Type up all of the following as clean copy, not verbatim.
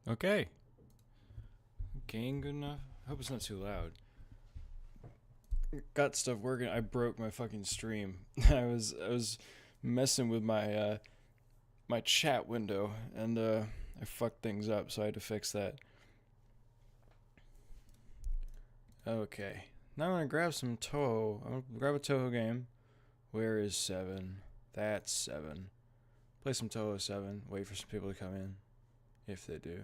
Okay. Gain good enough? I hope it's not too loud. Got stuff working. I broke my fucking stream. I was messing with my my chat window and I fucked things up, so I had to fix that. Okay. Now I'm gonna grab some touhou. I'm gonna grab a touhou game. Where is 7? That's 7. Play some touhou 7. Wait for some people to come in. If they do.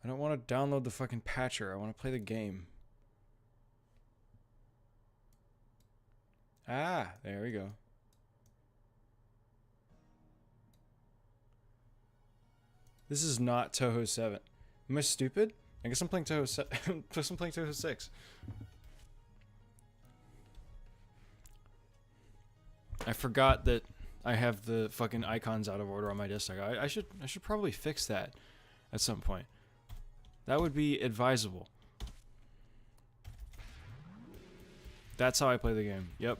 I don't want to download the fucking patcher. I want to play the game. Ah, there we go. This is not touhou 7. Am I stupid? I guess I'm playing touhou 7. Plus I'm playing touhou 6. I forgot that I have the fucking icons out of order on my desktop. I should probably fix that at some point. That would be advisable. That's how I play the game. Yep.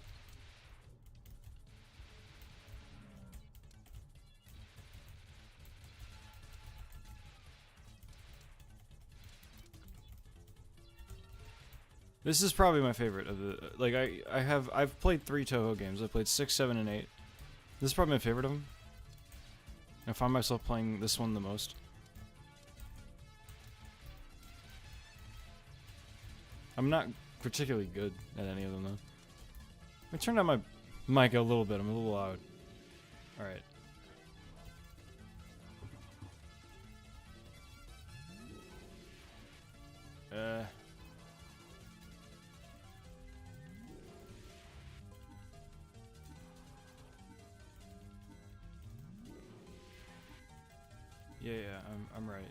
This is probably my favorite of the, like, I've played 3 touhou games. I've played 6, 7, and 8. This is probably my favorite of them. I find myself playing this one the most. I'm not particularly good at any of them though. Let me turn down my mic a little bit. I'm a little loud. Alright. Yeah, I'm right.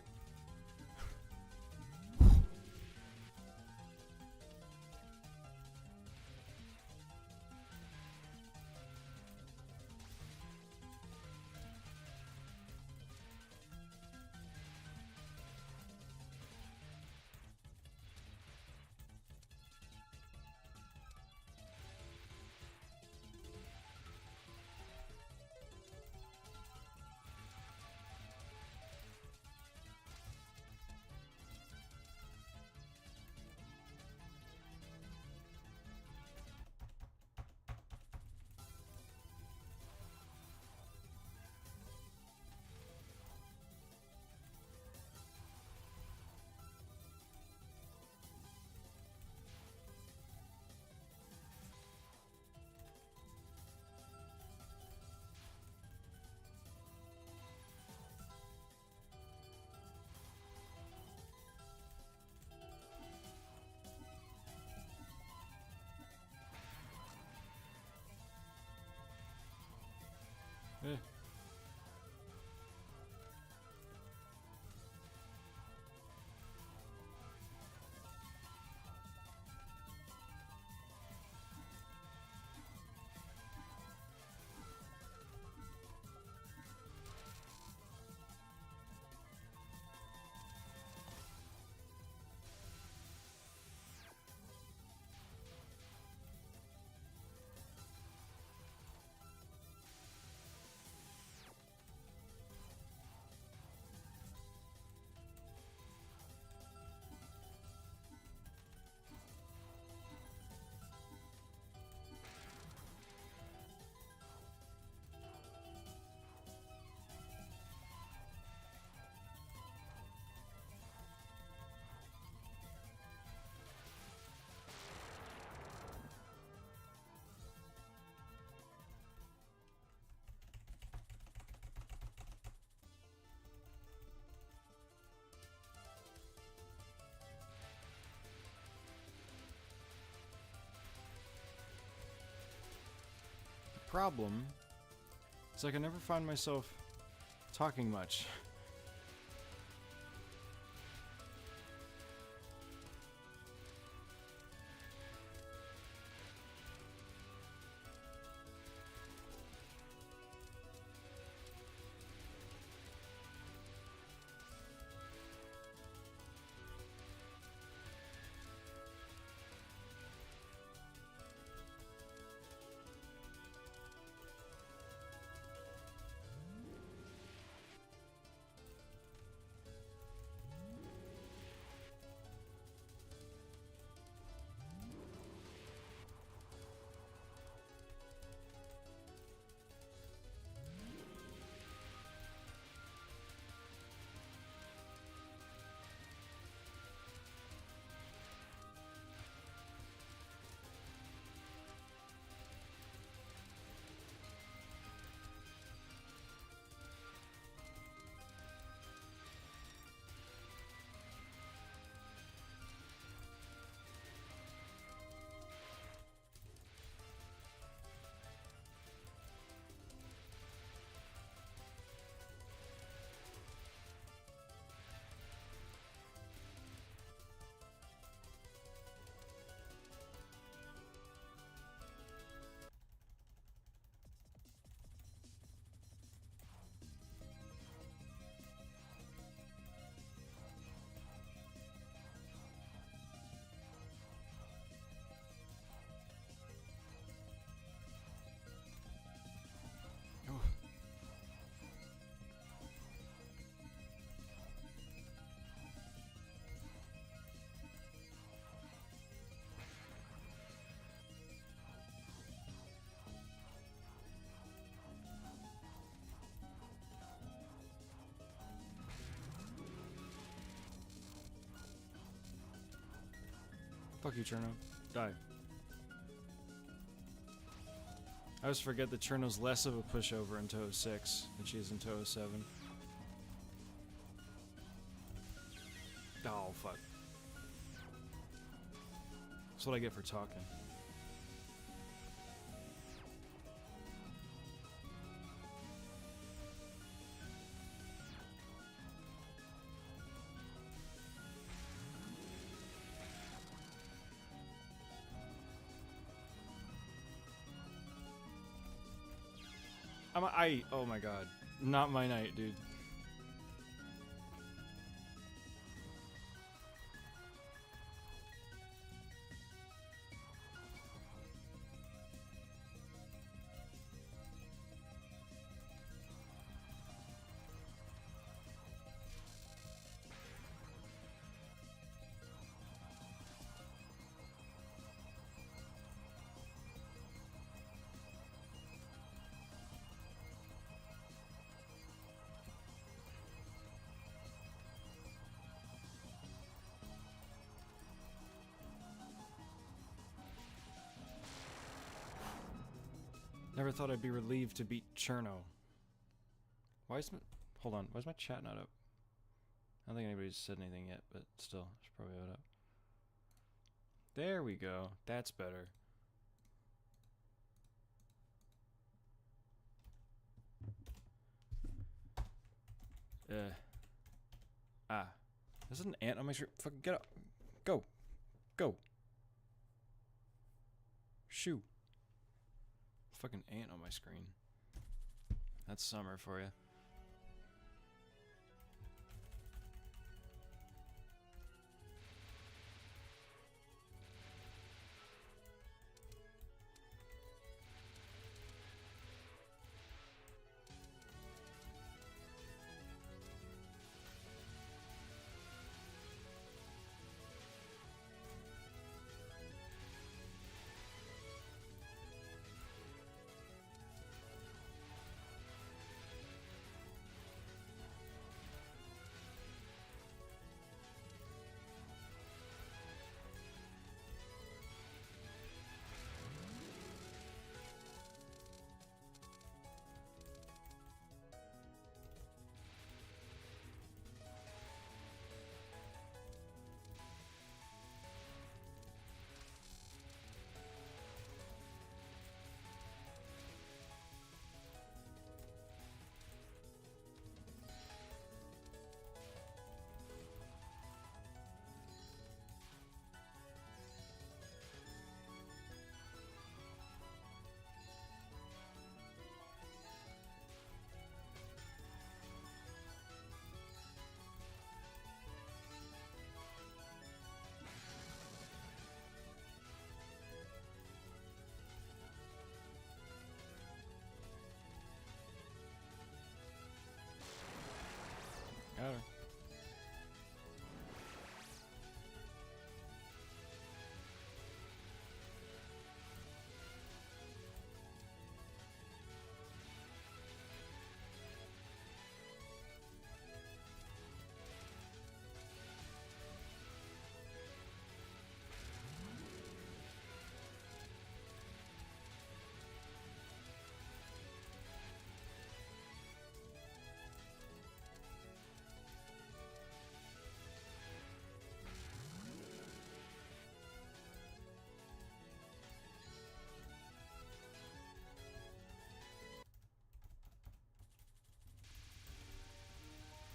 Eh. Problem is I can never find myself talking much. Oh. Fuck you, Cherno. Die. I always forget that Cherno's less of a pushover in Touhou 6 than she is in Touhou 7. Oh, fuck. That's what I get for talking. Oh my god. Not my night, dude. Never thought I'd be relieved to beat Cherno. Why is my... Hold on, why is my chat not up? I don't think anybody's said anything yet, but still, I should probably have it up. There we go. That's better. Ah. There's an ant on my shirt. Fucking get up. Go. Go. Shoo. Fucking ant on my screen. That's summer for you. Got her.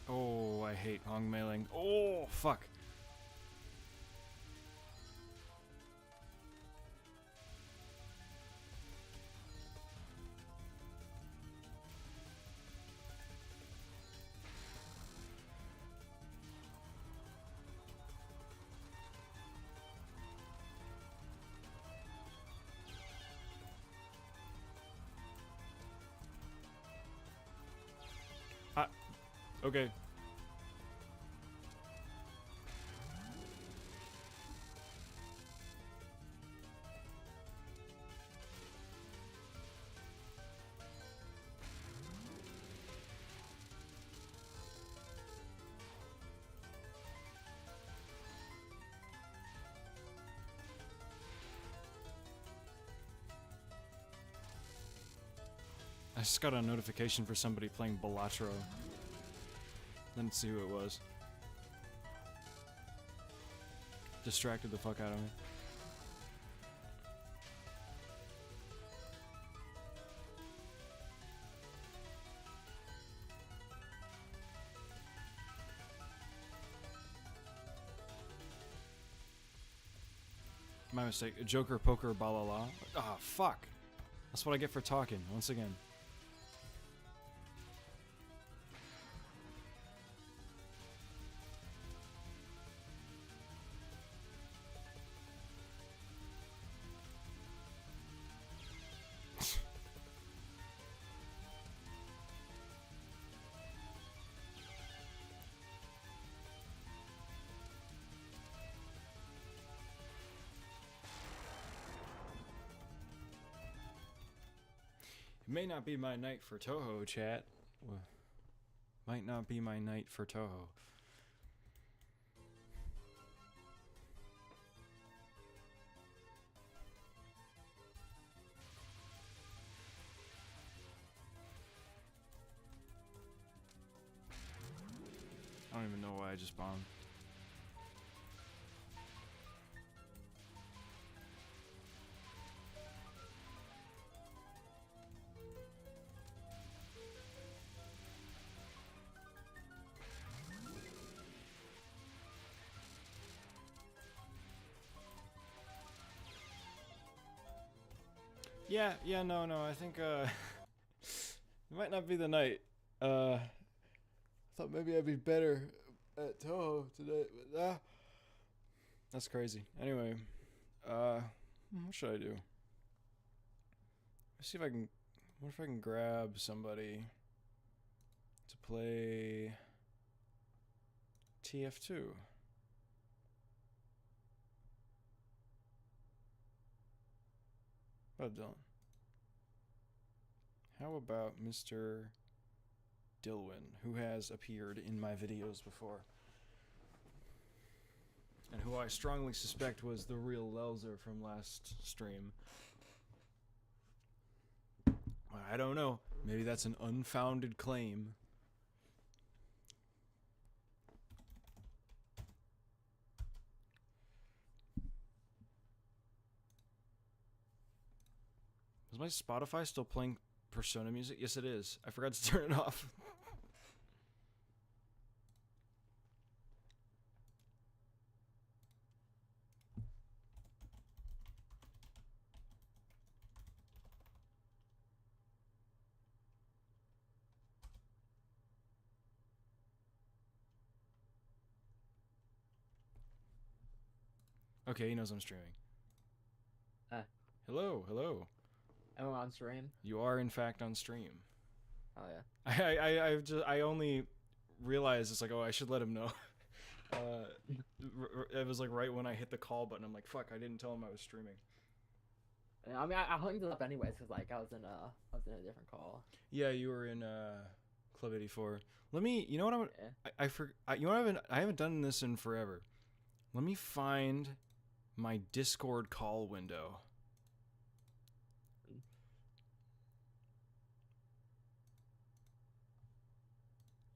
Oh, I hate Hong mailing. Oh, fuck. Okay. I just got a notification for somebody playing Balatro. Didn't see who it was. Distracted the fuck out of me. My mistake. Joker, poker, balala. Ah, fuck. That's what I get for talking, once again. It may not be my night for touhou, chat. Might not be my night for touhou. I don't even know why I just bombed. Yeah, no, I think, it might not be the night. I thought maybe I'd be better at Touhou today, but, that's crazy. Anyway, what should I do? Let's see if I can, what if I can grab somebody to play TF2? Oh, Dylan. How about Mr. Dylwin, who has appeared in my videos before? And who I strongly suspect was the real lelzer from last stream. I don't know. Maybe that's an unfounded claim. Is my Spotify still playing Persona music? Yes, it is. I forgot to turn it off. Okay, he knows I'm streaming. Hello. Am I on stream? You are in fact on stream. Oh yeah. I only realized it's like, oh, I should let him know. It was like right when I hit the call button. I'm like, fuck, I didn't tell him I was streaming. I mean, I hung it up anyways because like I was in a different call. Yeah, you were in Club 84. Let me. You know what I'm. Yeah. You know what I haven't done this in forever. Let me find my Discord call window.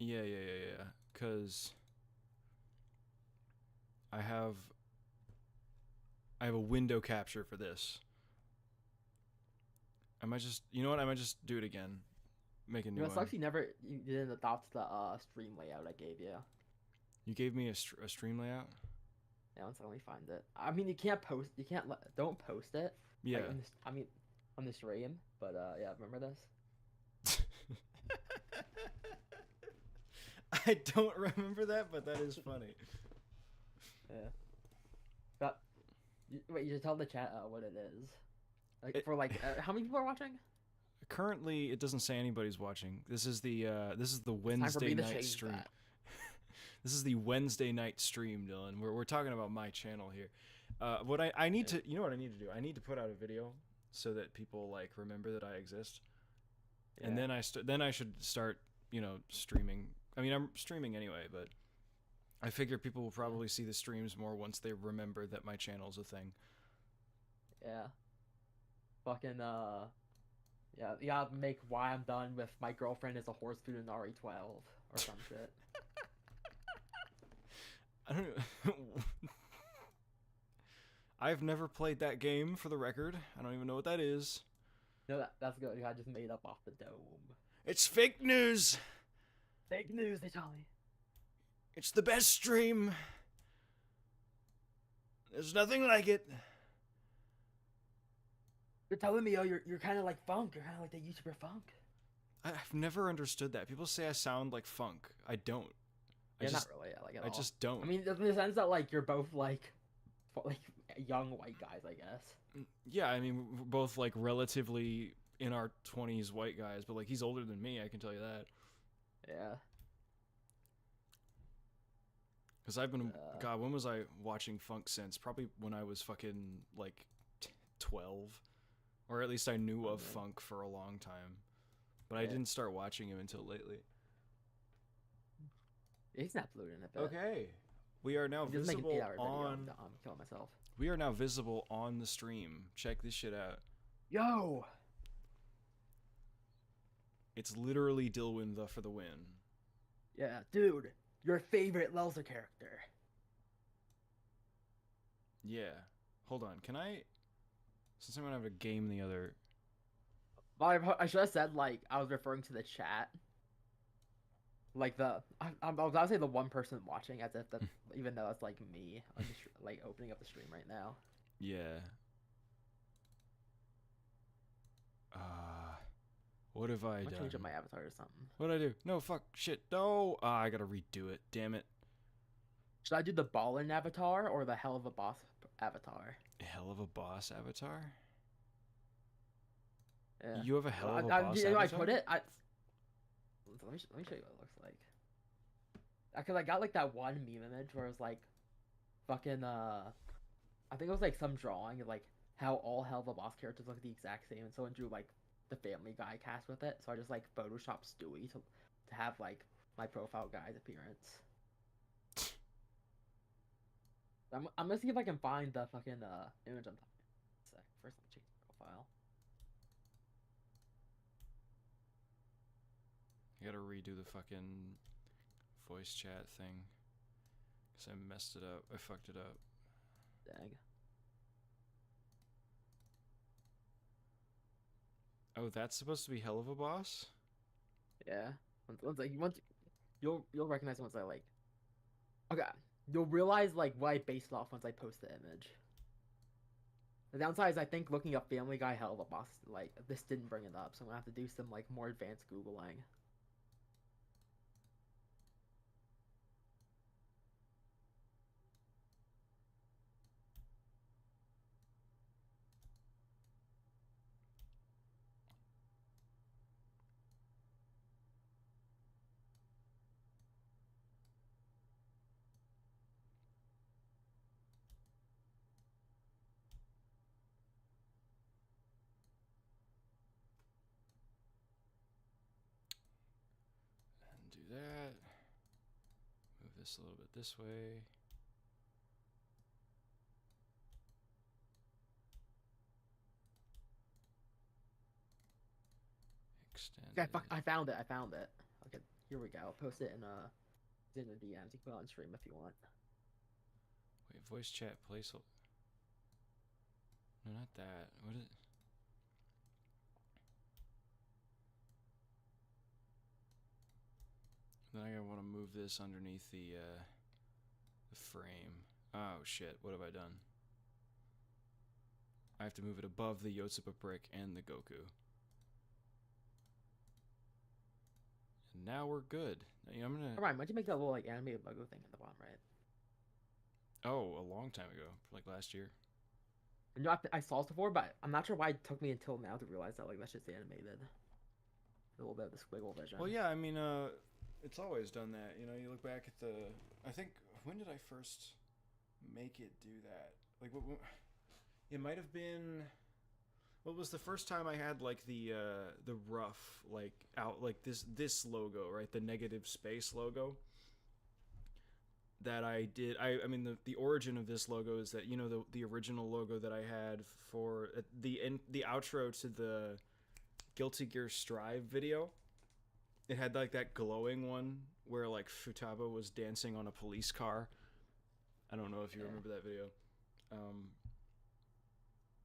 Yeah. Cause I have a window capture for this. I might just, you know what? I might just do it again. Make a new one. It sucks you didn't adopt the stream layout I gave you. You gave me a stream layout. Yeah, let's let me find it. I mean, you can't post. You can't don't post it. Yeah. Like on the stream. But yeah, remember this? I don't remember that, but that is funny. Yeah. But wait, you should tell the chat what it is. Like how many people are watching? Currently, it doesn't say anybody's watching. This is the Wednesday night stream. This is the Wednesday night stream, Dylan. We're talking about my channel here. What I need to, you know what I need to do? I need to put out a video so that people like remember that I exist. Yeah. And then I should start, streaming. I mean, I'm streaming anyway, but I figure people will probably see the streams more once they remember that my channel's a thing. Yeah. Fucking yeah, you gotta make why I'm done with my girlfriend is a horse food in RE12 or some shit. I don't know. I've never played that game, for the record. I don't even know what that is. No, that's good. I just made up off the dome. It's fake news! Fake news, they tell me. It's the best stream. There's nothing like it. You're telling me, you're kind of like Funk. You're kind of like the YouTuber Funk. I've never understood that. People say I sound like Funk. I don't. Not really. Like at all. I just don't. I mean, in the sense that like you're both like young white guys, I guess. Yeah, I mean, we're both like relatively in our 20s white guys, but like he's older than me. I can tell you that. Yeah. Because I've been, God, when was I watching Funk since? Probably when I was fucking like 12. Or at least I knew of Funk for a long time. But I didn't start watching him until lately. He's not polluting a bit. Okay. We are now visible on... I'm killing myself. We are now visible on the stream. Check this shit out. Yo! It's literally Dylwin for the win. Yeah, dude. Your favorite lelzer character. Yeah. Hold on. Can I... Since I'm gonna have a game the other... I should have said, like, I was referring to the chat. Like, I was gonna say the one person watching, as if even though it's, like, me. I'm just, like, opening up the stream right now. Yeah. What have I I'm gonna done? change up my avatar or something. What'd I do? No, fuck, shit, no! I gotta redo it, damn it. Should I do the ballin avatar or the hell of a boss avatar? Hell of a boss avatar? Yeah. You have a hell of a I, boss you know, I avatar? put it. Let me show you what it looks like. Cause I got like that one meme image where it was like, fucking I think it was like some drawing of like how all Hell of a Boss characters look the exact same, and someone drew like the Family Guy cast with it. So I just like photoshopped Stewie to have like my profile guy's appearance. I'm gonna see if I can find the fucking image I'm talking about. Sec. First, let me check the profile. I gotta redo the fucking voice chat thing. Because I messed it up. I fucked it up. Dang. Oh, that's supposed to be hell of a boss? Yeah. Once you'll recognize it once I like. Okay. You'll realize like what I based it off once I post the image. The downside is I think looking up Family Guy Hell of a Boss like this didn't bring it up, so I'm gonna have to do some like more advanced googling. And do that. Move this a little bit this way. Extend Okay, it. fuck, I found it. Okay, here we go. I'll post it in the DMs. You can put it on stream if you want. Wait, voice chat placeholder. No, not that. What is? Then I want to move this underneath the frame. Oh shit! What have I done? I have to move it above the Yotsuba brick and the Goku. And now we're good. I'm gonna. All right, why'd you make that little like animated logo thing at the bottom right? Oh, a long time ago, like last year. You know, I saw it before, but I'm not sure why it took me until now to realize that like that's just animated. A little bit of the squiggle vision. Well, yeah, I mean, it's always done that. You know, you look back at the. I think when did I first make it do that? Like, it might have been. What was the first time I had like the rough like out like this logo, right? The negative space logo. That I did. I mean the origin of this logo is that, you know, the original logo that I had for the outro to the Guilty Gear Strive video. It had like that glowing one where like Futaba was dancing on a police car. I don't know if you remember that video.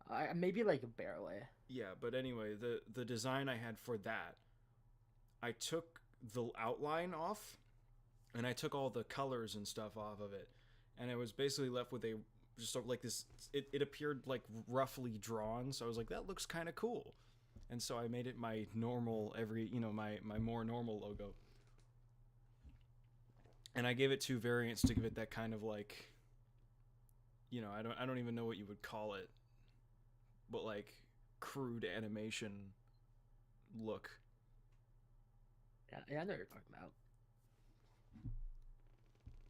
I maybe like barely. Yeah, but anyway, the design I had for that, I took the outline off, and I took all the colors and stuff off of it, and I was basically left with a just sort of like this. It appeared like roughly drawn, so I was like, that looks kind of cool, and so I made it my normal my more normal logo, and I gave it 2 variants to give it that kind of like, you know, I don't even know what you would call it, but like crude animation look. Yeah, I know what you're talking about.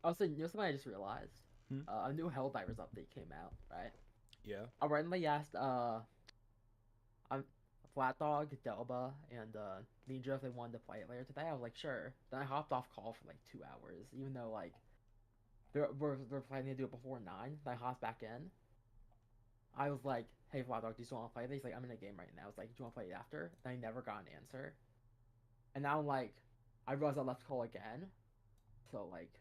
Also, you know something I just realized? A new Helldivers update came out, right? Yeah. I randomly asked I'm Flat Dog, Delba, and Ninja if they wanted to play it later today. I was like, sure. Then I hopped off call for like 2 hours, even though like they're planning to do it before 9. Then I hopped back in. I was like, hey Flat Dog, do you still want to play this? He's like, I'm in a game right now. I was like, do you want to play it after? Then I never got an answer. And now I'm like, I realized I left call again. So like,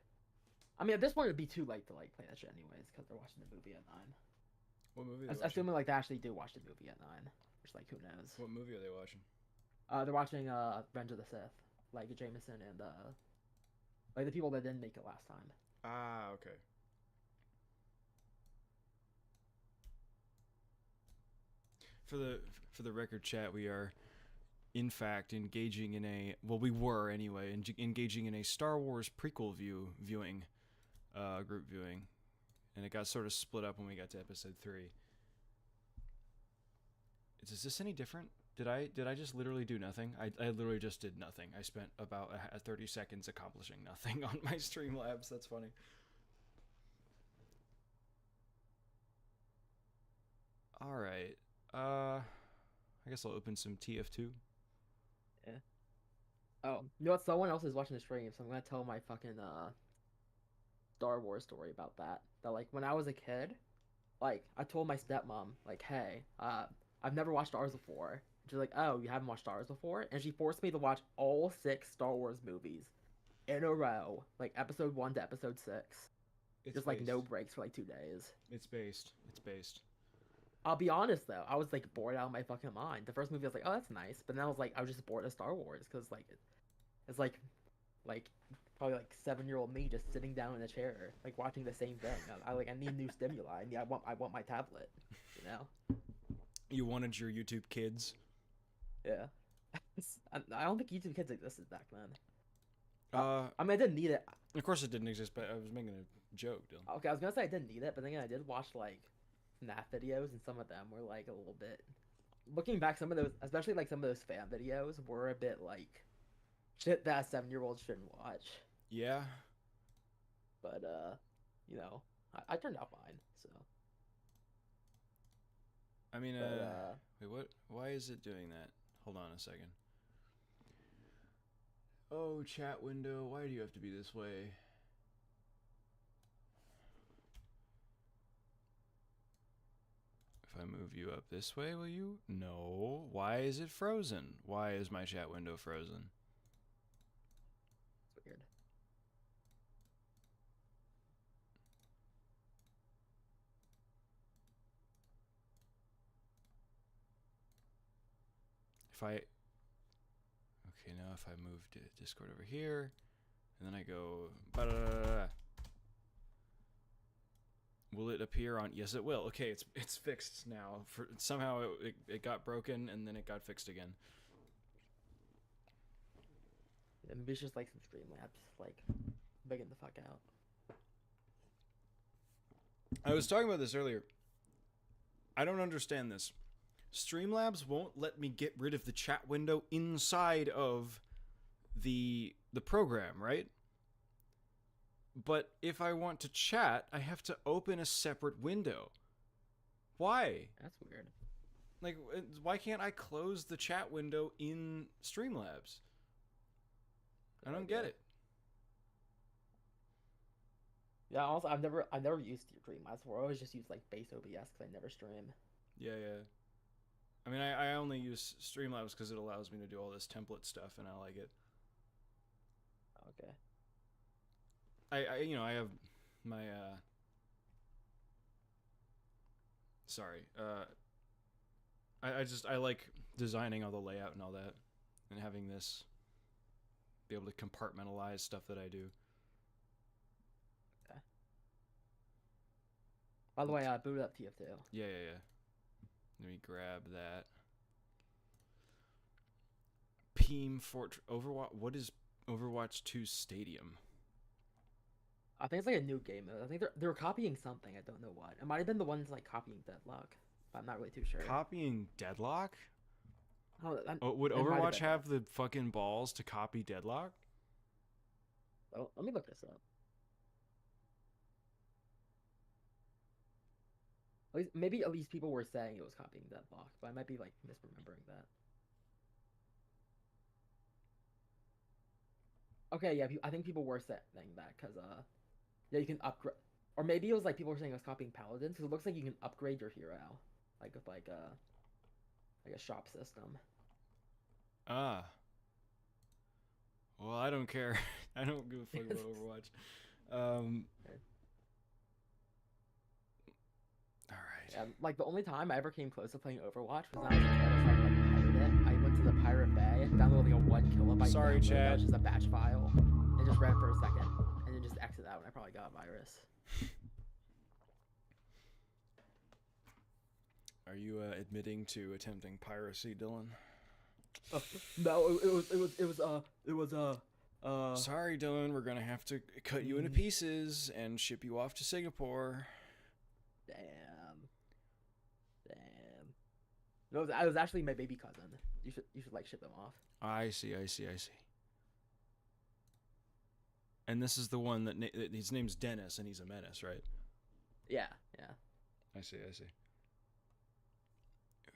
I mean, at this point it'd be too late to like play that shit anyways because they're watching the movie at 9. What movie are they watching? Assuming like they actually do watch the movie at 9, which like who knows? What movie are they watching? They're watching Revenge of the Sith, like Jameson and like the people that didn't make it last time. Ah, okay. for the record, chat, we are in fact engaging in a we were anyway engaging in a Star Wars prequel viewing group viewing, and it got sort of split up when we got to episode 3. Is this any different? Did I just literally do nothing? I literally just did nothing. I spent about 30 seconds accomplishing nothing on my Streamlabs. That's funny. All right. I guess I'll open some TF2. Yeah. Oh, you know what? Someone else is watching the stream, so I'm gonna tell my fucking Star Wars story about that. That like when I was a kid, like I told my stepmom like, hey, I've never watched Star Wars before. She's like, oh, you haven't watched Star Wars before? And she forced me to watch all 6 Star Wars movies in a row, like episode 1 to episode 6. It's just like no breaks for like 2 days. It's based. I'll be honest though, I was like bored out of my fucking mind. The first movie I was like, oh, that's nice, but then I was just bored of Star Wars because like it's like probably like 7-year-old me just sitting down in a chair like watching the same thing. I need new stimuli. I want my tablet, you know. You wanted your YouTube Kids. Yeah. I don't think YouTube Kids existed back then. I mean, I didn't need it. Of course it didn't exist, but I was making a joke, Dylan. Okay, I was gonna say I didn't need it, but then again, I did watch like FNAF videos, and some of them were like a little bit. Looking back, some of those, especially like some of those fan videos, were a bit like shit that a 7-year-old shouldn't watch. Yeah. But you know, I turned out fine. So. I mean, wait, what? Why is it doing that? Hold on a second. Oh, chat window, why do you have to be this way? If I move you up this way, will you? No. Why is it frozen? Why is my chat window frozen? It's weird. If I... Okay, now if I move to Discord over here, and then I go... Ba-da-da-da-da. Will it appear on... Yes, it will. Okay, it's fixed now. Somehow it got broken, and then it got fixed again. Yeah, maybe it's just like some Streamlabs, like, bigging the fuck out. I was talking about this earlier. I don't understand this. Streamlabs won't let me get rid of the chat window inside of the program, right? But if I want to chat, I have to open a separate window. Why? That's weird. Like, why can't I close the chat window in Streamlabs? I don't get it. Yeah, also I've never used Streamlabs before. I always just use like base OBS because I never stream. Yeah. I mean, I only use Streamlabs because it allows me to do all this template stuff, and I like it. Okay. I have my I like designing all the layout and all that, and having this be able to compartmentalize stuff that I do. Okay. By the way, I booted up TF2. Yeah. Let me grab that. Peem Fort Overwatch. What is Overwatch 2 Stadium? I think it's like a new game mode. I think they're copying something. I don't know what. It might have been the ones like copying Deadlock, but I'm not really too sure. Copying Deadlock? Oh, would Overwatch have the fucking balls to copy Deadlock? Well, let me look this up. Maybe at least people were saying it was copying Deadlock, but I might be like misremembering that. Okay, yeah, I think people were saying that because yeah, you can upgrade, or maybe it was like people were saying it was copying Paladins because it looks like you can upgrade your hero, like with like a shop system. Ah. Well, I don't care. I don't give a fuck about Overwatch. All right. Yeah, like the only time I ever came close to playing Overwatch was when I was a kid. I tried to like pirate it. I went to the Pirate Bay, downloaded like a 1 kilobyte. Sorry, download. Chad. That was just a batch file, and just ran for a second, and then just exit out, and I probably got a virus. Are you admitting to attempting piracy, Dylan? No, it was Sorry, Dylan. We're gonna have to cut you into pieces and ship you off to Singapore. Damn. No, it was actually my baby cousin. You should like ship him off. I see. And this is the one that his name's Dennis, and he's a menace, right? Yeah. I see.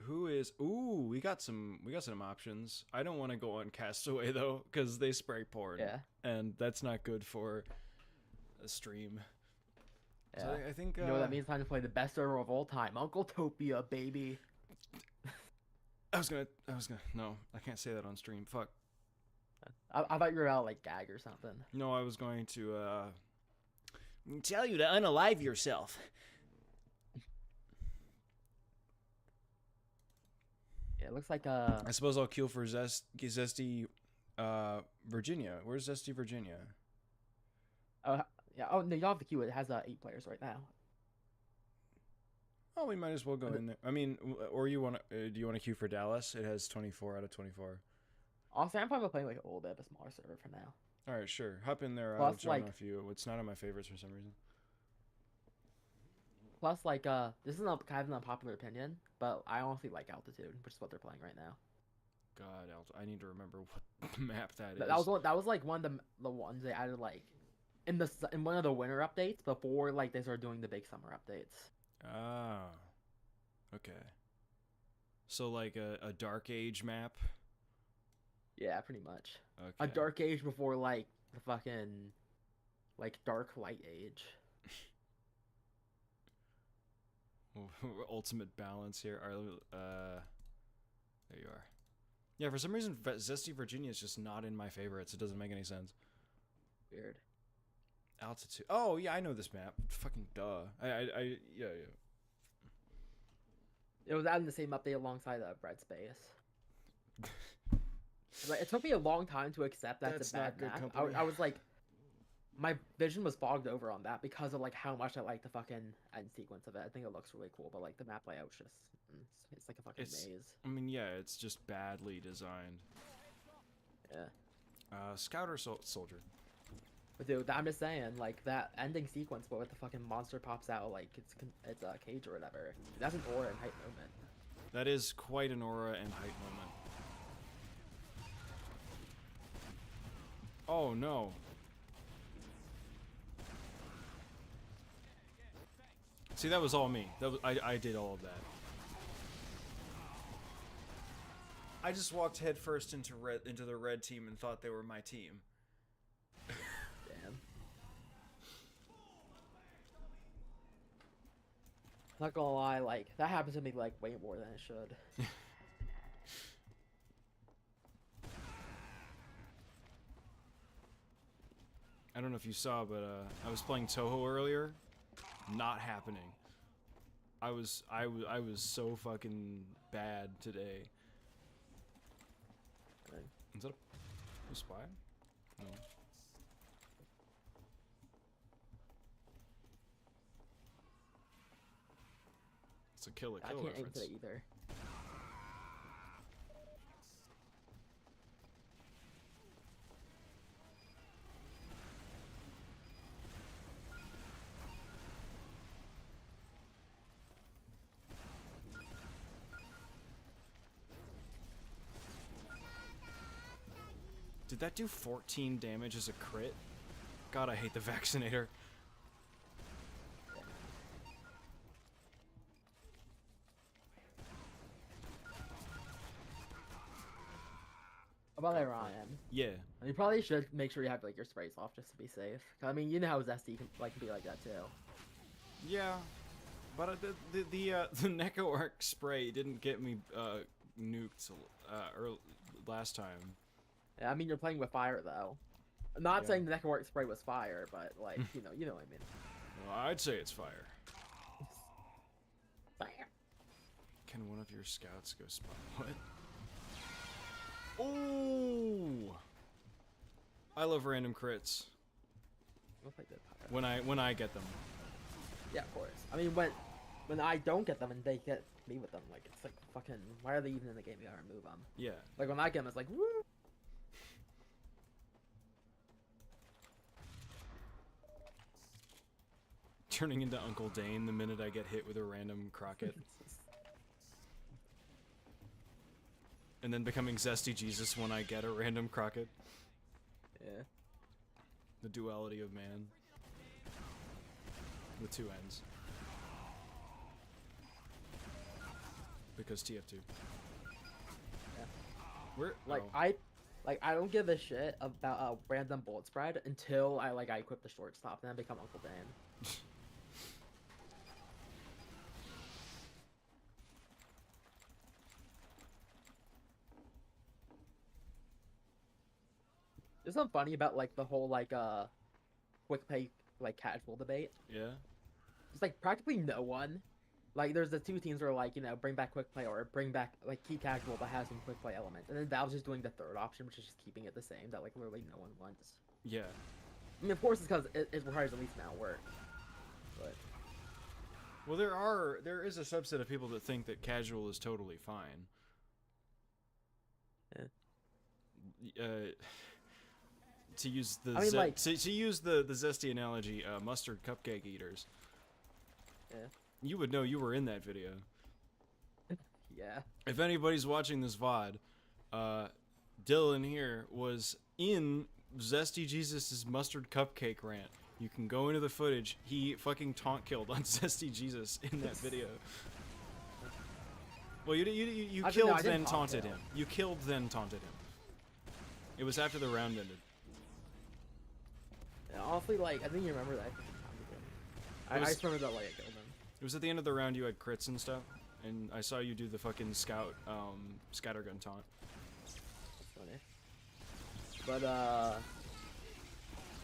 Who is? Ooh, we got some options. I don't want to go on Castaway though, because they spray porn. Yeah. And that's not good for a stream. Yeah. So I think. You know what that means? Time to play the best server of all time, Uncle Topia, baby. I was gonna. No, I can't say that on stream. Fuck. I thought you were about like gag or something. No, I was going to tell you to unalive yourself. Yeah, it looks like I suppose I'll queue for Zesty Virginia. Where's Zesty Virginia? Yeah. Oh no, you don't have to queue. It has 8 players right now. Oh, we might as well go in there. I mean, or you want to? Do you want to queue for Dallas? It has 24 out of 24. Honestly, I'm probably playing like a little bit of a smaller server for now. All right, sure. Hop in there. Plus, I'll join a few. It's not on my favorites for some reason. Plus, like, this is not kind of an unpopular opinion, but I honestly like Altitude, which is what they're playing right now. God, I need to remember what map that is. That was like one of the ones they added like in one of the winter updates before like they started doing the big summer updates. Ah, okay. So like a Dark Age map. Yeah, pretty much. Okay. A Dark Age before like the fucking like Dark Light Age. Ultimate balance here. There you are. Yeah, for some reason, Zesty Virginia is just not in my favorites. It doesn't make any sense. Weird. Altitude. Oh yeah, I know this map. Fucking duh. Yeah. It was added in the same update alongside Bread Space. Like, it took me a long time to accept that's a bad map. I was like, my vision was fogged over on that because of like how much I like the fucking end sequence of it. I think it looks really cool, but like the map layout's just it's like a fucking maze. I mean, yeah, it's just badly designed. Yeah. Scout or soldier? But dude, I'm just saying, like that ending sequence, but with the fucking monster pops out, like it's a cage or whatever. That's an aura and height moment. That is quite an aura and height moment. Oh no. See, that was all me. I did all of that. I just walked headfirst into the red team and thought they were my team. Damn. Not gonna lie, like that happens to me like way more than it should. I don't know if you saw, but I was playing Touhou earlier. Not happening. I was so fucking bad today. Okay. Is that a spy? No. It's a kill I can't aim reference. for it either. Did that do 14 damage as a crit? God, I hate the vaccinator. How about Orion? Yeah. You probably should make sure you have like your sprays off just to be safe. 'Cause, I mean, you know how Zesty can be like that too. Yeah. But the Neko Arc spray didn't get me nuked last time. Yeah, I mean, you're playing with fire though. I'm not saying the Necroark spray was fire, but like you know what I mean. Well, I'd say it's fire. Fire. Can one of your scouts go spot? What? Oh! I love random crits. We'll play good fire. When I get them. Yeah, of course. I mean, when I don't get them and they get me with them. Like it's like fucking. Why are they even in the game? You gotta remove them. Yeah. Like when I get them, it's like woo. Turning into Uncle Dane the minute I get hit with a random Crockett. And then becoming Zesty Jesus when I get a random Crockett. Yeah. The duality of man. With two ends. Because TF2. Yeah. Where? Like oh. I don't give a shit about a random bullet spread until I equip the shortstop and then become Uncle Dan. There's something funny about the whole quick play casual debate. Yeah. It's like practically no one. Like there's the two teams where bring back quick play or bring back keep casual but has some quick play elements. And then Valve's just doing the third option, which is just keeping it the same that literally no one wants. Yeah. I mean, of course, it's because it requires a least amount of work. But well, there is a subset of people that think that casual is totally fine. To use the to use the zesty analogy, mustard cupcake eaters. Yeah. You would know you were in that video. Yeah. If anybody's watching this VOD, Dylan here was in Zesty Jesus' mustard cupcake rant. You can go into the footage. He fucking taunt killed on Zesty Jesus in that video. Well, you killed then taunted him. You killed then taunted him. It was after the round ended. Yeah, honestly, I think you remember that. I just remember that I killed him. It was at the end of the round. You had crits and stuff, and I saw you do the fucking scout scattergun taunt. That's funny. But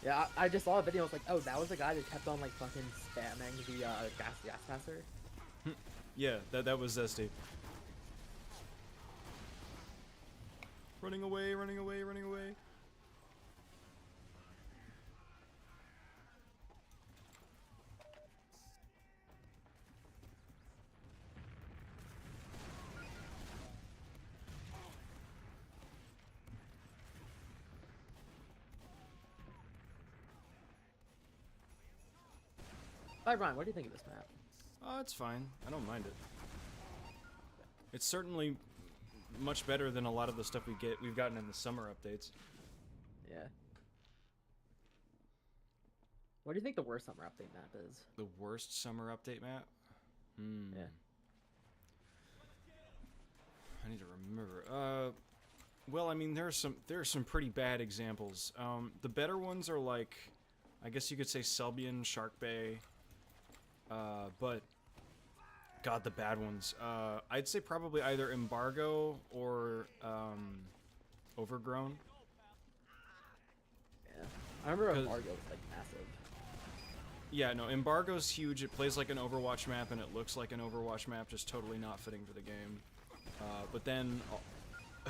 yeah, I just saw a video. I was like, oh, that was the guy that kept on fucking spamming the gas master. Yeah, that was Zesty. Running away, running away, running away. Hi, Ryan. What do you think of this map? Oh, it's fine. I don't mind it. It's certainly much better than a lot of the stuff we've gotten in the summer updates. Yeah. What do you think the worst summer update map is? The worst summer update map? Yeah. I need to remember. Well, I mean, there are some pretty bad examples. The better ones are I guess you could say Selbian, Shark Bay. But God, the bad ones. I'd say probably either Embargo or Overgrown. Yeah. I remember Embargo was massive. Yeah, no, Embargo's huge. It plays like an Overwatch map and it looks like an Overwatch map, just totally not fitting for the game. But then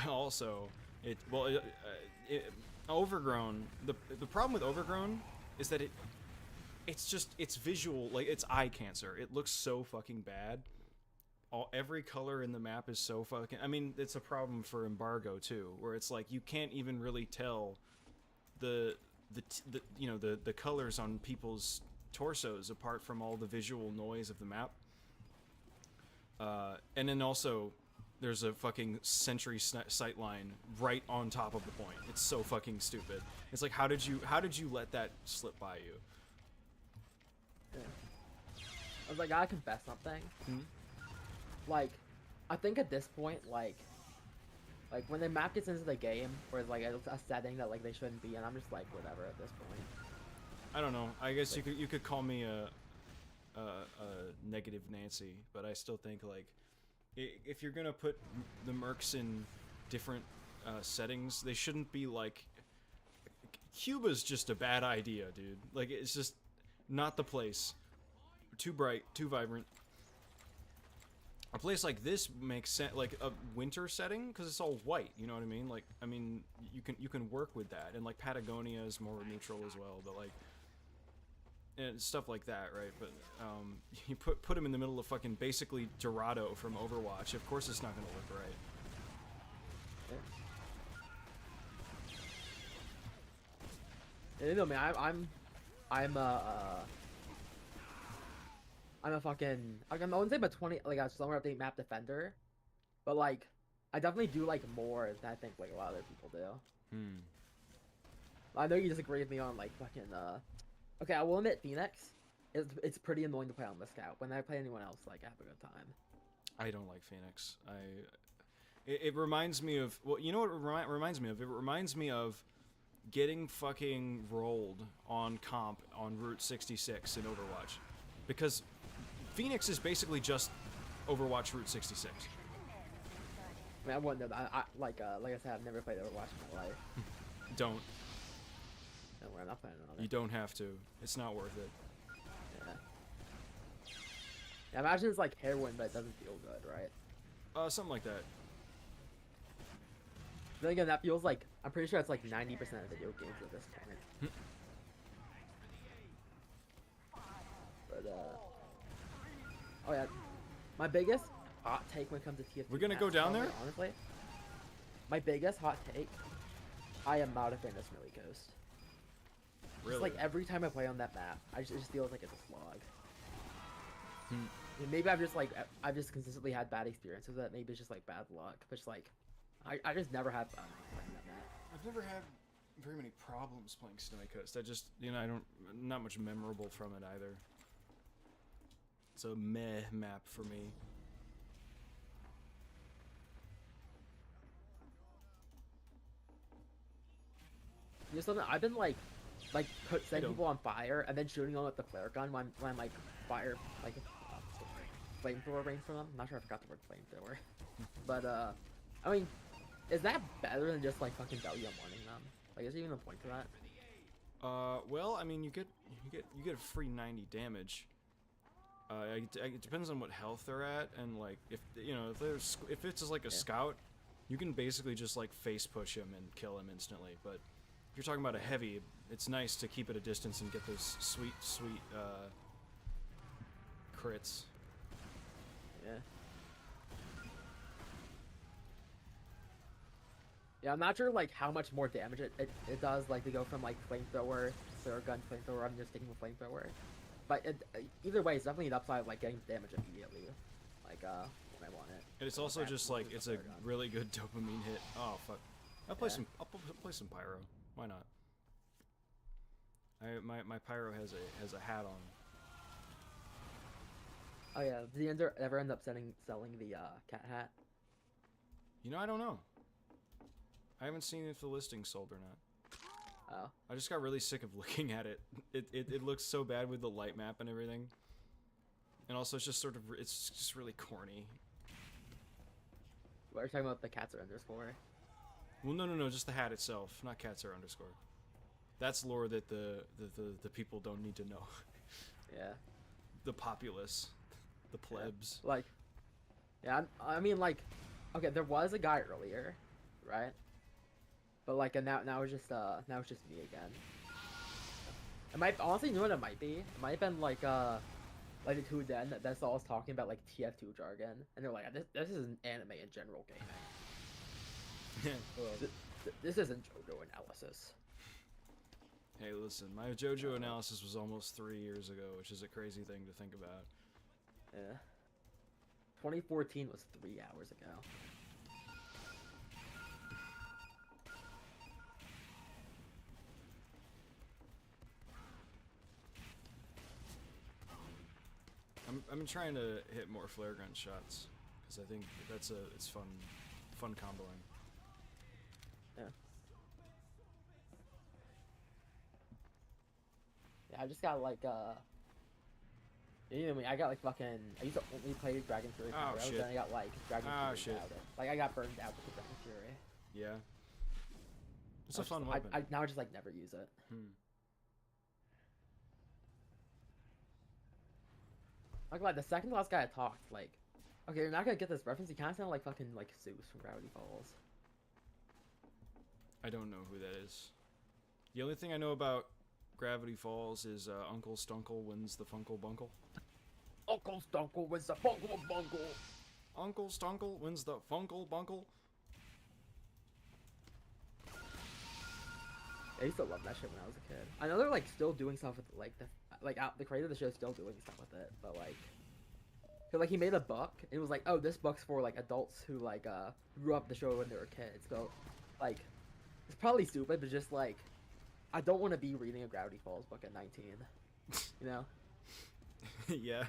also Overgrown. The problem with Overgrown is that it's visual, it's eye cancer. It looks so fucking bad. Every color in the map is so fucking. I mean, it's a problem for Embargo too, where it's you can't even really tell the colors on people's torsos apart from all the visual noise of the map. And then also, there's a fucking sentry sight line right on top of the point. It's so fucking stupid. It's how did you let that slip by you? Yeah. I was I gotta confess something. Hmm? I think at this point, when the map gets into the game, where it's a setting that they shouldn't be in, I'm just whatever at this point. I don't know. I guess you could call me a negative Nancy, but I still think if you're gonna put the mercs in different settings, they shouldn't be Cuba's just a bad idea, dude. It's just not the place. Too bright, too vibrant. A place like this makes sense, a winter setting, because it's all white. You know what I mean? I mean, you can work with that, and Patagonia is more neutral as well. But and stuff like that, right? But you put him in the middle of fucking basically Dorado from Overwatch. Of course, it's not gonna look right. Yeah. You know, man, I'm a fucking, like, I wouldn't say I'm a 20, like, a summer update map defender, but, like, I definitely do, like, more than I think, like, a lot of other people do. I know you disagree with me on, like, fucking, okay, I will admit Phoenix, it's pretty annoying to play on the Scout. When I play anyone else, like, I have a good time. I don't like Phoenix. It reminds me of, well, you know what it reminds me of? It reminds me of getting fucking rolled on comp on Route 66 in Overwatch. Because Phoenix is basically just Overwatch Route 66. I mean, I wouldn't know that. Like I said, I've never played Overwatch in my life. Don't. Don't worry, I'm not playing on it. You don't have to. It's not worth it. Yeah, imagine it's like heroin, but it doesn't feel good, right? Something like that. Then again, that feels like, I'm pretty sure it's like 90% of video games at this point. But, oh yeah, my biggest hot take when it comes to TF2 We're gonna go down there? Honestly, my biggest hot take, I am not a fan of Snowy Coast. Really? Just like every time I play on that map, it just feels like it's a slog. And maybe I've just consistently had bad experiences with it. Maybe it's just like bad luck, but just like, I just never had fun playing that map. I've never had very many problems playing Snowy Coast. I just, you know, not much memorable from it either. It's a meh map for me. You know something? I've been like setting people on fire and then shooting them with the flare gun when like fire like flamethrower range from them. I'm not sure I forgot the word flamethrower, but I mean, is that better than just like fucking W warning them? Like, is there even a point to that? Well, I mean, you get a free 90 damage. It depends on what health they're at, and like if it's just like a scout, you can basically just like face push him and kill him instantly. But if you're talking about a heavy, it's nice to keep at a distance and get those sweet crits. Yeah. Yeah, I'm not sure like how much more damage it does, like to go from like flamethrower, flare gun, flamethrower. I'm just sticking with flamethrower. But either way, it's definitely an upside of like getting damage immediately, like when I want it. And it's also just like it's a really good dopamine hit. Oh fuck! I'll play some pyro. Why not? My pyro has a hat on. Oh yeah, did you ever end up selling the cat hat? You know, I don't know. I haven't seen if the listing sold or not. Oh. I just got really sick of looking at it. It looks so bad with the light map and everything. And also it's just it's just really corny. What are you talking about, the cats are underscore? Well, no, just the hat itself, not cats are underscore. That's lore that the people don't need to know. Yeah. The populace, the plebs. Yeah. Like, yeah, I mean, like, okay, there was a guy earlier, right? But like, and now it's just me again. It might, honestly, you know what it might be? It might have been like the two den that's all talking about like TF2 jargon, and they're like, this isn't anime in general gaming. This isn't JoJo analysis. Hey, listen, my JoJo analysis was almost 3 years ago, which is a crazy thing to think about. Yeah. 2014 was 3 hours ago. I'm trying to hit more flare gun shots because I think it's fun comboing. Yeah. Yeah, I just got like you know me, I got like fucking, I used to only play Dragon Fury Power. Shit. Then I got like Dragon Fury shit. out. Like I got burned out with the Dragon Fury. Yeah. It's a fun weapon. I now just like never use it. Like, the second last guy I talked, like, okay, you're not gonna get this reference. He kind of sounded like fucking like Zeus from Gravity Falls. I don't know who that is. The only thing I know about Gravity Falls is Uncle Stunkle wins the Funkle Bunkle. Uncle Stunkle wins the Funkle Bunkle. Uncle Stunkle wins the Funkle Bunkle. I used to love that shit when I was a kid. I know they're like still doing stuff with like the creator of the show is still doing stuff with it, but like, cause like he made a book. And it was like, oh, this book's for like adults who like grew up the show when they were kids. So like, it's probably stupid, but just like, I don't want to be reading a Gravity Falls book at 19. You know? Yeah.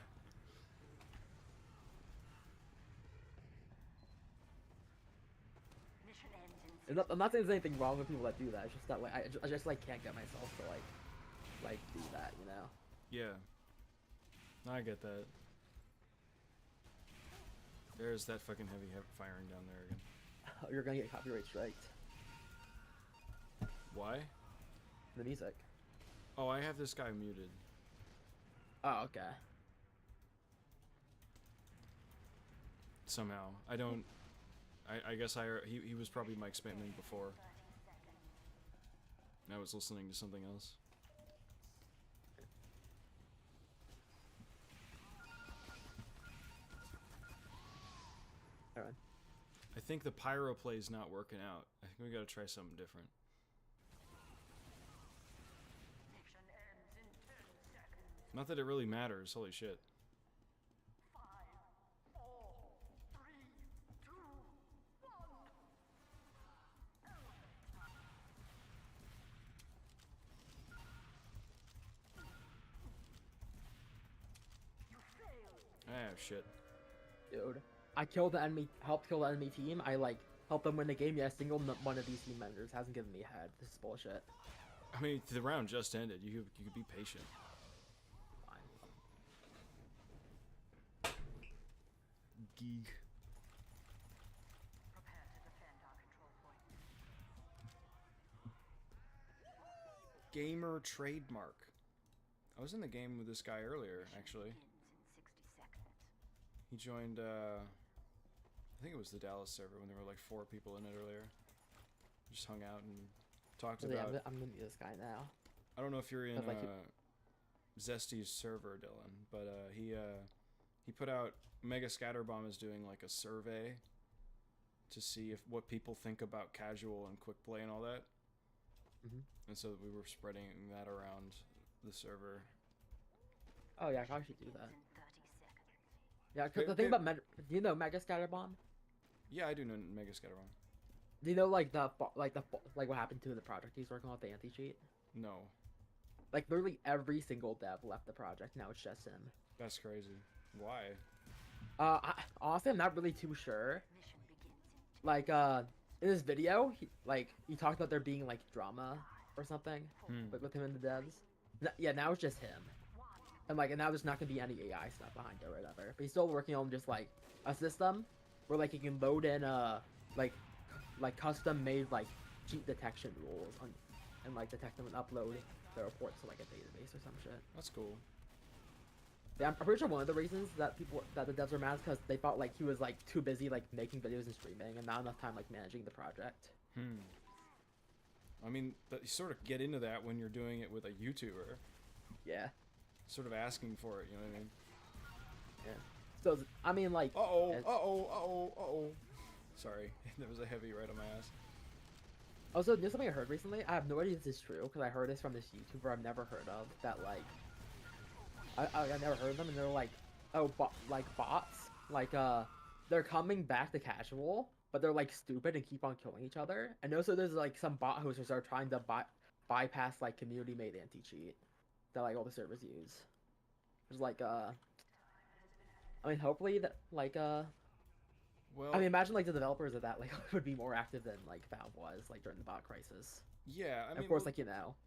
I'm not saying there's anything wrong with people that do that. It's just that like I just like can't get myself to like do that, you know? Yeah. I get that. There's that fucking heavy firing down there again. You're gonna get copyright striked. Why? The music. Oh, I have this guy muted. Oh, okay. Somehow. I don't... I guess he was probably mic spamming before. I was listening to something else. Alright. I think the pyro play's not working out. I think we gotta try something different. Not that it really matters, holy shit. Ah, shit. Dude. I killed the enemy, helped kill the enemy team. I like helped them win the game. Yeah, single one of these team members hasn't given me a head. This is bullshit. I mean, the round just ended. You could be patient. Fine. Geek. Gamer trademark. I was in the game with this guy earlier, actually. He joined, I think it was the Dallas server when there were like 4 people in it earlier. Just hung out and talked about... I'm gonna be this guy now. I don't know if you're in Like Zesty's server, Dylan, but he put out... Mega Scatterbomb is doing like a survey to see if what people think about casual and quick play and all that. And so we were spreading that around the server. Oh yeah, I probably should do that. Yeah, cause the thing about do you know Mega Scatterbomb? Yeah, I do know Mega Scatterbomb. Do you know like what happened to the project he's working on with the anti-cheat? No. Like literally every single dev left the project. Now it's just him. That's crazy. Why? Honestly, I'm not really too sure. Like in this video, he talked about there being like drama or something, like with him and the devs. Yeah, now it's just him. And now there's not gonna be any AI stuff behind it or whatever. But he's still working on just like a system where like you can load in like custom made like cheat detection rules and like detect them and upload the reports to like a database or some shit. That's cool. Yeah, I'm pretty sure one of the reasons that the devs were mad is because they felt like he was like too busy like making videos and streaming and not enough time like managing the project. I mean, but you sort of get into that when you're doing it with a YouTuber. Yeah. Sort of asking for it, you know what I mean? Yeah. So I mean like. Sorry, there was a heavy right on my ass. Also, you know something I heard recently? I have no idea if this is true because I heard this from this YouTuber I've never heard of. That like. I never heard of them, and they're like, oh, bots, they're coming back to casual, but they're like stupid and keep on killing each other. And also, there's like some bot hosters are trying to bypass like community-made anti-cheat that like all the servers use. There's like I mean, hopefully that well, I mean, imagine like the developers of that like would be more active than like Valve was like during the bot crisis. Yeah, I mean, of course, like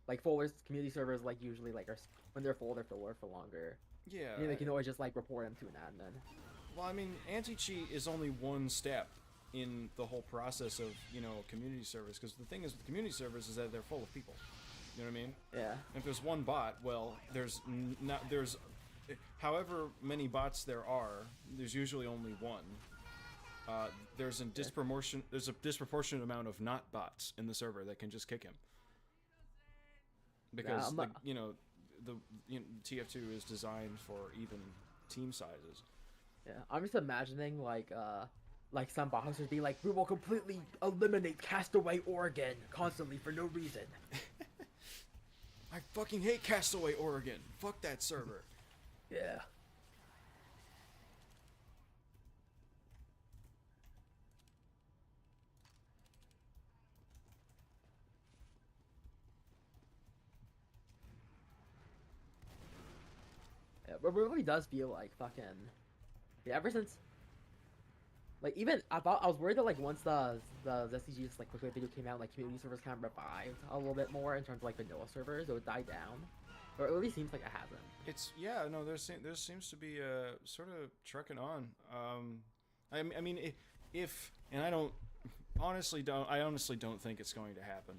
like full community servers like usually like are when they're full for longer. Yeah, I mean, they can always just like report them to an admin. Well, I mean, anti-cheat is only one step in the whole process of community servers. Because the thing is with community servers is that they're full of people. You know what I mean? Yeah. If there's one bot, well, there's however many bots there are, there's usually only one. There's a disproportionate amount of not bots in the server that can just kick him. because I'm the not. the TF2 is designed for even team sizes. Yeah, I'm just imagining like some boxers being like, we will completely eliminate Castaway Oregon constantly for no reason. I fucking hate Castaway Oregon. Fuck that server. Yeah. Yeah, but it really does feel like fucking. Yeah, ever since. Like even I was worried that like once the SCG's like quickly video came out, like community servers kind of revived a little bit more in terms of like vanilla servers, it would die down. Or it really seems like it hasn't. It's no. There seems to be sort of trucking on. I mean, if and I honestly don't think it's going to happen.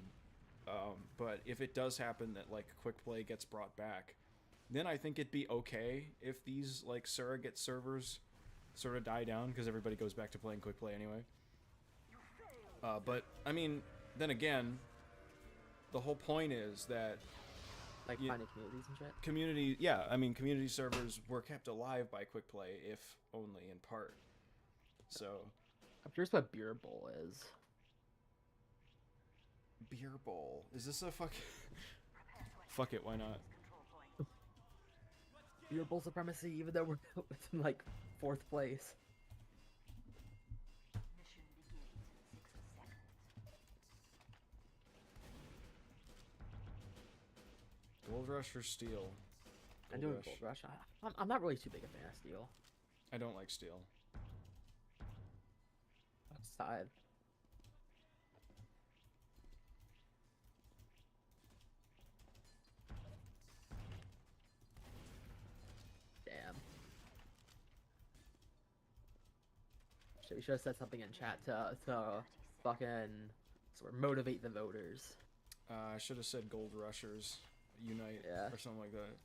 But if it does happen that like quick play gets brought back, then I think it'd be okay if these like surrogate servers sort of die down because everybody goes back to playing quick play anyway. But I mean, then again, the whole point is that Like finding communities and shit. Community servers were kept alive by quick play, if only in part. So, I'm curious what Beer Bowl is. beer bowl. Is this a fuck? Fuck it, why not? Beer Bowl supremacy, even though we're in like 4th place. Gold Rush or Steel? I'm doing Gold Rush. I'm not really too big a fan of Steel. I don't like Steel. Side. Damn. We should have said something in chat to fucking sort of motivate the voters. I should have said Gold Rushers Unite or something like that.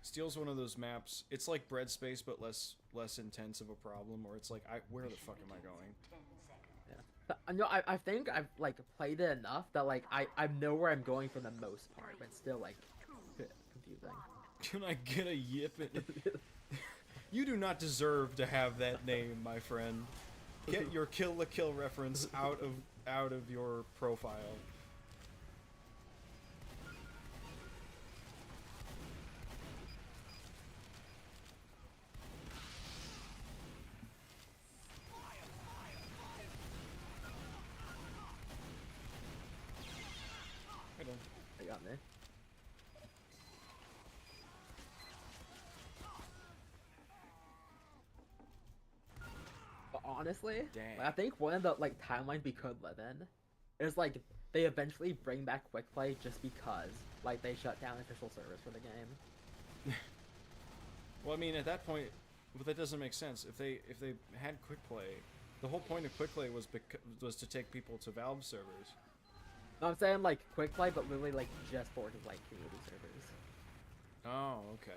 Steel's one of those maps. It's like Bread Space, but less intense of a problem. Where it's like, where the fuck am I going? Yeah. No, I think I've like played it enough that like I know where I'm going for the most part, but it's still like confusing. Can I get a yip? You do not deserve to have that name, my friend. Get your Kill la Kill reference out of your profile. They got me. But honestly, Dang. I think one of the like timelines we could live in is like they eventually bring back quick play just because like they shut down official servers for the game. Well, I mean, at that point, but that doesn't make sense. If they had quick play, the whole point of quick play was to take people to Valve servers. No, I'm saying like quick play, but literally like just for like community servers. Oh, okay.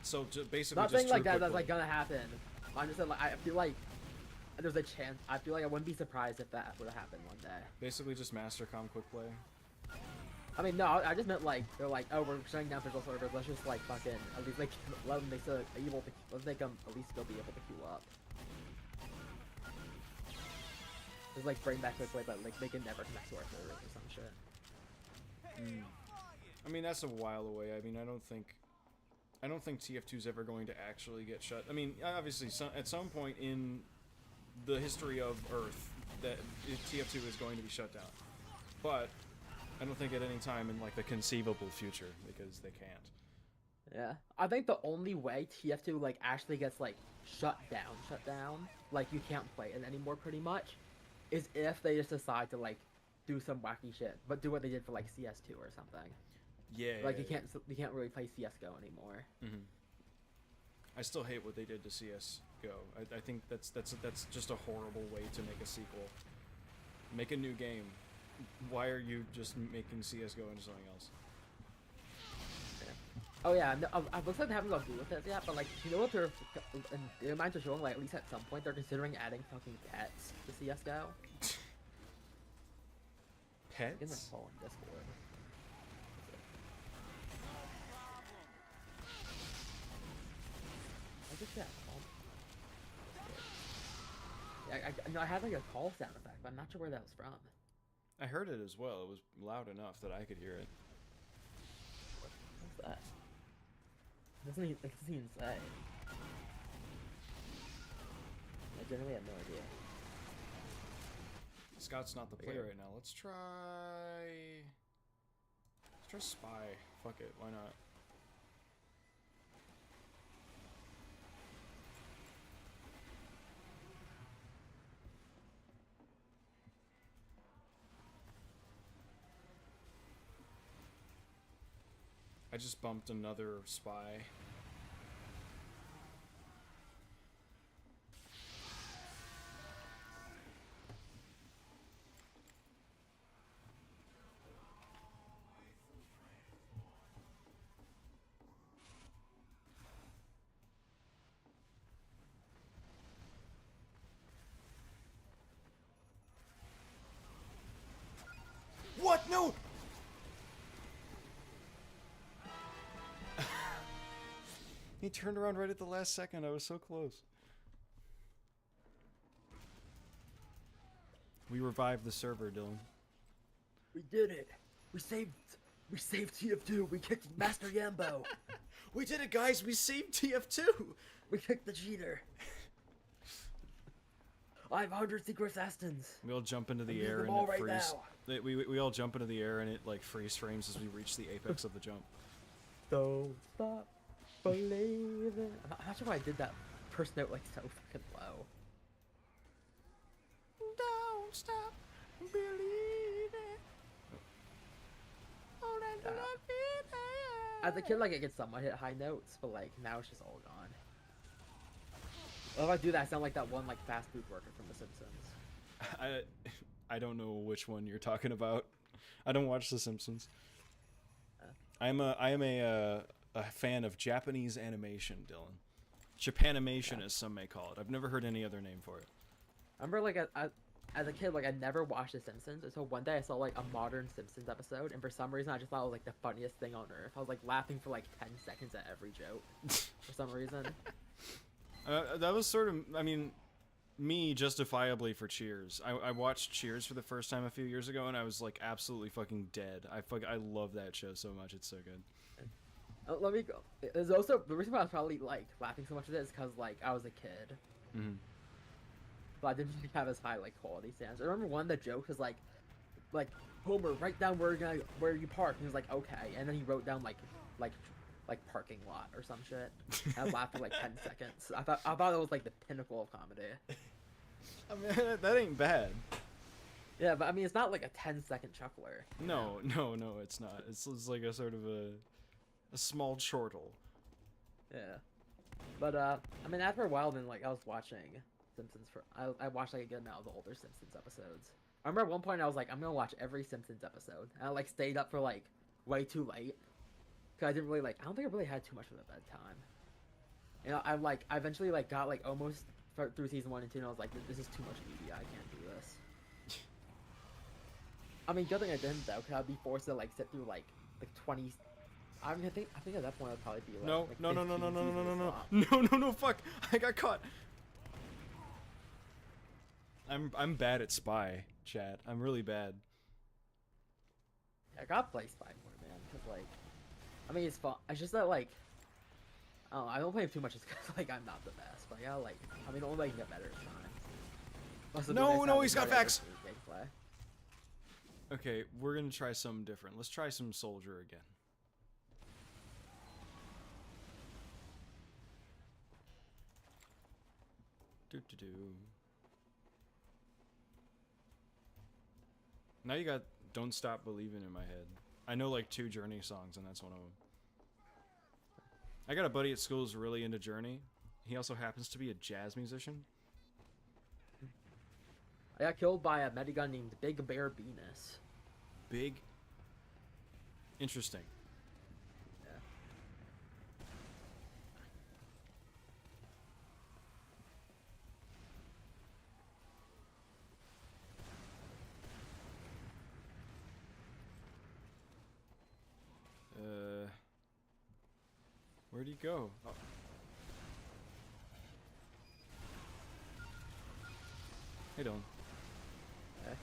So basically, Not just saying like true that that's quick like gonna happen. I'm just saying like I feel like there's a chance. I feel like I wouldn't be surprised if that would have happened one day. Basically, just Mastercom quick play. I mean, no, I just meant like they're like, oh, we're shutting down official servers. Let's just like fucking at least like let them they still able to let's make them at least still be able to queue up. Just like bring back quick play, but like they can never connect to our servers or some shit. I mean, that's a while away. I mean, I don't think TF2 is ever going to actually get shut. I mean, obviously, at some point in the history of Earth, that TF2 is going to be shut down. But I don't think at any time in like the conceivable future, because they can't. Yeah, I think the only way TF2 like actually gets like shut down, like you can't play it anymore, pretty much, is if they just decide to like do some wacky shit, but do what they did for like CS2 or something. Yeah. Like you can't really play CS:GO anymore. Mm-hmm. I still hate what they did to CS:GO. I think that's just a horrible way to make a sequel. Make a new game. Why are you just making CS:GO into something else? Yeah. Oh yeah, no, it looks like they haven't got good with it yet, but like, you know what they're, and their minds are showing, like, at least at some point, they're considering adding fucking pets to CSGO. In the Pets? call in Discord. I just got called. Yeah, no, I had like a call sound effect, but I'm not sure where that was from. I heard it as well. It was loud enough that I could hear it. What's that? It doesn't even say. I genuinely have no idea. Scott's not the player Okay. right now. Let's try spy. Fuck it, why not? I just bumped another spy. What? No! He turned around right at the last second. I was so close. We revived the server, Dylan. We did it. We saved TF2. We kicked Master Yambo. We did it, guys! We saved TF2! We kicked the cheater. I have 100 secret assassins. We all jump into the I'm air using and them all it right freeze. now. We all jump into the air and it like freeze frames as we reach the apex of the jump. Don't stop believing. I'm not sure why I did that first note like so fucking low. Don't stop believing. Yeah. As a kid, like I could somewhat hit high notes, but like now it's just all gone. Well, if I do that, I sound like that one like fast food worker from The Simpsons. I don't know which one you're talking about. I don't watch The Simpsons. I am a fan of Japanese animation, Dylan. Japanimation, Yeah. as some may call it. I've never heard any other name for it. I remember like as a kid, like I never watched The Simpsons until one day I saw like a modern Simpsons episode, and for some reason I just thought it was like the funniest thing on earth. I was like laughing for like 10 seconds at every joke for some reason. That was sort of, I mean, me justifiably for Cheers. I watched Cheers for the first time a few years ago, and I was like absolutely fucking dead. I love that show so much. It's so good. Let me go. There's also the reason why I was probably like laughing so much at it is because like I was a kid, Mm-hmm. but I didn't really have as high like quality standards. I remember one of the jokes was like Homer, write down where you park. And he was like, okay, and then he wrote down like parking lot or some shit. And I laughed for like 10 seconds. I thought it was like the pinnacle of comedy. I mean, that ain't bad. Yeah, but I mean it's not like a 10-second chuckler. You know? No, it's not. It's like a sort of a small chortle. Yeah. But I mean after a while then like I was watching Simpsons for I watched like a good amount of the older Simpsons episodes. I remember at one point I was like I'm gonna watch every Simpsons episode, and I like stayed up for like way too late because I didn't really like I don't think I really had too much of a bedtime. You know, I eventually like got like almost through season 1 and 2, and I was like this is too much media, I can't do this. I mean good thing I didn't though, because I'd be forced to like sit through like 20. I think at that point I'd probably be like No, like no, 15 seasons no, fuck! I got caught. I'm bad at spy, chat. I'm really bad. I gotta play Spy more, man, because like I mean it's fun. It's just that like I don't play him too much just because like I'm not the best, but yeah, like I mean the only way I can get better is time. Also, No, the next no, time he's we got start facts. gameplay. Okay, we're gonna try something different. Let's try some soldier again. Do. Now you got Don't Stop Believing in my head. I know like 2 Journey songs, and that's one of them. I got a buddy at school who's really into Journey. He also happens to be a jazz musician. I got killed by a medigun named Big Bear Venus. Big. Interesting. Yeah. Where'd he go? Oh. Hey, Dylan. Okay.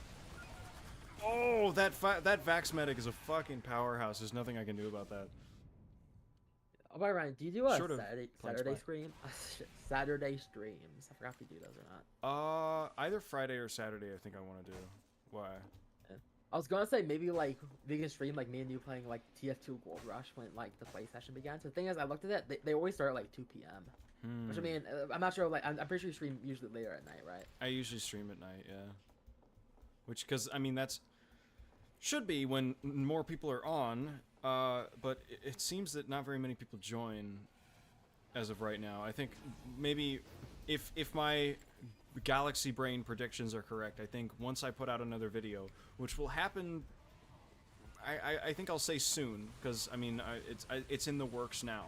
Oh, that Vax medic is a fucking powerhouse. There's nothing I can do about that. Oh, by Ryan, do you do a Short of Saturday stream? Saturday streams. I forgot if you do those or not. Either Friday or Saturday. I think I want to do. Why? I was gonna say maybe like we can stream like me and you playing like TF2 Gold Rush when like the play session began. So the thing is, I looked at it. They always start at like 2 p.m. Which I mean, I'm not sure. Like I'm pretty sure you stream usually later at night, right? I usually stream at night. Yeah. Which, because I mean, that's should be when more people are on. But it seems that not very many people join as of right now. I think maybe if my Galaxy Brain predictions are correct, I think once I put out another video, which will happen, I think I'll say soon, because I mean it's in the works now.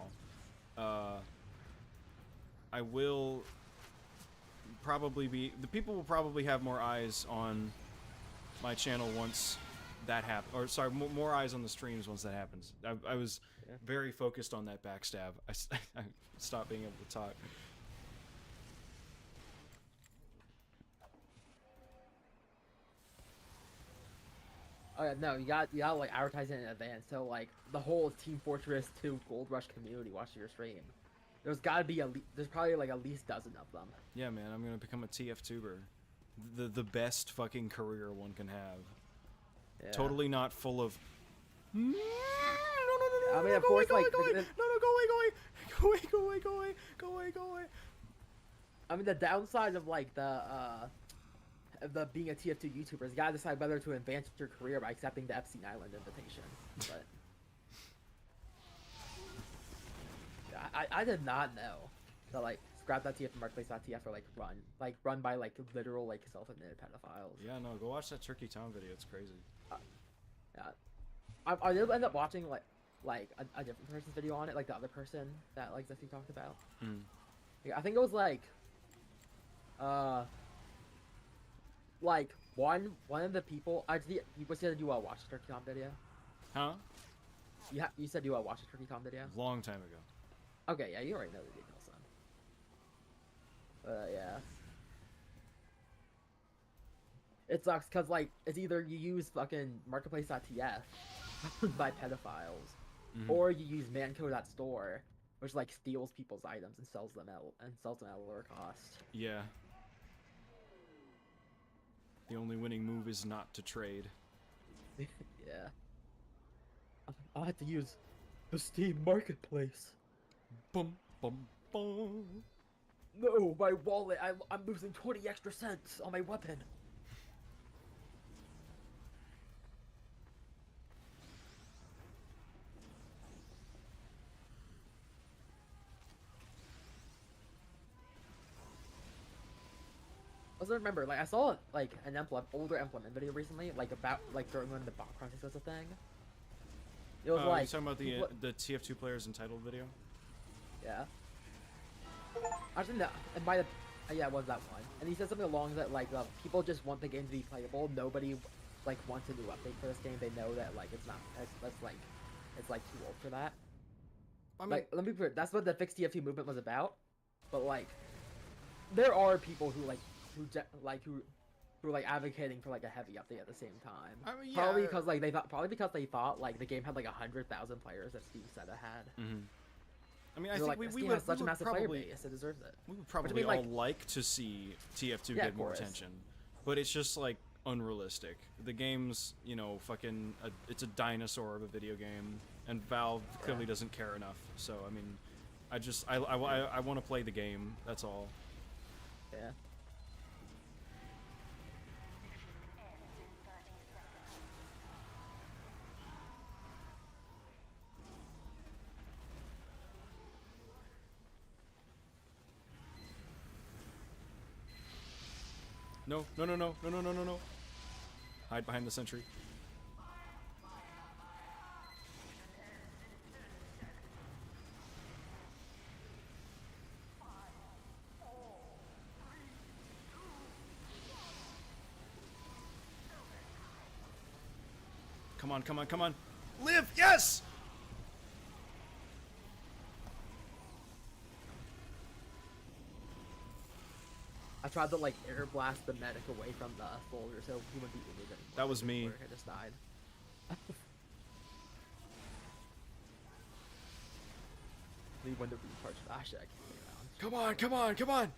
I will probably be, the people will probably have more eyes on my channel once that happens, or sorry, more eyes on the streams once that happens. I was very focused on that backstab. I stopped being able to talk. Oh yeah, no, you got like advertise it in advance. So like the whole Team Fortress 2 Gold Rush community watching your stream. There's gotta be there's probably like at least a dozen of them. Yeah, man, I'm gonna become a TF tuber. The best fucking career one can have. Yeah. Totally not full of. No, no, no, no, I mean, of go course, away, like, go away, no, no, go away, go away, go away, go away, go away, go away, go away. I mean, the downside of like the being a TF2 YouTuber is you gotta decide whether to advance your career by accepting the Epstein Island invitation. But yeah, I did not know that like scrap.tf and marketplace.tf are like run by like literal like self-admitted pedophiles. Yeah, no, go watch that Turkey Town video. It's crazy. Yeah, I did end up watching like a different person's video on it, like the other person that like Zesty talked about. Yeah, I think it was like one of the people. Actually, you said you watch the Turkey Tom video. Huh? You said you watched the Turkey Tom video. Long time ago. Okay, yeah, you already know the details then. Yeah. It sucks because like it's either you use fucking marketplace.tf by pedophiles, or you use manco.store, which like steals people's items and sells them at a lower cost. Yeah. The only winning move is not to trade. Yeah. I had to use the Steam Marketplace. Bum bum bum. No, my wallet. I'm losing 20 extra cents on my weapon. I also remember, like, I saw like an older implement video recently, like about like during when the bot crisis was a thing. It was like you're talking about the TF2 players entitled video. Yeah. Actually, no. And by the yeah, it was that one. And he said something along that like people just want the game to be playable. Nobody like wants a new update for this game. They know that like it's not. It's like too old for that. I mean, like, let me be clear. That's what the fixed TF2 movement was about. But like, there are people who are advocating for like a heavy update at the same time. I mean, yeah, probably because they thought like the game had like 100,000 players that Steam said it had. I mean, I think we would such a massive player probably base. It deserves it. We would probably all like to see TF2 get more attention, but it's just like unrealistic. The game's, you know, fucking it's a dinosaur of a video game, and Valve clearly doesn't care enough. So I mean, I want to play the game. That's all. Yeah. No, no, no, no, no, no, no, no, no. Hide behind the sentry. Come on, come on, come on. Live, yes! I tried to like air blast the medic away from the soldier so he wouldn't be injured anymore. That was me. I just died. We win the recharge flash around. Come on, come on, come on!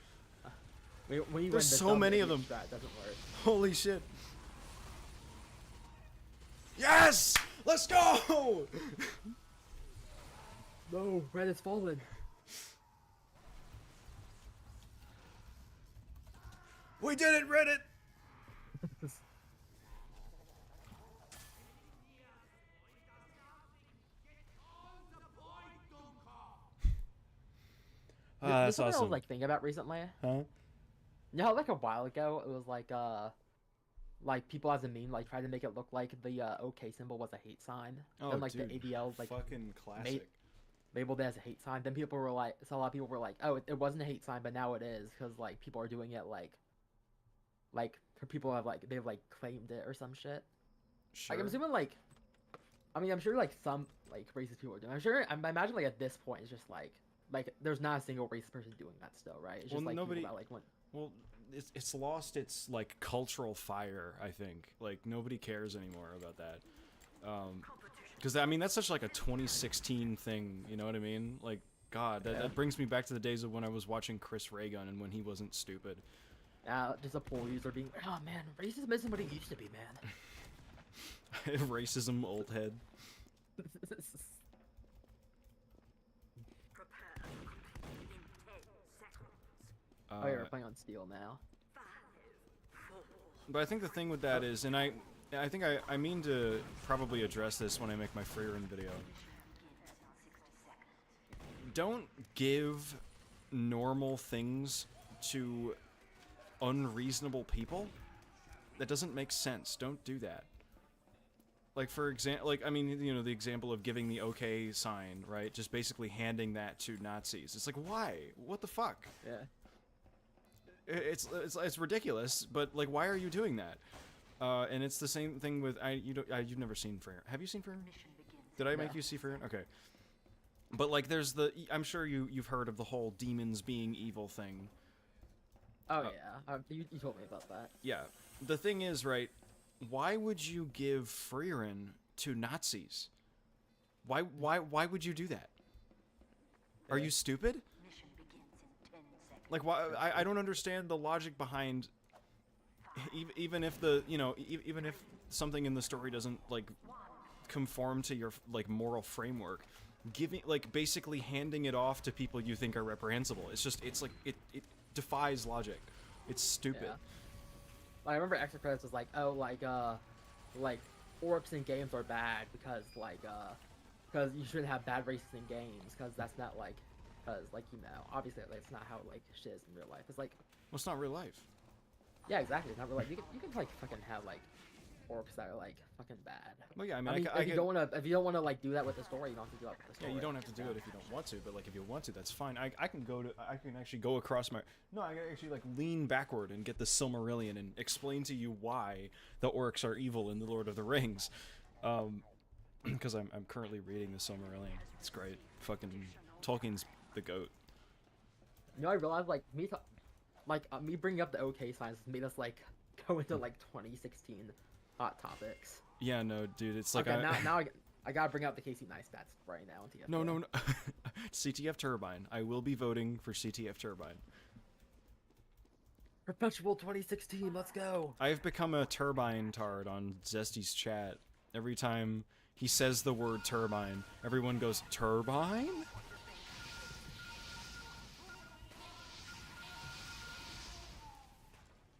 When you There's win the so many of them. That doesn't work. Holy shit. Yes! Let's go! No, red has fallen. We did it, Reddit! That's something I awesome. was like thinking about recently. Huh? You know, how, like a while ago, it was like people as a meme like tried to make it look like the OK symbol was a hate sign. Oh, Then like dude, the ADL like fucking classic. labeled it as a hate sign. Then people were like, so a lot of people were like, oh, it wasn't a hate sign, but now it is because like people are doing it like people have like they've like claimed it or some shit. Sure. Like I'm assuming like, I mean I'm sure like some like racist people are doing. I'm sure I imagine like at this point it's just like there's not a single racist person doing that still, right? It's just like nobody. people that, like when. Well, it's lost its like cultural fire. I think like nobody cares anymore about that. Because I mean that's such like a 2016 thing. You know what I mean? Like God, that brings me back to the days of when I was watching Chris Ray Gun and when he wasn't stupid. Just a poll user being, oh man, racism isn't what it used to be, man. Racism, old head. Oh, you're playing on steel now. But I think the thing with that is, and I think I mean to probably address this when I make my free run video. Don't give normal things to unreasonable people. That doesn't make sense. Don't do that. Like for example, like I mean, you know, the example of giving the OK sign, right? Just basically handing that to Nazis. It's like, why? What the fuck? Yeah. It's ridiculous, but like, why are you doing that? And it's the same thing with you've never seen Freer. Have you seen Freer? Did I make you see Freer? Okay. But like, there's I'm sure you've heard of the whole demons being evil thing. Oh yeah, you told me about that. Yeah. The thing is, right? Why would you give Freerin to Nazis? Why would you do that? Are you stupid? Like, why? I don't understand the logic behind. Even if even if something in the story doesn't like conform to your like moral framework, basically handing it off to people you think are reprehensible. It's like it defies logic. It's stupid. Yeah. I remember extra credits was like, oh, like orcs in games are bad because because you shouldn't have bad races in games because that's not like. Because, like, you know, obviously, like, it's not how, like, shit is in real life. It's like... Well, it's not real life. Yeah, exactly. It's not real life. You can like, fucking have, like, orcs that are, like, fucking bad. Well, yeah, I mean, if you don't want to, like, do that with the story, you don't have to do that with the story. Yeah, you don't have to do it if you don't want to, but, like, if you want to, that's fine. I can actually go across my... No, I can actually, like, lean backward and get the Silmarillion and explain to you why the orcs are evil in The Lord of the Rings. Because I'm currently reading the Silmarillion. It's great. Fucking Tolkien's the GOAT. You know, I realized, like, me bringing up the OK signs made us, like, go into, like, 2016 hot topics. Yeah, no, dude, it's like... Okay, now I gotta bring out the Casey Neistat right now. No. CTF Turbine. I will be voting for CTF Turbine. Perpetual 2016, let's go! I have become a turbine tard on Zesty's chat. Every time he says the word turbine, everyone goes, turbine?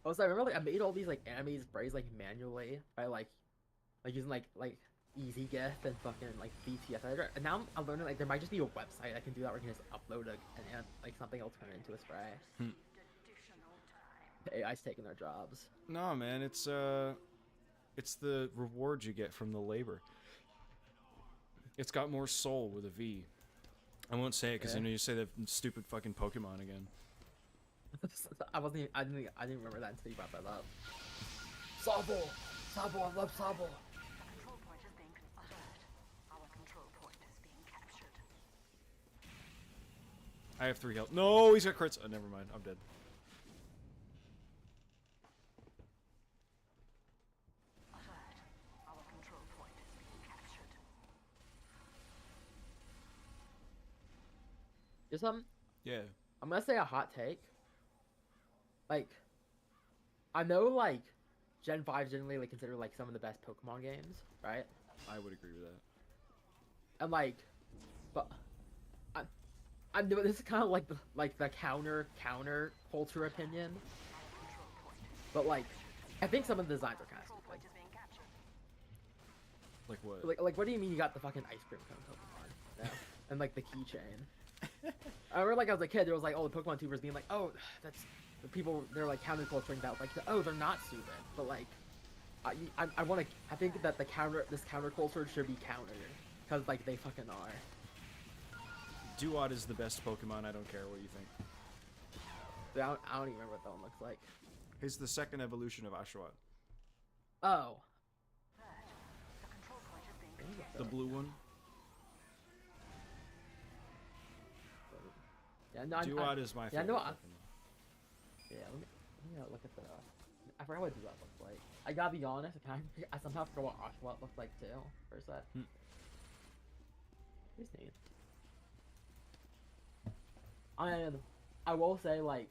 Also, I remember like I made all these like anime sprays like manually by like using like EasyGIF and fucking like BTS editor. And now I'm learning like there might just be a website I can do that where you can just upload like something else turn it into a spray. The AI's taking their jobs. No, man, it's the reward you get from the labor. It's got more soul with a V. I won't say it because I know you say that stupid fucking Pokemon again. I didn't remember that until you brought that up. Sabo, I love Sabo. Control point is being alert. Our control point is being captured. I have 3 health. No, he's got crits. Oh, never mind. I'm dead. Just Yeah. I'm gonna say a hot take. Like, I know like Gen 5 generally like considered like some of the best Pokemon games, right? I would agree with that. And like, but I know this is kind of like the counter culture opinion, but like, I think some of the designs are kind of stupid. Point is being captured. Like what? Like what do you mean you got the fucking ice cream cone Pokemon? Yeah. And like the keychain. I remember like as a kid, there was like the Pokemon tubers being like, oh, that's the people. They're like counterculturing that, like, oh, they're not stupid, but like, I want to. I think that this counterculture should be countered because like they fucking are. Duat is the best Pokemon. I don't care what you think. Dude, I don't even remember what that one looks like. He's the second evolution of Ashwat. Oh. The control point is being The blue one. Yeah, no, Duat is my yeah, favorite no, Pokemon. Yeah, let me look at the. I forgot what Duat looks like. I gotta be honest, I somehow forgot what Oshawott looked like too. For a sec. He's neat. I will say like,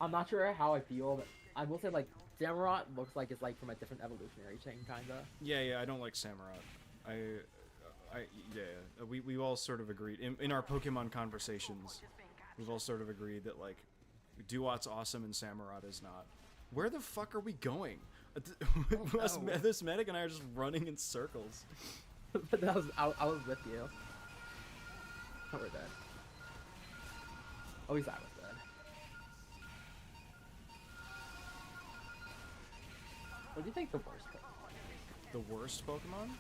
I'm not sure how I feel, but I will say like Samurott looks like it's like from a different evolutionary chain, kinda. Yeah, I don't like Samurott. We all sort of agreed in our Pokemon conversations. We've all sort of agreed that like, Duat's awesome and Samurott is not. Where the fuck are we going? This medic and I are just running in circles. But I was with you. Oh, we're dead. At least I was dead. What do you think the worst Pokemon is? The worst Pokemon?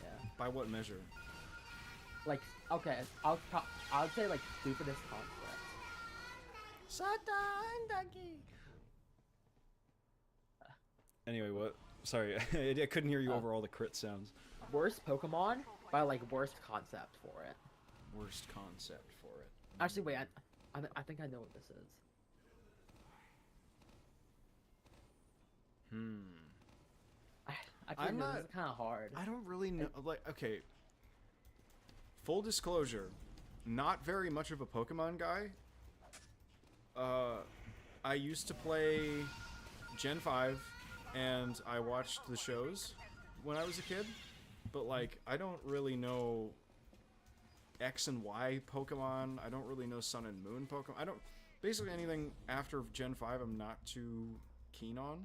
Yeah. By what measure? Like, okay, I'd say like stupidest concept. Anyway, what? Sorry, I couldn't hear you over all the crit sounds. Worst Pokemon by like worst concept for it. Worst concept for it. Actually, wait, I think I know what this is. I I'm think not- this is kind of hard. I don't really know. Like, okay. Full disclosure, not very much of a Pokemon guy. I used to play Gen 5, and I watched the shows when I was a kid. But, like, I don't really know X and Y Pokemon. I don't really know Sun and Moon Pokemon. I don't... Basically anything after Gen 5 I'm not too keen on.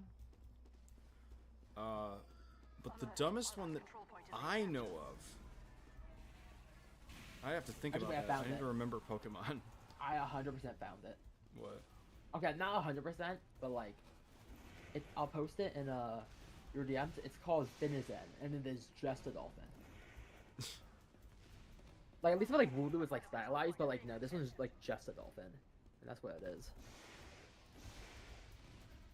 But the dumbest one that I know of... I have to think Actually, about I that. I found need it. to remember Pokemon. I 100% found it. What? Okay, not 100%, but like, I'll post it in your DMs. It's called Finizen, and it is just a dolphin. Like at least for like Wooloo, it's like stylized, but like no, this one's like just a dolphin, and that's what it is.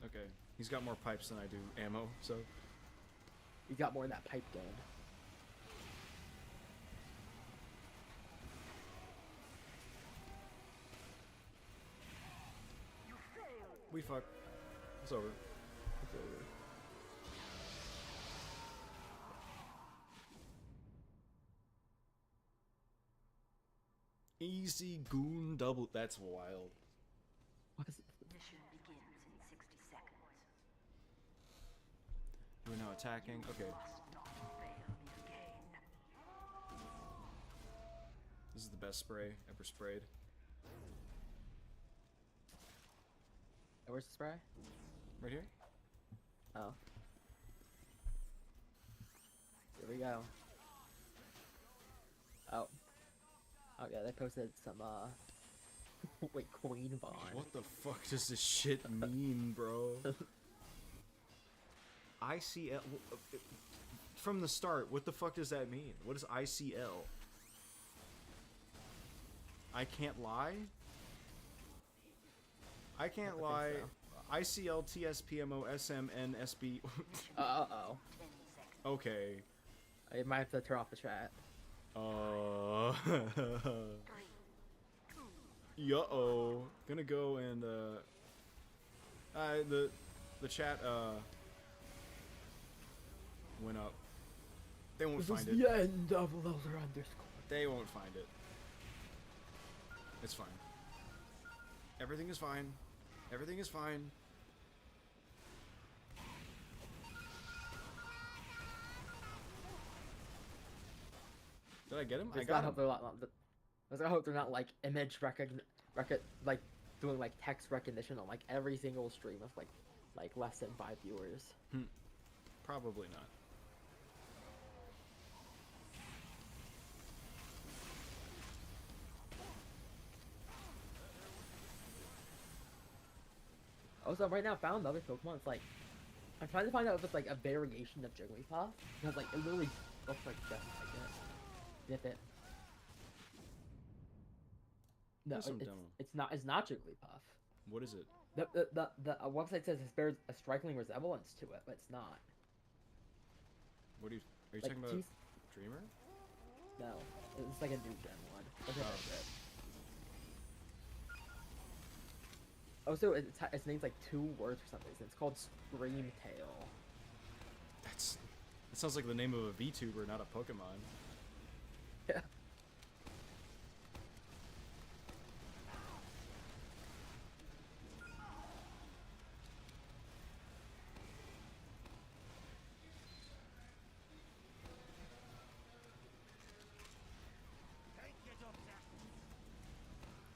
Okay. He's got more pipes than I do ammo, so... You got more in that pipe game. We fuck. It's over. It's over. Easy goon double. That's wild. What is it? Mission begins in 60 seconds. We're now attacking. Okay. Must not fail me again. This is the best spray ever sprayed. Where's the spray? Right here? Oh. Here we go. Oh. Oh yeah, they posted some wait, Queen Vaughn. What the fuck does this shit mean, bro? ICL. From the start, what the fuck does that mean? What is ICL? I can't lie? I can't think lie. so. ICL, TSPMO, SMN, SB. Uh-oh. Okay. I might have to turn off the chat. Uh-oh. Gonna go and, the chat, went up. They won't This find is it. the end of lelzer_. They won't find it. It's fine. Everything is fine. Everything is fine. Did I get him? I got him. I hope they're not like image like doing like text recognition on like every single stream of like less than 5 viewers. Probably not. Also, right now I found other Pokemon. It's like I'm trying to find out if it's like a variation of Jigglypuff because like it literally looks like just like it. Nip it. No, There's some it's, demo. it's not Jigglypuff. What is it? The website says it bears a striking resemblance to it, but it's not. Are you Like, talking about Dreamer? No, it's like a new gen one. Look at that. Oh, so its name's like 2 words or something. So it's called Screamtail. That sounds like the name of a VTuber, not a Pokemon. Yeah.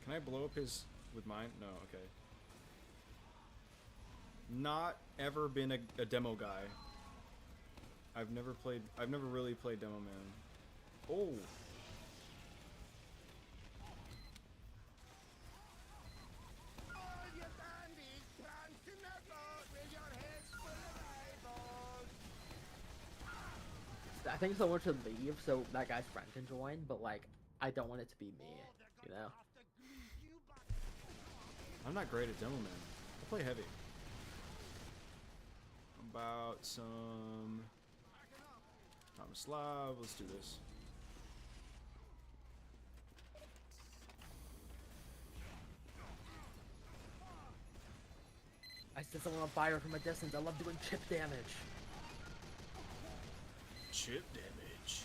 Can I blow up his with mine? No, okay. Not ever been a demo guy. I've never really played Demo Man. Oh. I think someone should leave so that guy's friend can join, but like I don't want it to be me, you know. I'm not great at Demo Man. I play heavy. About some Slav. Let's do this. I set someone on fire from a distance. I love doing chip damage. Chip damage.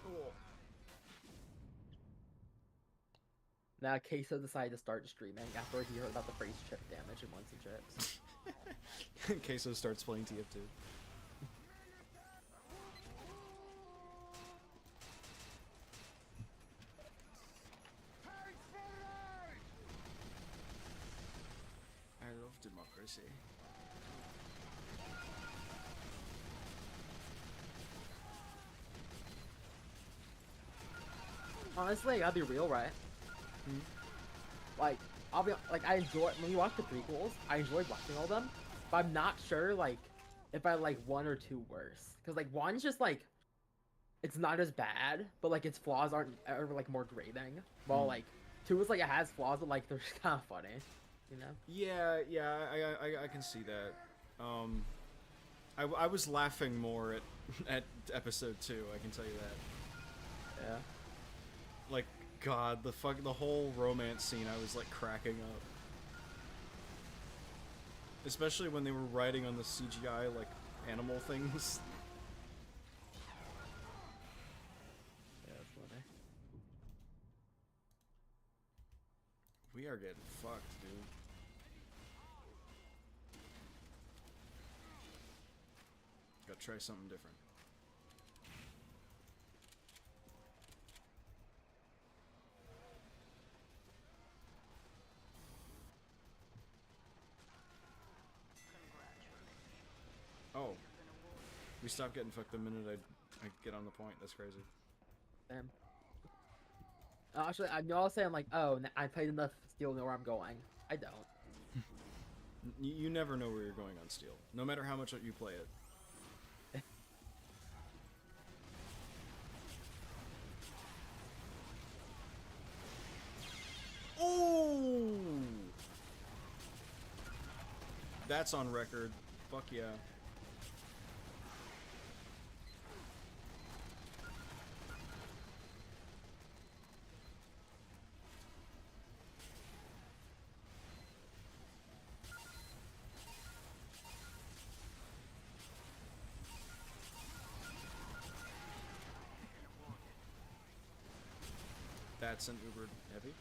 Oh. Now Queso decided to start streaming after he heard about the phrase chip damage and wants some chips. Queso starts playing TF2. I love democracy. Honestly, I'll be real, right? Like, I'll be like, I enjoy when you watch the prequels. I enjoyed watching all of them, but I'm not sure like if I like 1 or 2 worse. Cause like 1's just like it's not as bad, but like its flaws aren't ever like more grating. While like 2 is like it has flaws, but like they're just kind of funny, you know? Yeah, I can see that. I was laughing more at episode 2. I can tell you that. Yeah. Like, God, the whole romance scene, I was like cracking up. Especially when they were riding on the CGI like animal things. Yeah, that's funny. We are getting fucked, dude. Gotta try something different. Oh. We stopped getting fucked the minute I get on the point. That's crazy. Damn. Actually, I know I'll say I'm like, oh, I played enough Steel to know where I'm going. I don't. You never know where you're going on Steel, no matter how much you play it. Oh! That's on record. Fuck yeah. that sent Uber heavy?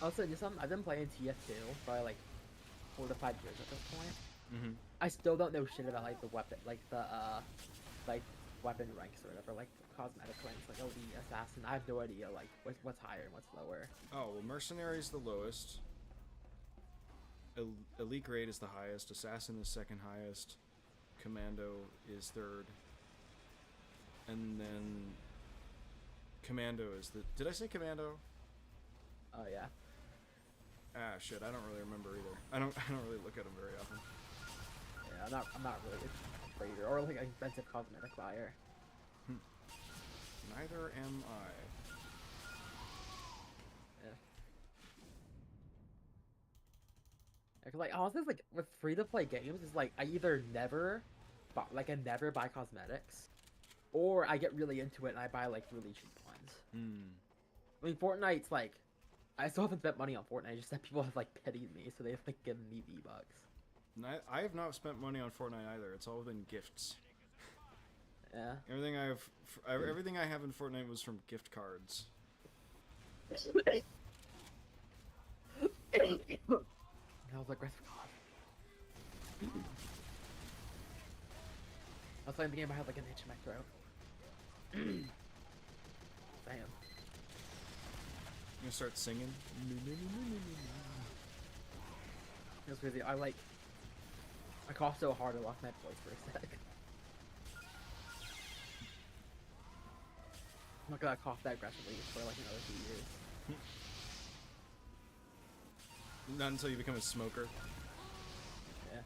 Also, just I've been playing TF2 for like 4 to 5 years at this point. Mm-hmm. I still don't know shit about like the weapon, like weapon ranks or whatever, like cosmetic ranks, like elite, assassin. I have no idea like what's higher and what's lower. Oh well, mercenary is the lowest. Elite grade is the highest. Assassin is second highest. Commando is third. And then Commando is the. Did I say Commando? Oh yeah. Ah shit, I don't really remember either. I don't really look at them very often. Yeah, I'm not really a trader or like an expensive cosmetic buyer. Neither am I. Yeah. Cause like honestly, like with free to play games, it's like I either never buy cosmetics, or I get really into it and I buy like really cheap ones. I mean, Fortnite's like, I still haven't spent money on Fortnite. Just that people have like pitied me, so they've like given me V-Bucks. I have not spent money on Fortnite either. It's all been gifts. Yeah. Everything I have in Fortnite was from gift cards. I was like, rest God. I was playing the game. I had like an itch in my throat. Damn. You gonna start singing? It was crazy. I coughed so hard I lost my voice for a sec. I'm not gonna cough that aggressively for like another 2 years. Not until you become a smoker. Yeah.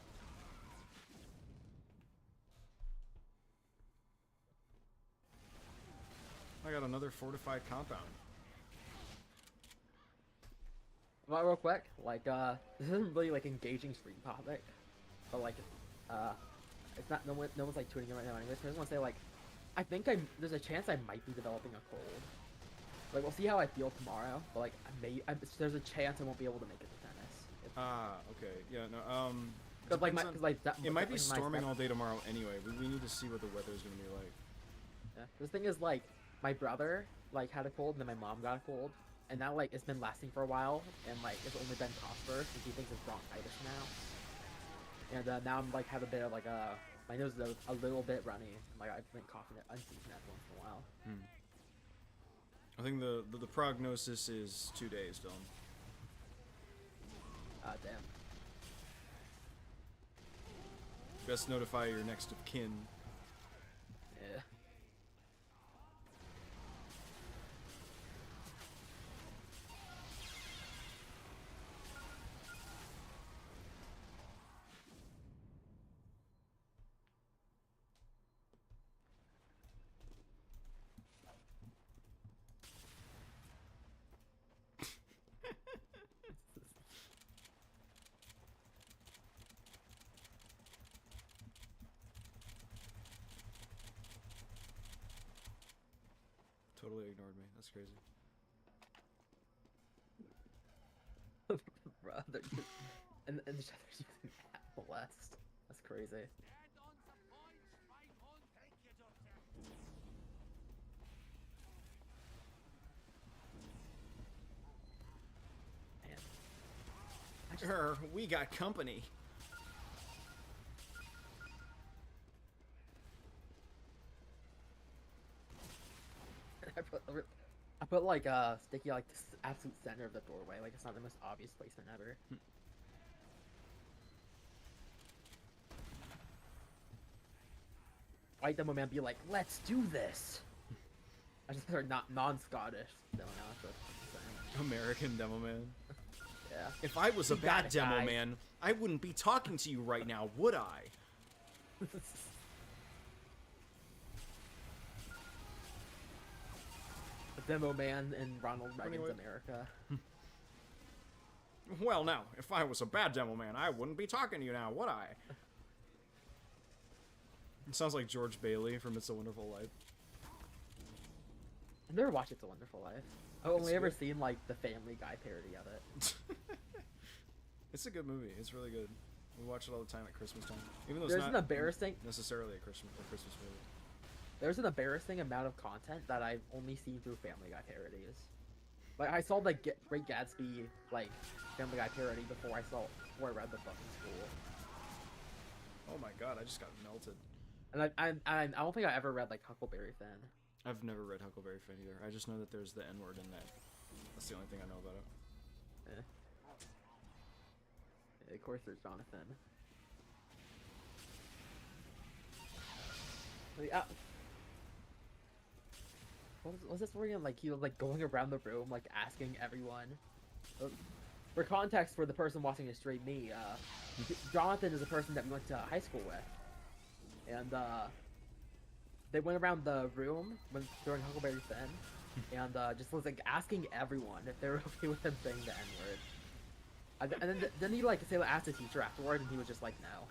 I got another fortified compound. Well, real quick, like, this isn't really like engaging stream topic, but like, it's not, no one's like tuning in right now anyways, so I just want to say like, I think there's a chance I might be developing a cold. Like, we'll see how I feel tomorrow, but like, there's a chance I won't be able to make it to tennis. Okay. Yeah, no, Cause like, it might be like, storming all day tomorrow anyway. We need to see what the weather's gonna be like. Yeah. The thing is, like, my brother, like, had a cold, and then my mom got a cold, and now, like, it's been lasting for a while, and, like, it's only been prosperous, and he thinks it's bronchitis now. And, now I'm, like, have a bit of, like, my nose is a little bit runny, and, like, I've been coughing it unseasoned every once in a while. I think the prognosis is 2 days, Dylan. Damn. Best notify your next of kin. Yeah. Totally ignored me. That's crazy. Bruh, they're just, and they're just using blessed. That's crazy. Man. We got company. I put like sticky like the absolute center of the doorway, like it's not the most obvious placement ever. White demo man be like, let's do this. I just heard not non-Scottish demo now. That's what I'm saying. American demo man. Yeah. If I was a You got bad it, demo guys. man, I wouldn't be talking to you right now, would I? The demo man in Ronald Reagan's Anyway. America. Well, now, if I was a bad demo man, I wouldn't be talking to you now, would I? It sounds like George Bailey from It's a Wonderful Life. I've never watched It's a Wonderful Life. I've only It's ever good. seen like the Family Guy parody of it. It's a good movie. It's really good. We watch it all the time at Christmas time. Even though There's it's an not embarrassing necessarily a Christmas movie. There's an embarrassing amount of content that I've only seen through Family Guy parodies. Like I saw the Great Gatsby like Family Guy parody before I read the book in school. Oh my god, I just got melted. And I don't think I ever read like Huckleberry Finn. I've never read Huckleberry Finn either. I just know that there's the N-word in that. That's the only thing I know about it. Yeah, of course, there's Jonathan. Like, what was this story? Like he was like going around the room, like asking everyone. For context, for the person watching the stream, me, Jonathan is a person that we went to high school with, and they went around the room during Huckleberry Finn, and just was like asking everyone if they were okay with him saying the N-word. And then he like asked the teacher afterward, and he was just like, no.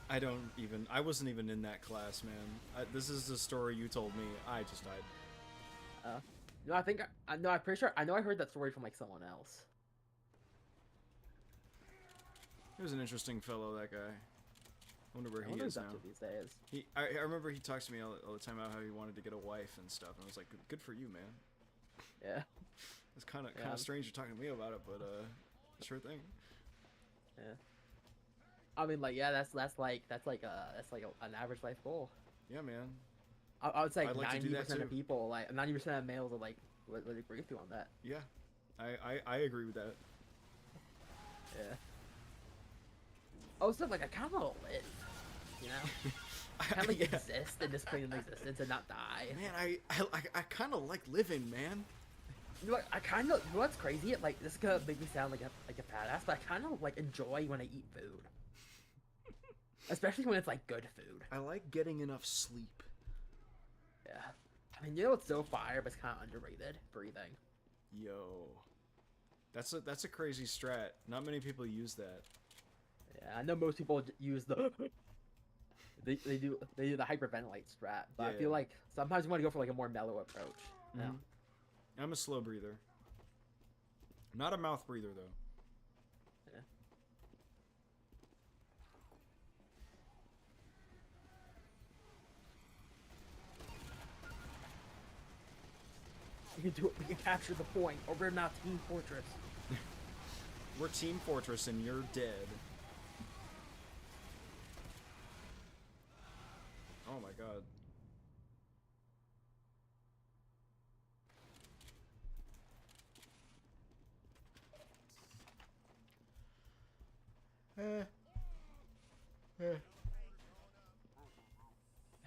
I wasn't even in that class, man. This is the story you told me. I just died. No, I'm pretty sure. I know I heard that story from like someone else. He was an interesting fellow, that guy. I wonder where I he wonder is who's now. up to these days. I remember he talks to me all the time about how he wanted to get a wife and stuff, and I was like, good for you, man. Yeah. It's kind of Yeah. strange you're talking to me about it, but sure thing. Yeah. I mean, like, yeah, that's like an average life goal. Yeah, man. I would say I'd like to do that 90% too. of people, like 90% of males, are like would agree with you on that. Yeah, I agree with that. Yeah. Also, like, I kind of live, you know? I kind of like Yeah. exist in this plane of existence and not die. Man, I kind of like living, man. You know what, I kind of, you know what's crazy? Like, this is gonna make me sound like a badass, but I kind of like enjoy when I eat food. Especially when it's like good food. I like getting enough sleep. Yeah. I mean, you know what's so fire, but it's kind of underrated? Breathing. Yo, that's a crazy strat. Not many people use that. Yeah, I know most people use the they do the hyperventilate strat, but I Yeah, feel yeah. like sometimes you want to go for like a more mellow approach. Yeah. Mhm. I'm a slow breather. Not a mouth breather though. Yeah. We can do it. We can capture the point, or we're not Team Fortress. We're Team Fortress and you're dead. Oh my god. I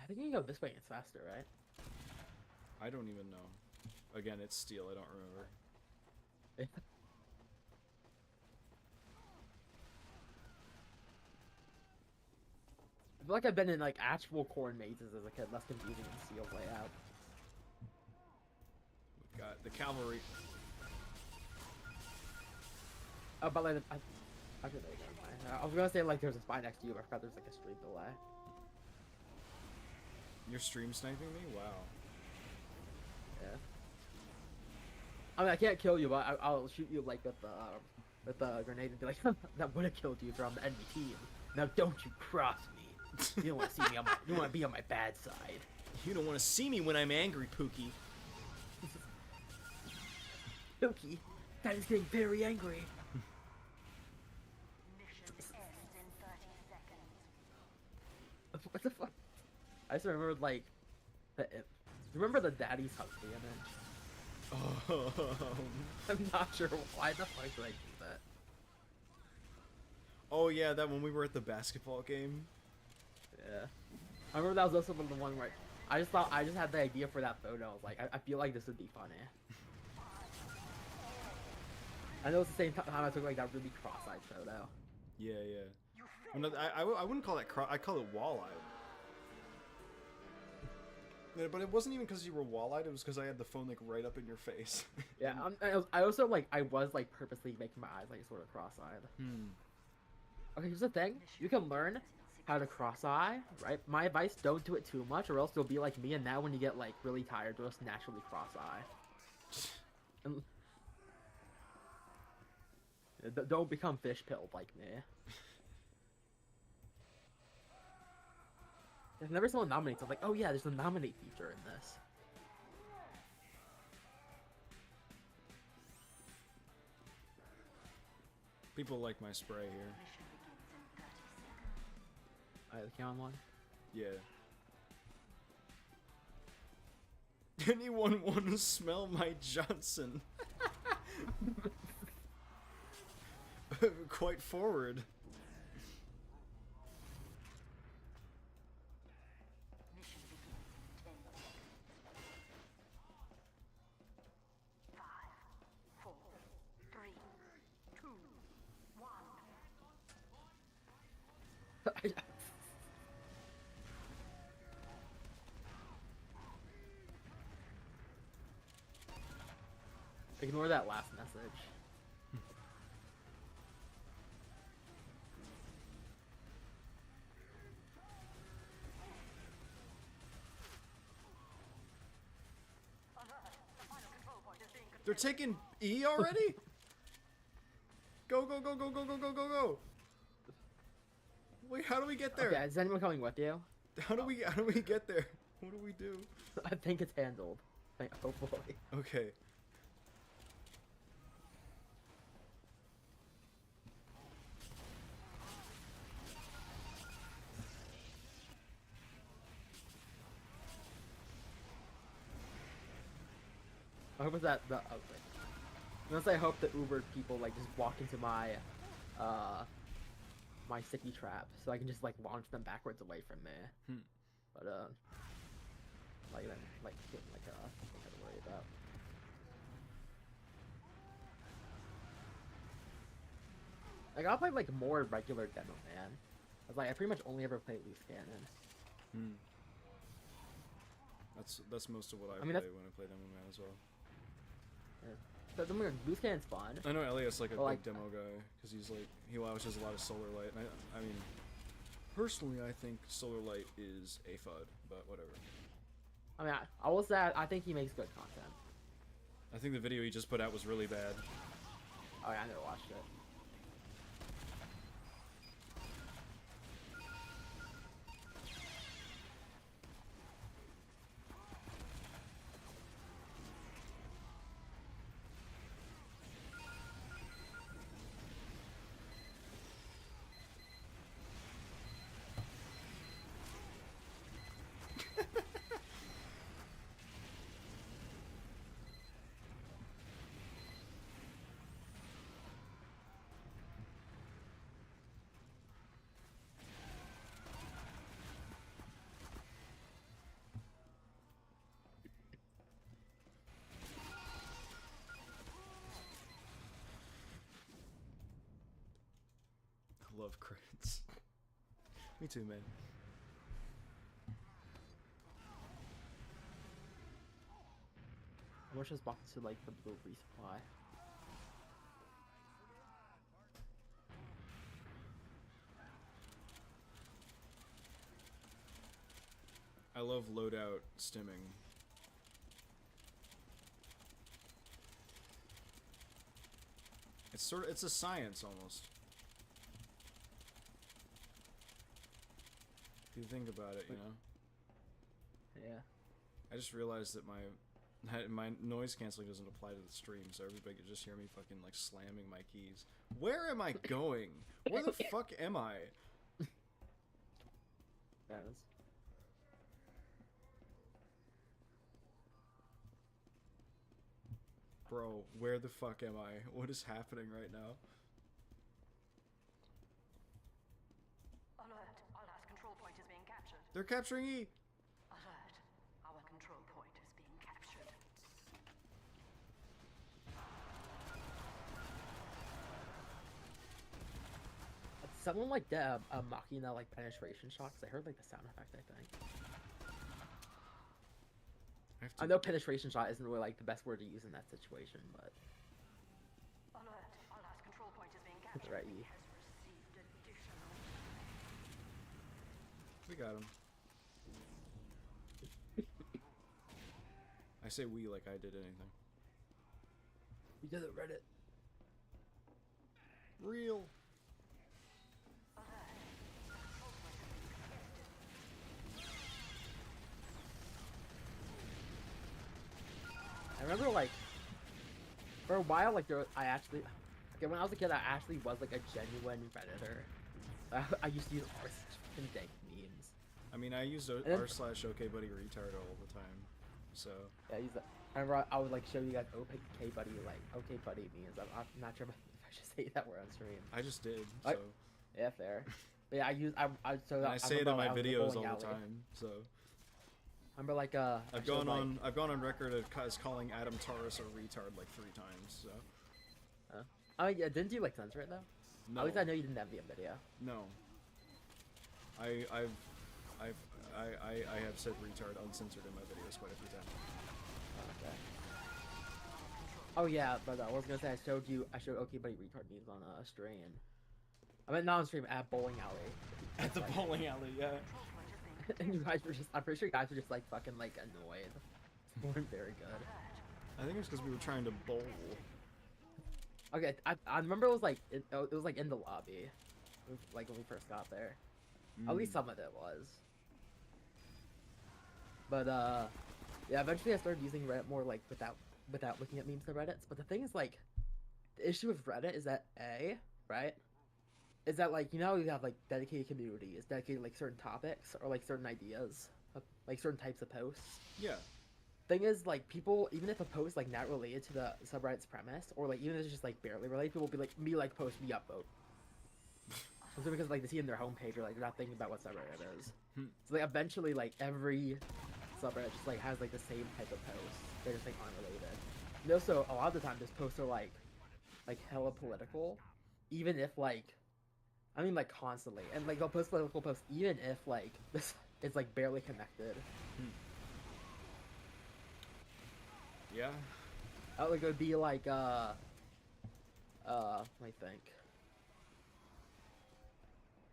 think you can go this way and it's faster, right? I don't even know. Again, it's steel. I don't remember. I feel like I've been in like actual corn mazes as a kid, less confusing than Steel layout. We've got the cavalry. Oh, but like, I should know. I was gonna say like there's a spy next to you, but I forgot there's like a street delay. You're stream sniping me? Wow. Yeah. I mean, I can't kill you, but I'll shoot you like with the grenade and be like, that would have killed you if you're on the enemy team. Now don't you cross me. You don't want to see me on my. You want to be on my bad side. You don't want to see me when I'm angry, Pookie. Pookie, that is getting very angry. Mission ends in 30 seconds. What the fuck? I just remembered like, remember the Daddy's Huxley image? I'm not sure why the fuck did I do that. Oh yeah, that when we were at the basketball game. Yeah. I remember that was also the one where I just had the idea for that photo. I was like, I feel like this would be funny. I know it's the same time I took like that really cross-eyed photo. Yeah, yeah. Well, no, I wouldn't call that I call it wall-eyed. Yeah, but it wasn't even because you were wall-eyed. It was because I had the phone like right up in your face. Yeah. I also like I was like purposely making my eyes like sort of cross-eyed. Okay, here's the thing. You can learn how to cross eye, right? My advice: don't do it too much, or else you'll be like me. And now, when you get like really tired, you'll just naturally cross eye. And don't become fish pilled like me. Whenever someone nominates, I'm like, oh yeah, there's a nominate feature in this. People like my spray here. Mission begins in 30 seconds. Alright, the count one. Yeah. Anyone want to smell my Johnson? Quite forward. Mission begins in 10 seconds. 5, 4, 3, 2, 1. Ignore that last message. Alert! The final control point is being They're taking E already? Go, go, go, go, go, go, go, go, go. Wait, how do we get there? Okay, is anyone coming with you? How do we get there? What do we do? I think it's handled. Hopefully. Okay. I hope it's that the. Oh, wait. Unless I hope the Uber people like just walk into my, my sticky trap, so I can just like launch them backwards away from me. But like then like something to worry about. Like I'll play like more regular demo man. I was like I pretty much only ever play loose cannon. Hmm. That's most of what I mean, play that's- when I play Demo Man as well. So the loose cannon's fun. I know Elliot's like a Well, big like- demo guy because he's like he watches a lot of Solar Light. And I mean, personally, I think Solar Light is a FUD, but whatever. I mean, I will say I think he makes good content. I think the video he just put out was really bad. Oh yeah, I never watched it. I love crits. Me too, man. I wish this box to like the blue resupply. I love loadout stimming. It's a science almost. If you think about it, you know. Yeah. I just realized that my noise canceling doesn't apply to the stream, so everybody could just hear me fucking like slamming my keys. Where am I going? Where the fuck am I? That is. Bro, where the fuck am I? What is happening right now? Alert! Our last control point is being captured. They're capturing E! Alert! Our control point is being captured. Someone like Machina like penetration shocks. I heard like the sound effect. I think. I know penetration shot isn't really like the best word to use in that situation, but Alert! Our last control point is being captured. right. Has received additional. got him. I say we like I did anything. We did it, Reddit. Real. I remember like for a while like I actually when I was a kid I actually was like a genuine redditor. I used to use r and dank memes. I mean, I used then- r/okbuddyretard all the time, so Yeah, I used that. I remember I would like show you guys okay buddy memes. I'm not sure if I should say that word on stream. I just did. I- So Yeah, fair. But yeah, I and I say it in remember my I was in a videos bowling all the alley. time. So I remember like I've gone on record as calling Adam Taurus a retard like 3 times. So Oh yeah, didn't you like censor it though? no, At least I know you didn't have the video. no. I have said retard uncensored in my videos quite a few times. Okay. Oh yeah, but I was gonna say I showed okay buddy retard memes on stream. I mean not on stream, at bowling alley. At the bowling alley, yeah. And you guys were just, I'm pretty sure you guys were just like fucking like annoyed. They weren't very good. I think it was because we were trying to bowl. Okay, I remember it was like it was like in the lobby, like when we first got there. At least some of it was. But yeah, eventually I started using Reddit more like without looking at memes and Reddits. But the thing is like, the issue with Reddit is that right, is that like you know you have like dedicated communities, dedicated like certain topics or like certain ideas, like certain types of posts. Yeah. Thing is like people, even if a post like not related to the subreddit's premise or like even if it's just like barely related, people will be like post me upvote. So because like they see in their homepage or like they're not thinking about what subreddit is. So like eventually like every subreddit just like has like the same type of post. They're just like unrelated. And also a lot of the time those posts are like hella political, even if like I mean like constantly, and like they'll post political posts even if like this it's like barely connected. Yeah. Like it would be like I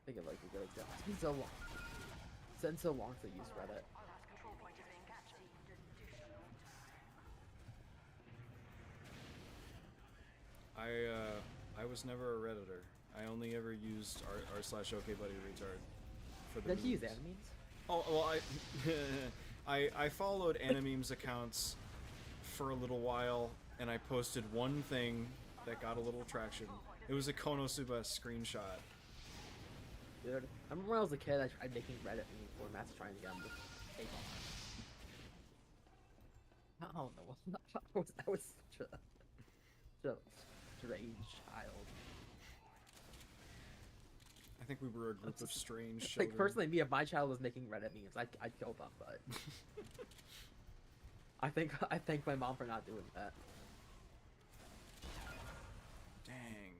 think of like a good example. It's been so long. It's been so long since I used Reddit. I was never a redditor. I only ever used r/okbuddyretard for the Did you use memes. animes? Oh well, I followed Animemes accounts for a little while, and I posted one thing that got a little traction. It was a Konosuba screenshot. Dude, I remember when I was a kid, I tried making Reddit meme formats trying to get them to take on. I don't know. I was such a strange child. I think we were a group of strange Like children. personally, me if my child was making Reddit memes, I'd kill them. But I thank my mom for not doing that. Dang.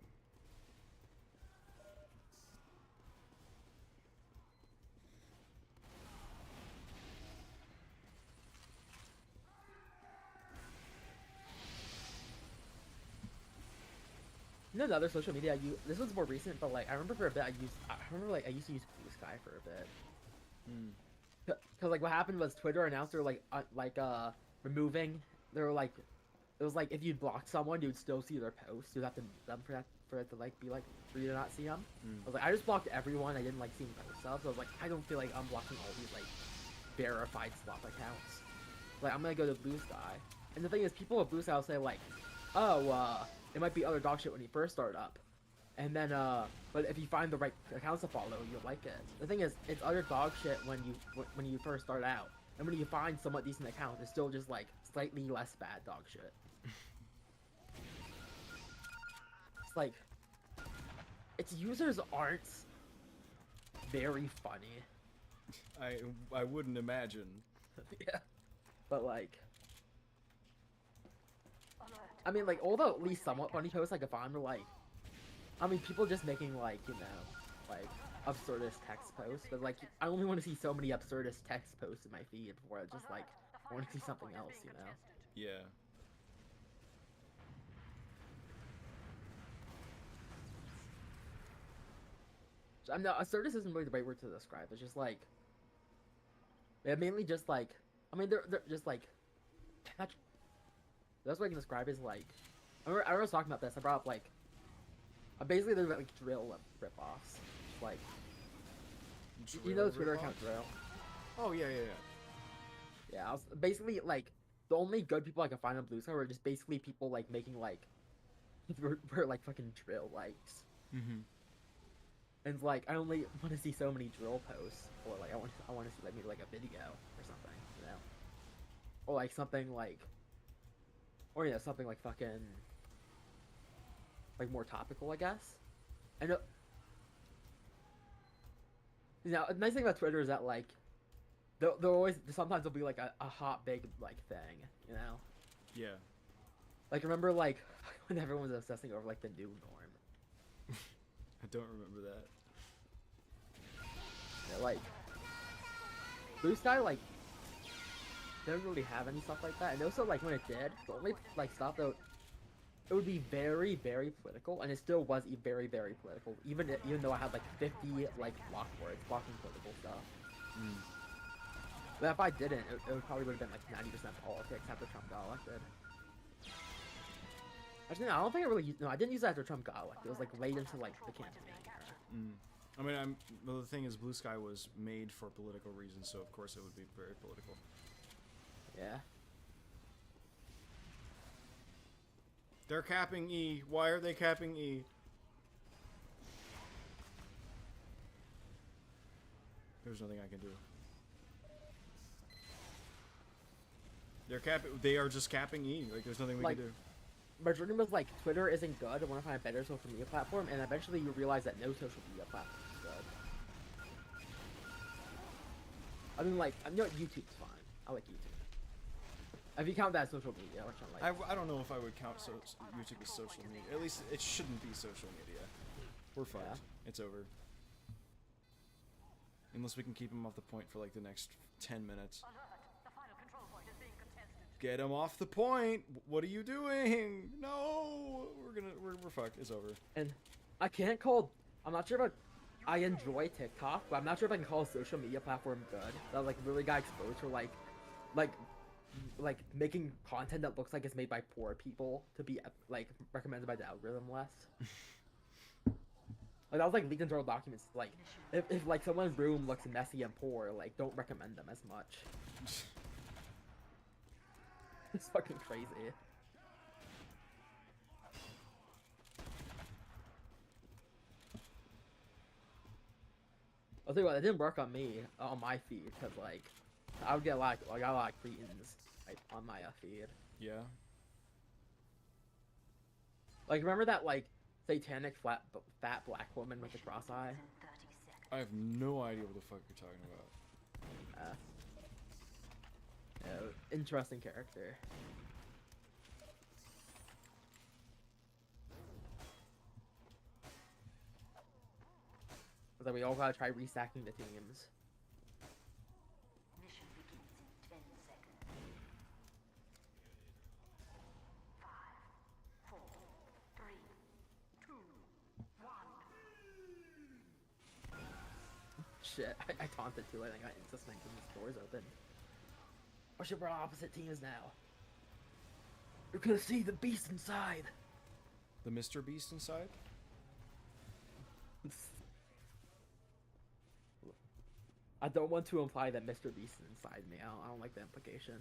You know the other social media I use. This was more recent, but like I remember for a bit I used to use Blue Sky for a bit. Cause like what happened was Twitter announced they were like removing. They were like, it was like if you blocked someone, you'd still see their posts. You'd have to mute them for it to like be like for you to not see them. I was like, I just blocked everyone. I didn't like seeing post stuff. So I was like, I don't feel like unblocking all these like verified swap accounts. Like I'm gonna go to Blue Sky. And the thing is, people with Blue Sky will say like, oh, it might be other dog shit when you first start up. And then, but if you find the right accounts to follow, you'll like it. The thing is, it's utter dog shit when you first start out, and when you find somewhat decent account, it's still just like slightly less bad dog shit. It's like, its users aren't very funny. I wouldn't imagine. Yeah, but like, I mean, like, although at least somewhat funny posts, like if I'm like. I mean, people just making, like, you know, like, absurdist text posts, but, like, I only want to see so many absurdist text posts in my feed before I just, like, I want to see something else, you know? Yeah. So, I'm not, absurdist isn't really the right word to describe, it's just, like, They're mainly just like, I mean, they're just like, that's what I can describe as like, I was talking about this. I brought up like, basically they're like drill rip-offs. Like, you know the Twitter account Drill? Oh yeah, yeah, yeah. Yeah, I was basically like the only good people I could find on Blue Sky were just basically people like making like were like fucking drill likes. Mm-hmm. And it's like I only want to see so many drill posts, or like I want to see like maybe like a video or something, you know, or like something like, or yeah, something like fucking like more topical, I guess. I know. You know, the nice thing about Twitter is that like they'll always sometimes there'll be like a hot big like thing, you know. Yeah. Like remember like when everyone was obsessing over like the new norm. I don't remember that. Yeah, like Blue Sky like didn't really have any stuff like that, and also like when it did, the only like stuff that it would be very very political, and it still was very very political, even though I had like 50 like block words blocking political stuff. Mm. But if I didn't, it would probably would have been like 90% politics after Trump got elected. Actually, no, I don't think I really used, no, I didn't use that after Trump got elected. It was like late into like the campaign era. Mm. I mean, well, the thing is, Blue Sky was made for political reasons, so of course it would be very political. Yeah. They're capping E. Why are they capping E? There's nothing I can do. They're capping. They are just capping E. Like there's nothing we Like, can do. my dream was like Twitter isn't good. I want to find a better social media platform, and eventually you realize that no social media platform is good. I mean, like, I know YouTube's fine. I like YouTube. If you count that as social media, which I'm like, I don't know if I would count YouTube as social media. At least it shouldn't be social media. We're fucked. Yeah. It's over. Unless we can keep him off the point for like the next 10 minutes. Alert! The final control point is being contested. Get him off the point. What are you doing? No, we're fucked. It's over. and I can't call. I'm not sure if I enjoy TikTok, but I'm not sure if I can call a social media platform good. That like really got exposed for like making content that looks like it's made by poor people to be like recommended by the algorithm less. Like that was like leaked into our documents. Like if like someone's room looks messy and poor, like don't recommend them as much. It's fucking crazy. I'll tell you what, it didn't work on me on my feed because like I would get a lot, I got a lot of cretins like on my feed. Yeah. Like remember that like satanic fat black woman with the cross eye? In 30 seconds. I have no idea what the fuck you're talking about. Yeah, interesting character. So we all gotta try restacking the teams. Mission begins in 10 seconds. 5, 4, 3, 2, 1. Shit, I taunted too late. I got instant sniped when this door's open. Or should we're opposite teams now? You're gonna see the beast inside. The Mr. Beast inside? I don't want to imply that Mr. Beast is inside me. I don't like the implication.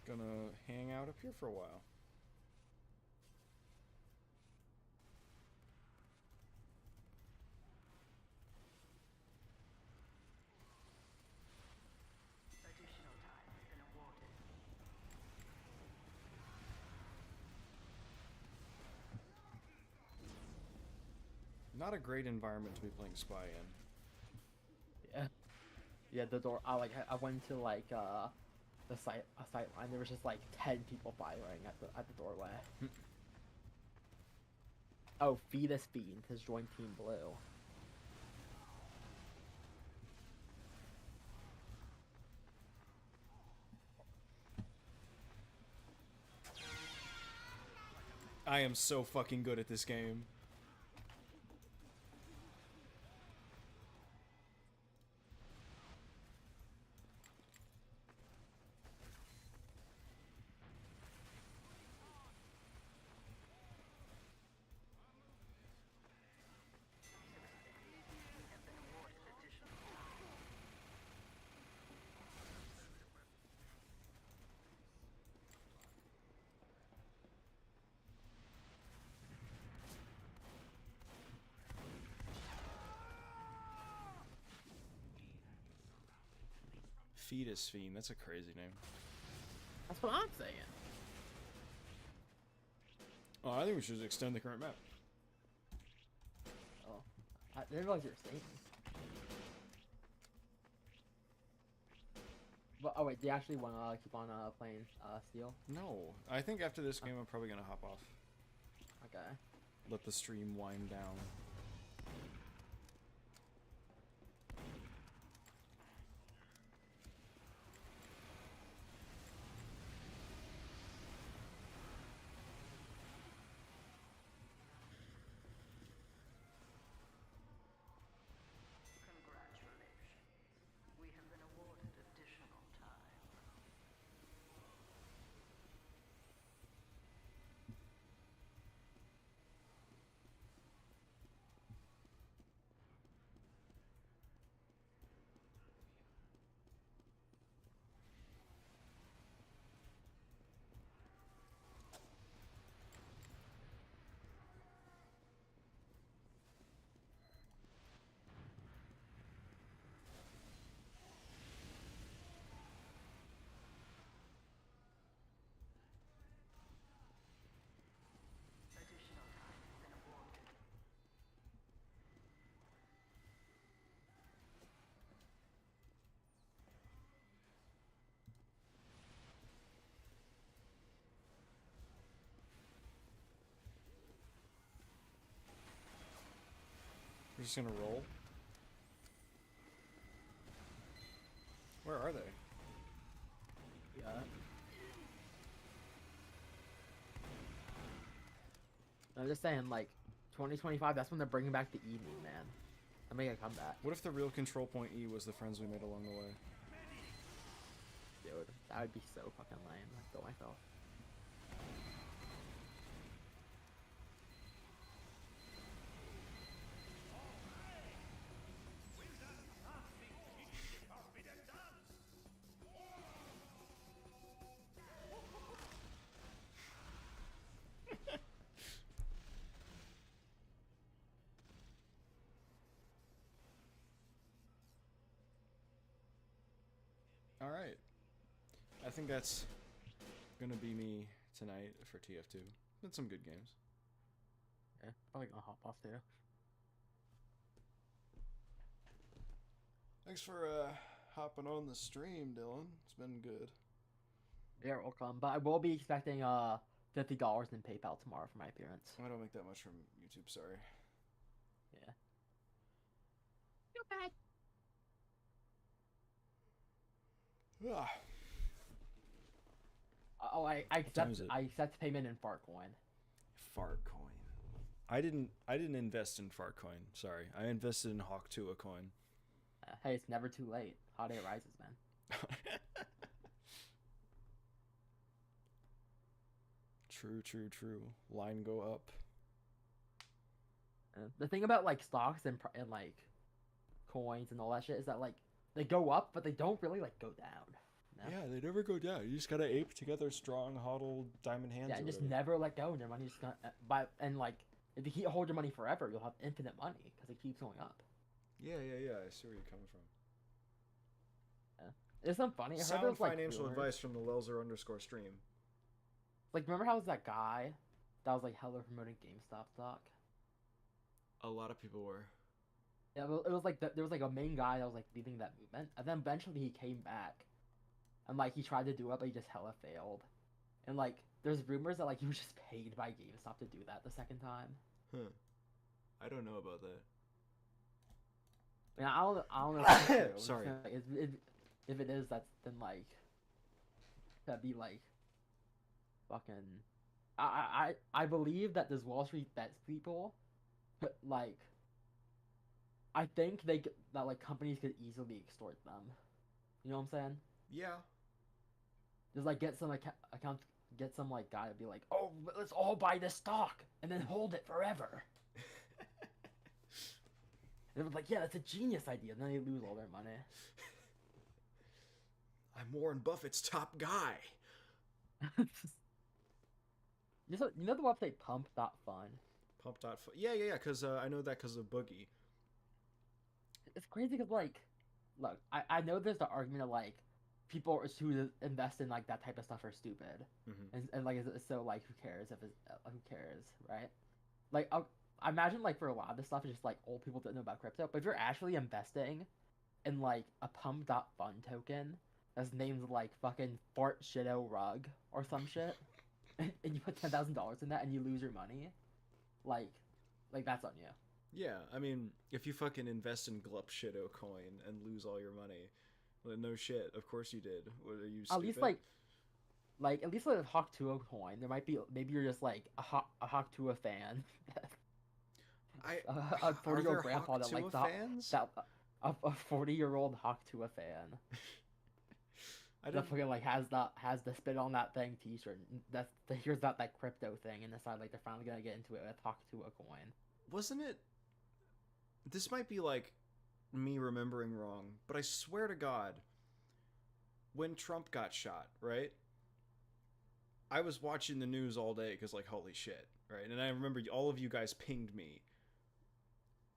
Gonna hang out up here for a while. Additional time has been awarded. Not a great environment to be playing Spy in. Yeah. Yeah, the door. I went to like the sight line. There was just like 10 people firing at the doorway. Oh, Fetus Fiend has joined Team Blue. I am so fucking good at this game. Fetus Fiend. That's a crazy name. That's what I'm saying. Oh, I think we should extend the current map. Oh, I didn't realize you were saying. But oh wait, do you actually want to keep on playing Steel? No, I think after this game I'm probably gonna hop off. Okay. Let the stream wind down. Congratulations. We have been awarded additional time. Additional time has been awarded. We're just gonna roll. Where are they? Yeah. I'm just saying, like, 2025. That's when they're bringing back the evening, man. I make a comeback, What if the real control point E was the friends we made along the way? dude. That would be so fucking lame. I feel myself. All right. I think that's gonna be me tonight for TF2. Been some good games. Yeah, probably gonna hop off too. Thanks for hopping on the stream, Dylan. It's been good. You're welcome. But I will be expecting $50 in PayPal tomorrow for my appearance. I don't make that much from YouTube. Sorry. Yeah. Too bad. Ah. Oh, I time accept. is it? I accept payment in Fartcoin. Fartcoin. I didn't invest in Fartcoin. Sorry, I invested in Hawk2a coin. Hey, it's never too late. Hot day rises, man. True. Line go up. The thing about like stocks and like coins and all that shit is that like they go up, but they don't really like go down. You know? Yeah, they never go down. You just gotta ape together strong, hodl, diamond hands. Yeah, or and just whatever. never let go, and your money's just gonna. And like, if you keep hold your money forever, you'll have infinite money because it keeps going up. Yeah. I see where you're coming from. It's not funny. I heard Sound there's, like, financial rumors. advice from the lelzer _stream. Like, remember how it was that guy that was like hella promoting GameStop stock? A lot of people were. Yeah, it was like there was like a main guy that was like leading that movement, and then eventually he came back, and like he tried to do it, but he just hella failed. And like, there's rumors that like he was just paid by GameStop to do that the second time. Huh. I don't know about that. I mean, I don't know. If it's true. I'm just Sorry. saying, like, if it is, then like that'd be like fucking. I believe that there's Wall Street bets people, but like I think that like companies could easily extort them. You know what I'm saying? Yeah. Just like get some account, get some like guy to be like, oh, let's all buy this stock and then hold it forever. And it was like, yeah, that's a genius idea. And then they lose all their money. I'm Warren Buffett's top guy. You know the website pump.fun? Pump.fun. Yeah. Because I know that because of Boogie. It's crazy because, like, look, I know there's the argument of, like, people who invest in like that type of stuff are stupid, Mm-hmm. and like so like who cares if it's who cares, right? Like I imagine like for a lot of this stuff, it's just like old people don't know about crypto. But if you're actually investing in like a pump.fun token that's named like fucking fart shitto rug or some shit, and you put $10,000 in that and you lose your money, like that's on you. Yeah, I mean, if you fucking invest in Glup Shitto coin and lose all your money, well, no shit. Of course you did. What are you, At stupid? least like at least with a Hawk Tuah coin, there might be maybe you're just like a Hawk Tuah fan, a Are 40-year-old there grandpa Hawk that like Tuah fans? that a 40-year-old Hawk Tuah fan I that don't. fucking like has the spit on that thing T-shirt. That's here's that crypto thing, and decide like they're finally gonna get into it with Hawk Tuah coin. Wasn't it? This might be like me remembering wrong, but I swear to God, when Trump got shot, right? I was watching the news all day because, like, holy shit, right? And I remember all of you guys pinged me,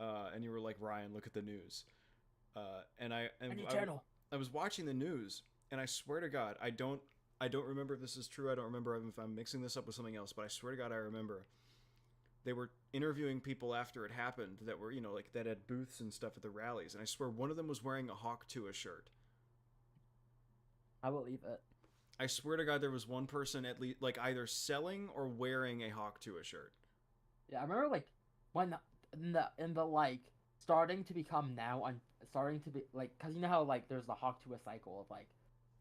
and you were like, Ryan, look at the news. And Any channel. I was watching the news, and I swear to God, I don't remember if this is true. I don't remember if I'm mixing this up with something else, but I swear to God, I remember they were interviewing people after it happened that were, like that had booths and stuff at the rallies, and I swear one of them was wearing a Hawk Tuah shirt. I believe it. I swear to God, there was one person at least like either selling or wearing a Hawk Tuah shirt. Yeah, I remember like when in the like starting to become now on starting to be like because you know how like there's the Hawk Tuah cycle of like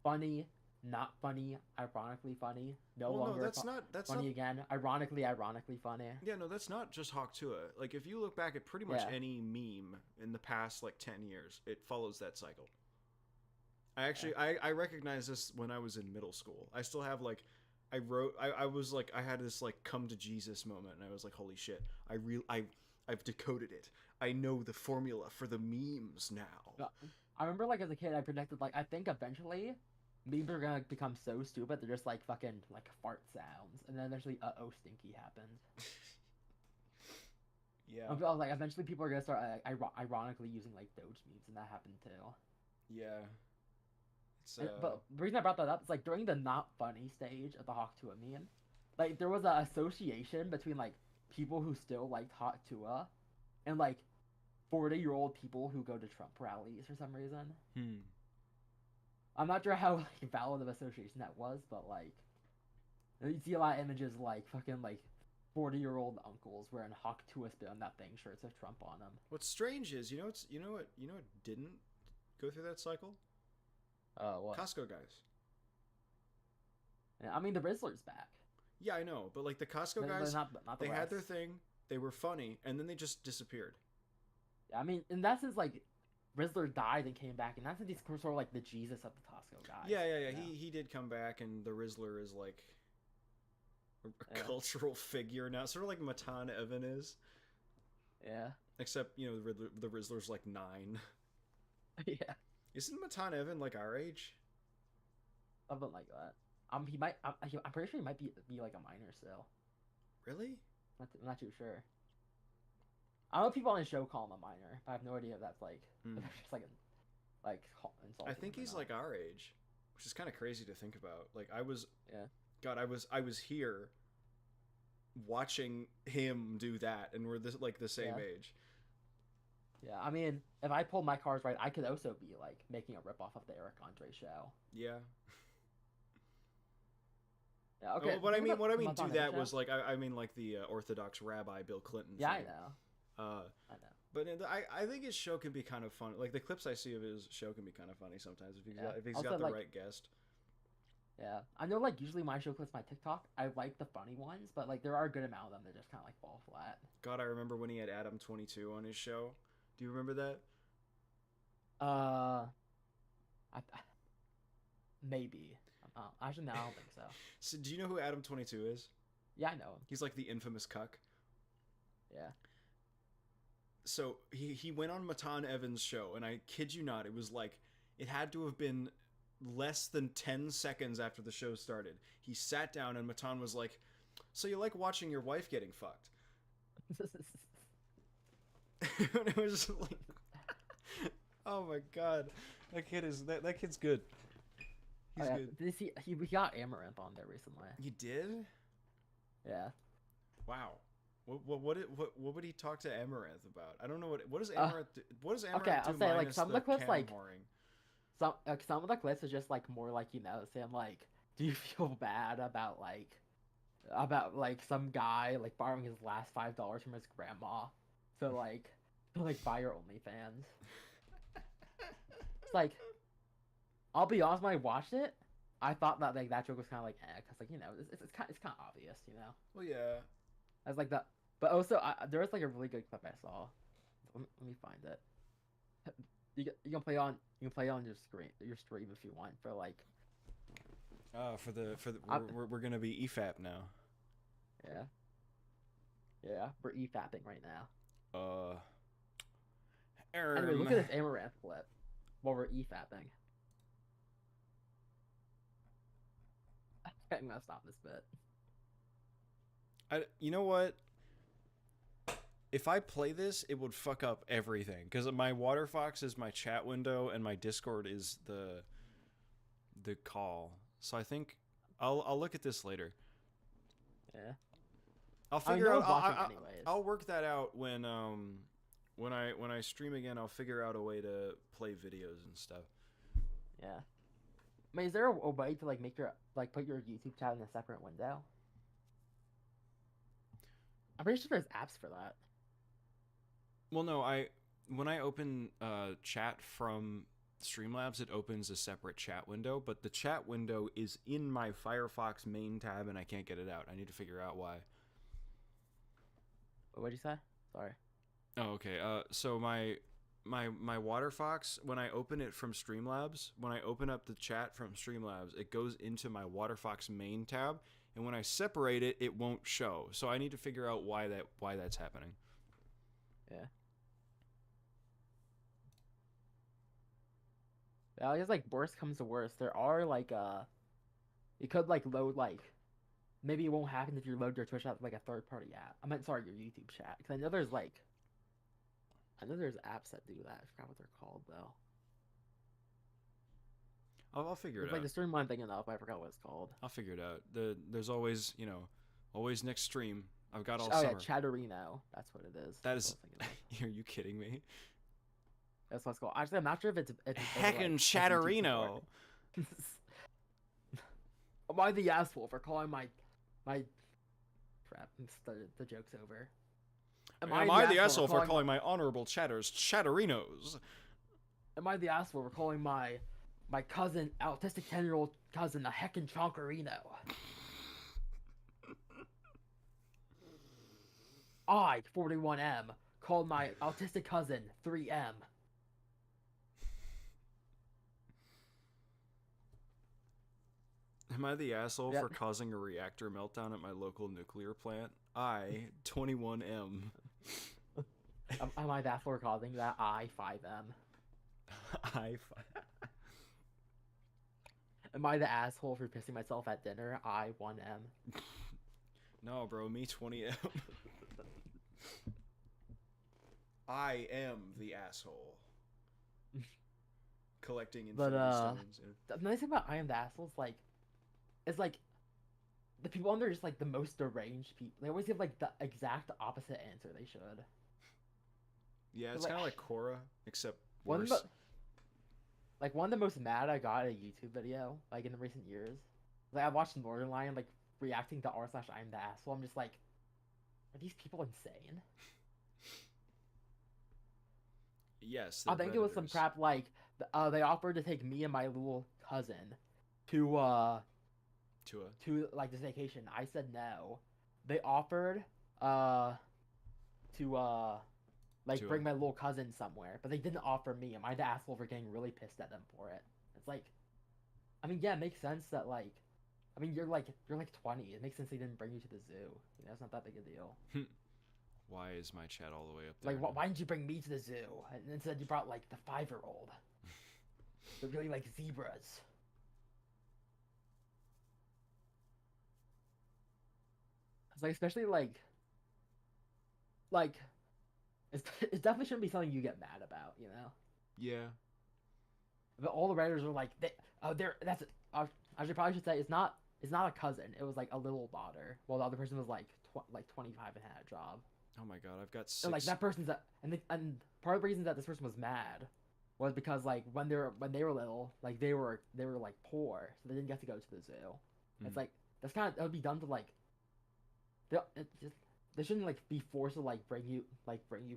funny, not funny, ironically funny, no Well, longer no, that's funny not. again, ironically funny. Yeah, no, that's not just Hawk Tuah. Like, if you look back at pretty much Yeah. any meme in the past, like, 10 years, it follows that cycle. I actually, I recognized this when I was in middle school. I still have, like, I was, like, I had this, like, come to Jesus moment, and I was like, holy shit, I've decoded it. I know the formula for the memes now. No, I remember like as a kid, I predicted like I think eventually memes are gonna become so stupid they're just like fucking like fart sounds, and then eventually oh stinky happened. Yeah. I was like eventually people are gonna start ironically using like Doge memes, and that happened too. Yeah. It's, But the reason I brought that up is like during the not funny stage of the Hawk Tuah meme, like there was an association between like people who still liked Hawk Tuah and like 40-year-old people who go to Trump rallies for some reason. I'm not sure how like valid of association that was, but like you see a lot of images like fucking like 40-year-old uncles wearing Hawk Tuah spit on that thing shirts with Trump on them. What's strange is, you know what didn't go through that cycle? What? Costco guys. Yeah, I mean the Rizzler's back. Yeah, I know, but like the Costco They're guys, not the they had their rest. thing, they were funny, and then they just disappeared. Yeah, I mean in that sense like Rizzler died and came back, and that's he's sort of like the Jesus of the Costco guys. Yeah. you know? He did come back, and the Rizzler is like a Yeah. cultural figure now, sort of like Matan Evan is, Yeah. except the Rizzler's like 9. Yeah. Isn't Matan Evan like our age? Something like that. He might. I'm pretty sure he might be like a minor still. Really? I'm not too sure. I know people on the show call him a minor, but I have no idea if that's like Hmm. if that's just like insulting. I think him or he's not. like our age, which is kind of crazy to think about. Like I was, Yeah. God, I was here watching him do that, and we're like the same Yeah. age. Yeah, I mean, if I pulled my cards right, I could also be like making a ripoff of the Eric Andre show. Yeah. Yeah. Okay. What I think mean, about what I mean, Madonna do that show. was like I mean like the Orthodox Rabbi Bill Clinton. Yeah, thing. I know. I know. But I think his show can be kind of fun. Like the clips I see of his show can be kind of funny sometimes if he's Also, got the like- right guest. Yeah, I know. Like usually my show clips my TikTok. I like the funny ones, but like there are a good amount of them that just kind of like fall flat. God, I remember when he had Adam 22 on his show. Do you remember that? Maybe. Actually, no, I don't think so. So, do you know who Adam 22 is? Yeah, I know him. He's like the infamous cuck. Yeah. So he went on Matan Evans' show, and I kid you not, it had to have been less than 10 seconds after the show started. He sat down, and Matan was like, "So you like watching your wife getting fucked?" And it was just like, oh my God, that kid's good. He's yeah, good. did you see he got Amaranth on there recently? You did? Yeah. Wow. What would he talk to Amaranth about? I don't know what does Uh, Amaranth do, what does okay, Amaranth I'll do say like minus some of the the clips camel like whoring? some of the clips is just like more like saying like, do you feel bad about like some guy like borrowing his last $5 from his grandma to like buy your OnlyFans? It's like, I'll be honest, when I watched it, I thought that like that joke was kind of like cause like it's kind of obvious, Well, yeah. as like that. But also, there was like a really good clip I saw. Let me find it. You can play on your stream if you want for like For the I- we're gonna be EFAP now. yeah we're e-fapping right now. Uh. Anyway, look at this Amaranth clip while we're e-fapping. I'm gonna stop this bit. You know what? If I play this, it would fuck up everything because my Waterfox is my chat window and my Discord is the call. So I think I'll look at this later. Yeah. I'll I mean, figure no out. one's watching anyways. I'll work that out when I stream again. I'll figure out a way to play videos and stuff. Yeah. I mean, is there a way to like make your put your YouTube chat in a separate window? I'm pretty sure there's apps for that. Well, no, when I open chat from Streamlabs, it opens a separate chat window, but the chat window is in my Firefox main tab, and I can't get it out. I need to figure out why. What'd you say? Sorry. Oh, okay. So my Waterfox, when I open it from Streamlabs, when I open up the chat from Streamlabs, it goes into my Waterfox main tab, and when I separate it, it won't show. So I need to figure out why that's happening. Yeah. Yeah, I guess like worst comes to worst, there are like you could like load like maybe it won't happen if you load your Twitch app like a third party app. I meant sorry, your YouTube chat. Because I know there's apps that do that. I forgot what they're called though. I'll figure it It's like out. the Streamline thing enough. I forgot what it's called. I'll figure it out. There's always, always next stream. I've got all Oh summer. yeah, Chatterino. That's what it is. That That's is. what I was thinking of. Are you kidding me? That's what it's called. Actually, I'm not sure if it's Heckin' Chatterino. Am I the asshole for calling my crap? The joke's over. Am I the asshole for calling my honorable chatters Chatterinos? Am I the asshole for calling my cousin, autistic 10-year-old cousin, a heckin' chonkerino? I, 41M, called my autistic cousin 3M. Am I the asshole Yep. for causing a reactor meltdown at my local nuclear plant? I, 21M. Am I the asshole for causing that? I, 5M. I. Am I the asshole for pissing myself at dinner? I, 1M. No, bro, me 20M. I am the asshole. Collecting infinity stones. Yeah. The nice thing about I am the asshole is like the people on there are just like the most deranged people. They always give like the exact opposite answer they should. Yeah, it's Like- kind of like Korra, except One worse. of the most mad I got at a YouTube video like in the recent years. Like I watched Northern Lion like reacting to r/I'm the asshole. I'm just like, are these people insane? Yes, I they're think it was some Redditors. crap like they offered to take me and my little cousin to To like this vacation. I said no. They offered to like To bring my little cousin somewhere, but they didn't offer me. Am I the asshole for getting really pissed at them for it? It's like, I mean, yeah, it makes sense that like, I mean, you're like 20. It makes sense they didn't bring you to the zoo. You know, it's not that big a deal. Why is my chat all the way up there? Like, why didn't you bring me to the zoo? And instead, you brought like the 5-year-old. They're really like zebras. It's like, especially like it definitely shouldn't be something you get mad about, you know? Yeah. all the Redditors were like, that's I should probably should say it's not a cousin. It was like a little daughter. While the other person was like 25 and had a job. Oh my god, I've got 6. And like that person's and part of the reason that this person was mad was because like when they were little, like they were like poor, so they didn't get to go to the zoo. It's like that would be done to like they shouldn't like be forced to like bring you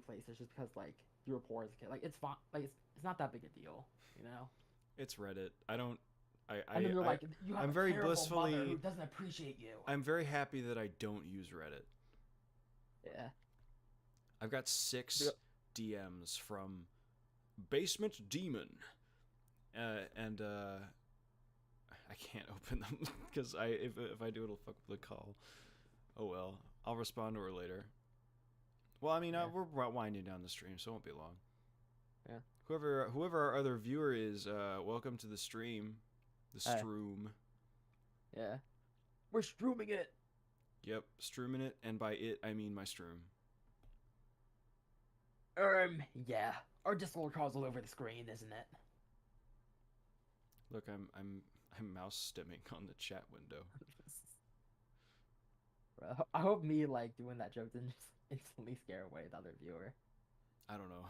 places just because like you were poor as a kid. Like it's fine. Like it's not that big a deal, you know. It's Reddit. I don't. And then you're like, you have I'm a very terrible blissfully. mother who doesn't appreciate you. I'm very happy that I don't use Reddit. Yeah. I've got 6 DMs from Basement Demon, and I can't open them because if I do it'll fuck with the call. Oh well, I'll respond to her later. Well, I mean, we're winding down the stream, so it won't be long. Yeah. Whoever our other viewer is, welcome to the stream. The Stroom. Yeah. We're strooming it. Yep, strooming it, and by it I mean my Stroom. Yeah. Our Discord calls all over the screen, isn't it? Look, I'm mouse stimming on the chat window. Bro, I hope me like doing that joke didn't just instantly scare away the other viewer. I don't know.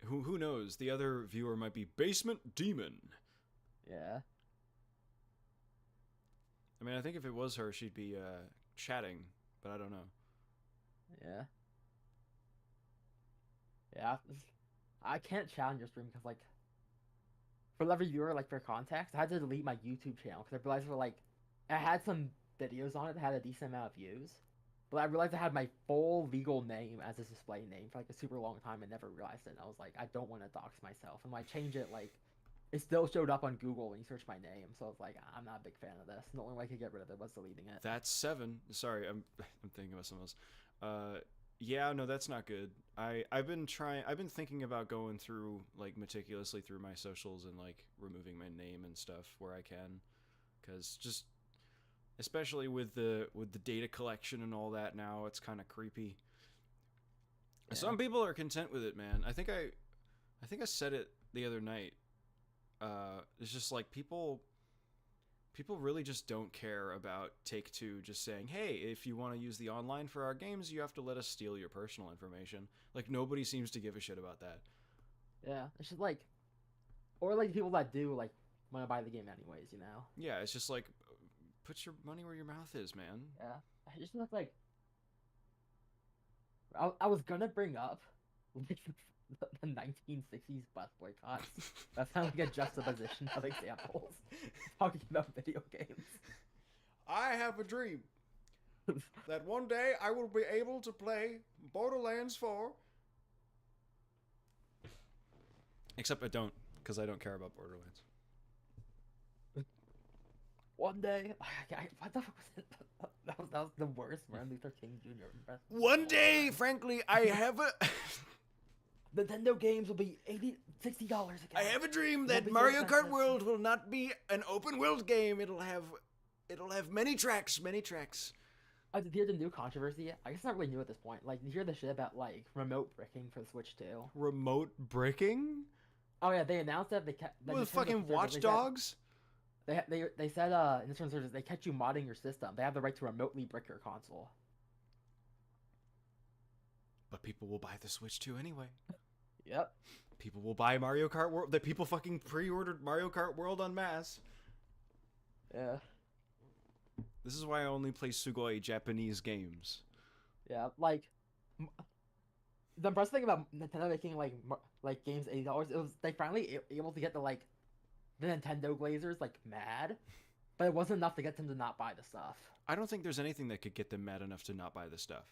Who knows? The other viewer might be Basement Demon. Yeah. I mean, I think if it was her, she'd be chatting, but I don't know. Yeah. Yeah. I can't chat on your stream because like for every viewer, like for context, I had to delete my YouTube channel because I realized I had some videos on it that had a decent amount of views. But I realized I had my full legal name as a display name for like a super long time and never realized it. And I was like, I don't want to dox myself. And when I changed it, like, it still showed up on Google when you search my name. So I was like, I'm not a big fan of this. And the only way I could get rid of it was deleting it. That's 7. Sorry, I'm thinking about something else. Yeah, no, that's not good. I've been thinking about going through like meticulously through my socials and like removing my name and stuff where I can, because just especially with the data collection and all that now, it's kind of creepy. Yeah. Some people are content with it, man. I think I said it the other night. It's just like people really just don't care about Take-Two just saying, hey, if you want to use the online for our games, you have to let us steal your personal information. Like, nobody seems to give a shit about that. Yeah, it's just like, or like people that do like want to buy the game anyways, you know? Yeah, it's just like, put your money where your mouth is, man. Yeah, I just look like I was gonna bring up like the 1960s bus boycotts. That sounds like a juxtaposition of examples talking about video games. I have a dream that one day I will be able to play Borderlands 4. Except I don't, because I don't care about Borderlands. One day, what the fuck was it? That was the worst Martin Luther King Jr. One day, frankly, I have a... Nintendo games will be $60 again. I have a dream that Mario Kart World will not be an open world game. It'll have many tracks. Did you hear the new controversy? I guess it's not really new at this point. Like, did you hear the shit about like remote bricking for the Switch 2? Remote bricking? Oh yeah, they announced that they kept with fucking Watch Dogs. They said in this one they catch you modding your system. They have the right to remotely brick your console. But people will buy the Switch 2 anyway. Yep. People will buy Mario Kart World. That people fucking pre-ordered Mario Kart World en masse. Yeah. This is why I only play Sugoi Japanese games. Yeah, like the impressive thing about Nintendo making like games $80, it was they finally able to get the Nintendo Glazers mad, but it wasn't enough to get them to not buy the stuff. I don't think there's anything that could get them mad enough to not buy the stuff.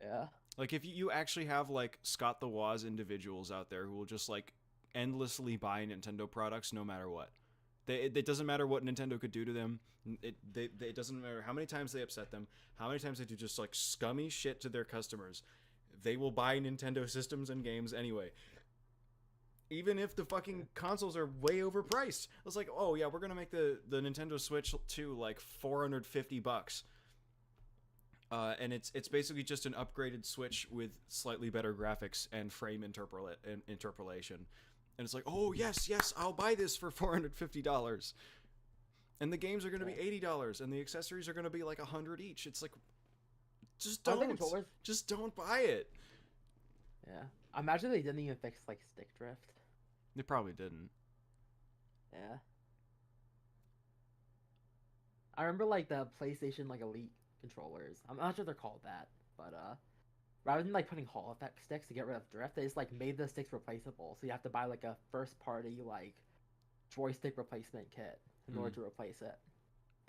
Yeah. Like, if you actually have, Scott the Woz individuals out there who will just, endlessly buy Nintendo products no matter what. It doesn't matter what Nintendo could do to them. It doesn't matter how many times they upset them, how many times they do just, scummy shit to their customers. They will buy Nintendo systems and games anyway. Even if the fucking consoles are way overpriced. It's like, oh, yeah, we're going to make the Nintendo Switch 2, $450. And it's basically just an upgraded Switch with slightly better graphics and frame interpolation. And it's like, oh yes, I'll buy this for $450. And the games are going to be $80, and the accessories are going to be like $100 each. It's like, just don't buy it. Yeah, I imagine they didn't even fix like stick drift. They probably didn't. Yeah. I remember like the PlayStation like Elite controllers. I'm not sure they're called that, but rather than like putting Hall effect sticks to get rid of drift, they just like made the sticks replaceable. So you have to buy like a first party like joystick replacement kit in order to replace it.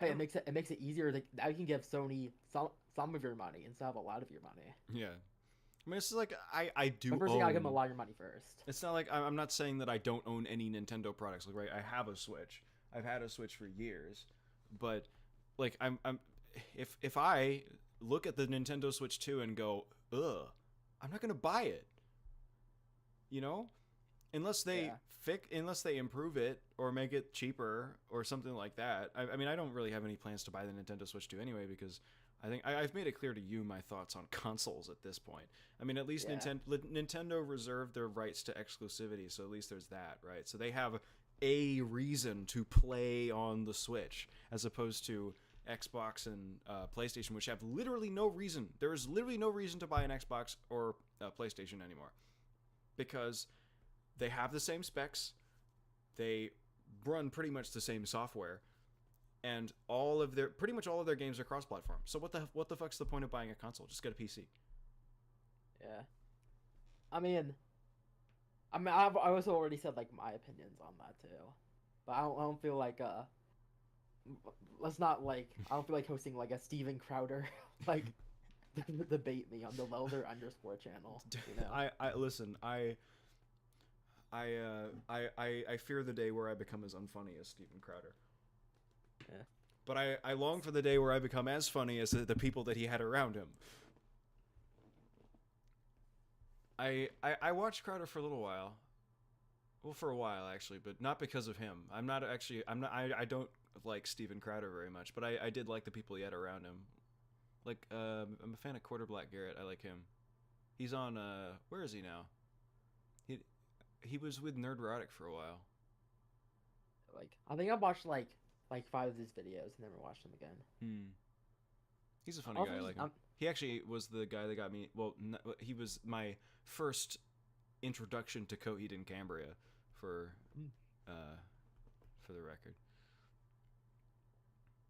Hey, it makes it easier to now you can give Sony some of your money instead of a lot of your money. Yeah. I mean, it's like I do. But first, you gotta give them a lot of your money first. It's not like I'm not saying that I don't own any Nintendo products. Like, right, I have a Switch. I've had a Switch for years, but like I'm if I look at the Nintendo Switch 2 and go, ugh, I'm not gonna buy it. You know, unless they unless they improve it or make it cheaper or something like that. I mean, I don't really have any plans to buy the Nintendo Switch 2 anyway, because I think I've made it clear to you my thoughts on consoles at this point. I mean, at least Nintendo reserved their rights to exclusivity, so at least there's that, right? So they have a reason to play on the Switch, as opposed to Xbox and PlayStation, which have literally no reason. There is literally no reason to buy an Xbox or PlayStation anymore, because they have the same specs, they run pretty much the same software, and pretty much all of their games are cross-platform. So what the fuck's the point of buying a console? Just get a PC. Yeah, I mean, I also already said like my opinions on that too, but I don't feel like let's not like I don't feel like hosting like a Steven Crowder like debate me on the lelzer _ channel. You know? I listen. I fear the day where I become as unfunny as Steven Crowder. Yeah. But I long for the day where I become as funny as the people that he had around him. I watched Crowder for a little while. Well, for a while actually, but not because of him. I don't like Steven Crowder very much, but I did like the people he had around him. Like I'm a fan of Quarter Black Garrett. I like him. He's on where is he now? He was with Nerdrotic for a while. Like I think I watched like 5 of his videos and never watched him again. He's a funny guy. I like him. He actually was the guy that got me. Well, he was my first introduction to Coheed and Cambria, for the record.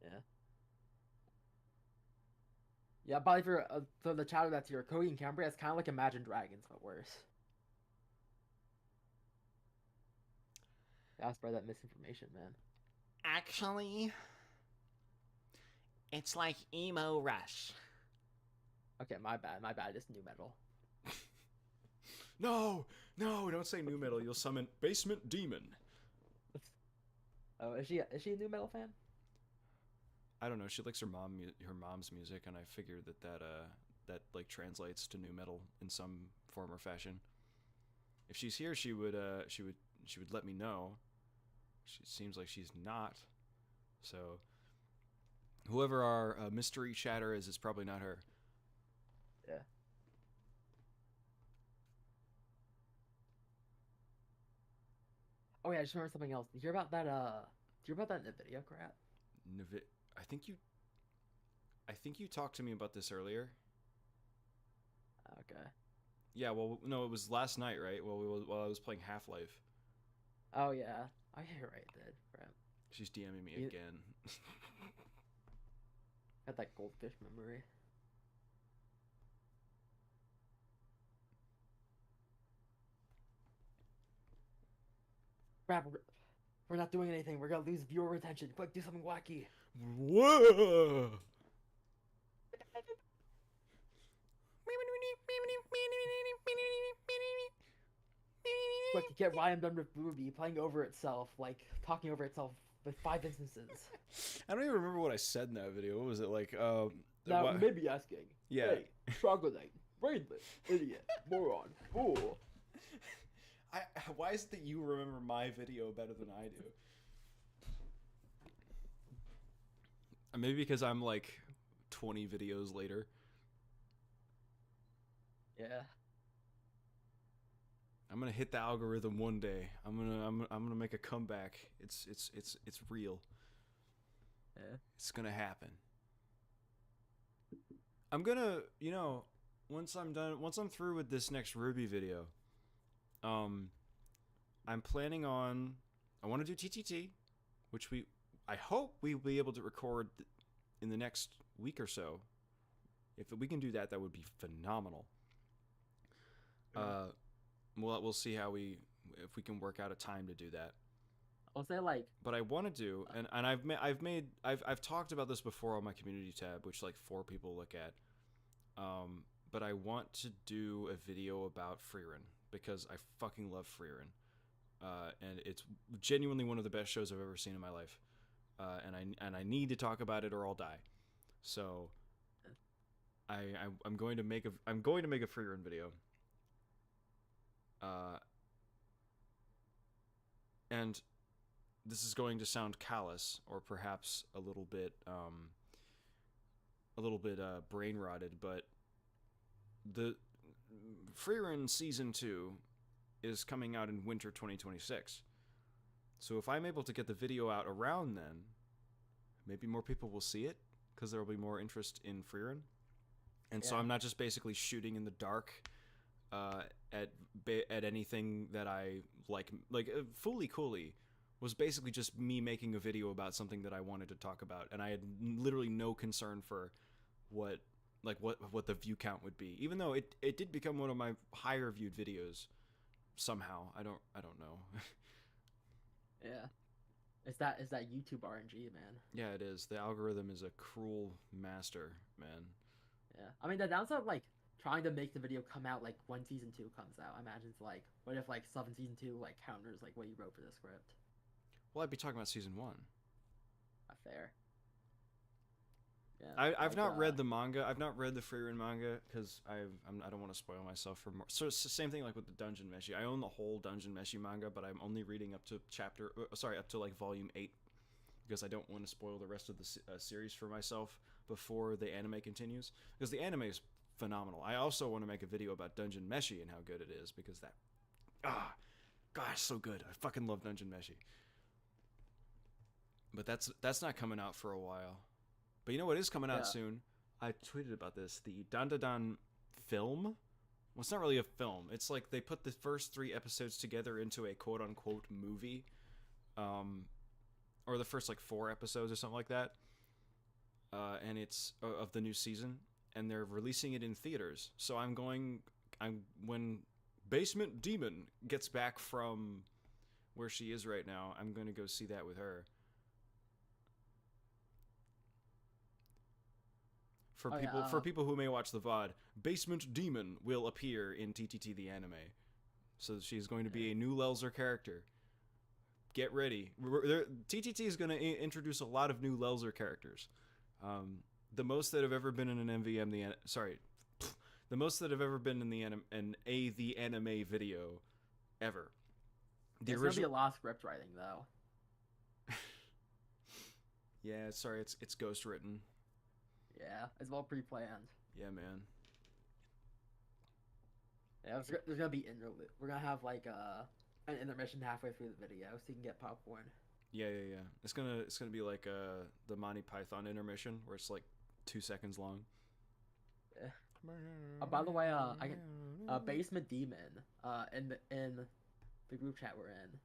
Yeah. Yeah, probably for the chatter that's here, Coheed and Cambria is kind of like Imagine Dragons, but worse. Gotta spread that misinformation, man. Actually, it's like emo rush. Okay, my bad. It's new metal. No, don't say new metal. You'll summon Basement Demon. Oh, is she a new metal fan? I don't know. She likes her mom's music, and I figured that like translates to new metal in some form or fashion. If she's here, she would let me know. She seems like she's not. So whoever our mystery chatter is probably not her. Yeah. Oh yeah, I just remembered something else. Did you hear about that? NVIDIA crap? I think you talked to me about this earlier. Okay. Yeah. Well, no, it was last night, right? While I was playing Half-Life. Oh yeah. Oh yeah, you're right. It did. Crap. She's DMing me again. Got that goldfish memory. Crap, we're not doing anything. We're gonna lose viewer retention. Quick, do something wacky. Whoa! Quick, get Ryan done with Booby playing over itself, like talking over itself with 5 instances. I don't even remember what I said in that video. What was it like? Now you may be asking. Yeah. Hey, troglodyte, brainless, idiot, moron, fool. Why is it that you remember my video better than I do? Maybe because I'm like 20 videos later. Yeah. I'm gonna hit the algorithm one day. I'm gonna make a comeback. It's real. Yeah. It's gonna happen. I'm gonna, once I'm through with this next Ruby video, I'm planning on, I want to do TTT, which I hope we'll be able to record in the next week or so. If we can do that, that would be phenomenal. We'll see if we can work out a time to do that. I'll say like. But I want to do, and I've talked about this before on my community tab, which like 4 people look at. But I want to do a video about Freerun because I fucking love Freerun, and it's genuinely one of the best shows I've ever seen in my life. And I need to talk about it or I'll die. So I'm going to make a Freerun video. And this is going to sound callous or perhaps a little bit brain rotted, but the Freerun Season 2 is coming out in winter 2026. So if I'm able to get the video out around then, maybe more people will see it because there will be more interest in Freerun. And so I'm not just basically shooting in the dark at anything that I like Fully Cooley was basically just me making a video about something that I wanted to talk about, and I had literally no concern for what the view count would be, even though it did become one of my higher viewed videos somehow. I don't know. Yeah. It's that YouTube RNG, man. Yeah, it is. The algorithm is a cruel master, man. Yeah. I mean, the downside of like trying to make the video come out like when season 2 comes out, I imagine it's like, what if like stuff in season 2 like counters like what you wrote for the script? Well, I'd be talking about season 1. Not fair. Yeah. I've not read the manga. I've not read the Freerun manga because I don't want to spoil myself for more. So it's the same thing like with the Dungeon Meshi. I own the whole Dungeon Meshi manga, but I'm only reading up to like volume 8 because I don't want to spoil the rest of the series for myself before the anime continues, because the anime is phenomenal. I also want to make a video about Dungeon Meshi and how good it is, because gosh, so good. I fucking love Dungeon Meshi. But that's not coming out for a while. But you know what is coming out soon? I tweeted about this. The Dandadan film. Well, it's not really a film. It's like they put the first 3 episodes together into a quote-unquote movie. Or the first like 4 episodes or something like that. And it's of the new season. And they're releasing it in theaters. So when Basement Demon gets back from where she is right now, I'm going to go see that with her. For people who may watch the VOD, Basement Demon will appear in TTT the anime. So she's going to be a new lelzer character. Get ready. TTT is going to introduce a lot of new lelzer characters. The most that have ever been in an MVM the most that have ever been in the anime video ever. There's gonna be a lot of script writing though. Yeah, sorry, it's ghost written. Yeah, it's all pre-planned. Yeah, man. Yeah, there's gonna be interlude. We're gonna have like an intermission halfway through the video, so you can get popcorn. Yeah. It's gonna be like the Monty Python intermission, where it's like 2 seconds long. Yeah. By the way, I can Basement Demon in the group chat we're in.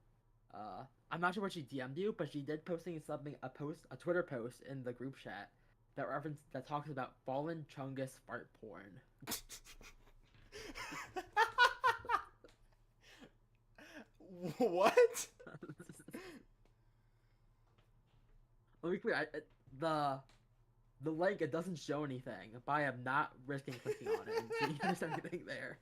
I'm not sure what she DM'd you, but she did posting something a Twitter post in the group chat that talks about fallen Chungus fart porn. What? Let me be clear. The link, it doesn't show anything, but I am not risking clicking on it and seeing if there's anything there.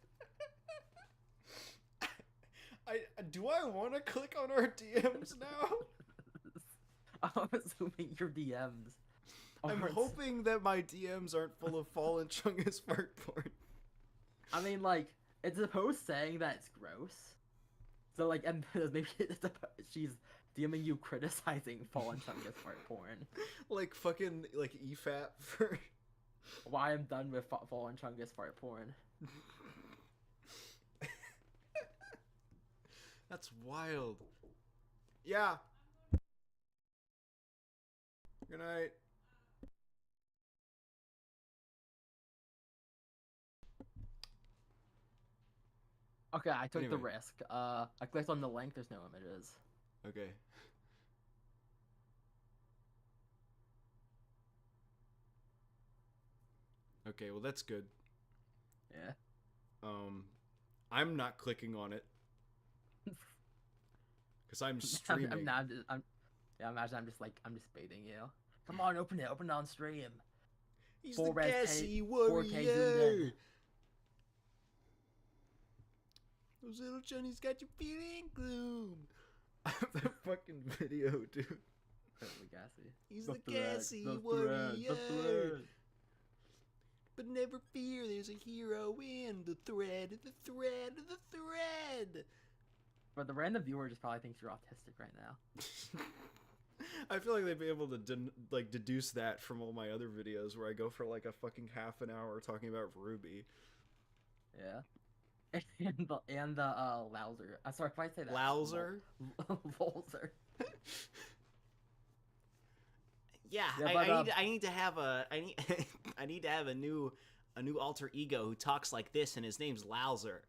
Do I want to click on our DMs now? I'm assuming your DMs. I'm hoping that my DMs aren't full of fallen Chungus fart porn. I mean, like, it's a post saying that it's gross. So, like, and maybe she's DMing you criticizing fallen Chungus fart porn. Like, fucking, like, EFAP for... Why I'm done with fallen Chungus fart porn. That's wild. Yeah. Good night. Okay, I took the Anyway. risk. I clicked on the link. There's no images. Okay. Okay, well that's good. Yeah. I'm not clicking on it because I'm streaming. Yeah, imagine I'm just baiting you. Come on, open it on stream. He's Full the res gassy 4K zoomed warrior. in. Those little Johnny's got you feeling gloom. That fucking video, dude. Totally gassy. He's That's the the red, gassy that's the warrior. red, that's the red. But never fear, there's a hero in the thread, the thread, the thread. But the random viewer just probably thinks you're autistic right now. I feel like they'd be able to deduce that from all my other videos where I go for like a fucking half an hour talking about Ruby. Yeah. And the lelzer. I'm sorry if I say that. Lowser? Lelzer. Yeah, Yeah, but, I need to have a I need to have a new alter ego who talks like this, and his name's Lowzer.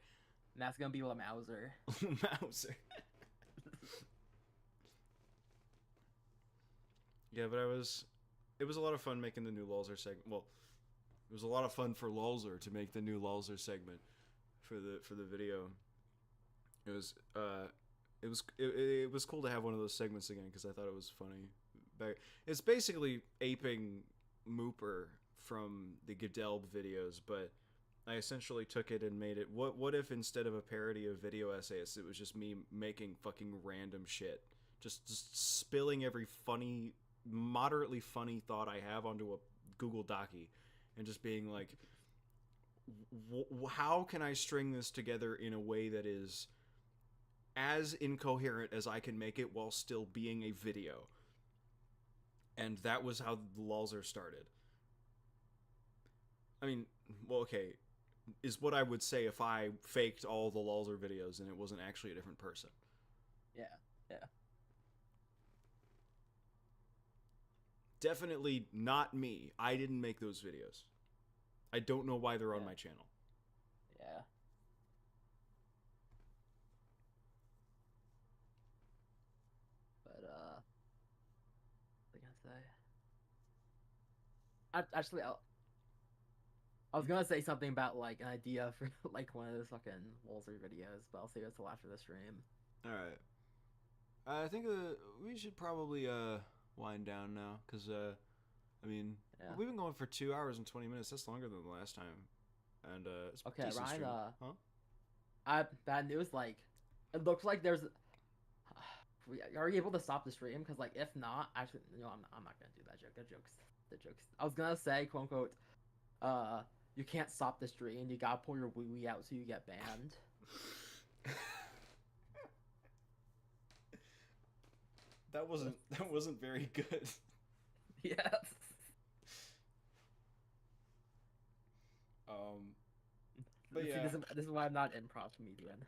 And that's gonna be with a Mauser. Mauser. Yeah, but it was a lot of fun making the new Lulzer segment. Well, it was a lot of fun for Lulzer to make the new Lulzer segment for the video. It was cool to have one of those segments again because I thought it was funny. It's basically aping Mooper from the Gedelb videos, but I essentially took it and made it. What if instead of a parody of video essayists, it was just me making fucking random shit, just spilling every funny, moderately funny thought I have onto a Google Docie, and just being like, how can I string this together in a way that is as incoherent as I can make it while still being a video? And that was how the Lulzer started. I mean, well, okay, is what I would say if I faked all the Lulzer videos and it wasn't actually a different person. Yeah, yeah. Definitely not me. I didn't make those videos. I don't know why they're on my channel. Yeah. But what was I gonna say? I was gonna say something about like an idea for like one of those fucking Lulzer videos, but I'll save it till after the stream. All right. I think we should probably wind down now because I mean Yeah. we've been going for 2 hours and 20 minutes. That's longer than the last time, and it's Okay, decent Ryan. stream. Huh? Bad news. Like, it looks like there's. Are you able to stop the stream? Because like, if not, actually, no, I'm not gonna do that joke. The jokes. I was gonna say, quote unquote, you can't stop the stream. You gotta pull your wee wee out so you get banned. That wasn't very good. Yes. But See, yeah, this is why I'm not improv comedian.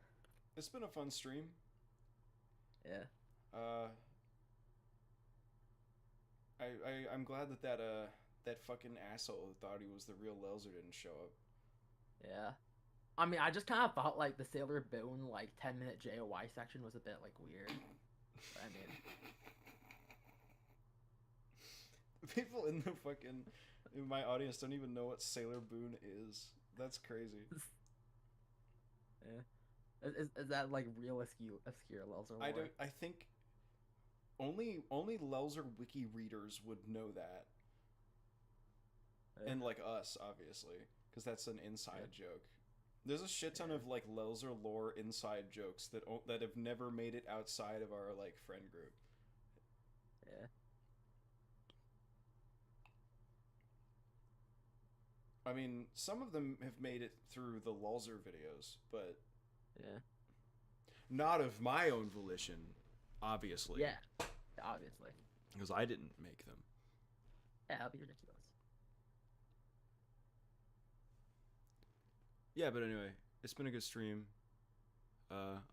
it's been a fun stream. Yeah. I'm glad that fucking asshole who thought he was the real Lelzer didn't show up. Yeah. I mean, I just kind of thought like the Sailor Boone like 10-minute JOY section was a bit like weird. I mean, People in my audience don't even know what Sailor Boone is. That's crazy. yeah. Is that like real obscure Lelzer lore? I think only Lelzer wiki readers would know that. Yeah. And like us, obviously, because that's an inside joke. There's a shit ton of like Lelzer lore inside jokes that have never made it outside of our like friend group. Yeah. I mean, some of them have made it through the Lulzer videos, but Yeah. not of my own volition, obviously. Yeah. Obviously. Because I didn't make them. Yeah, that'd be ridiculous. Yeah, but anyway, it's been a good stream.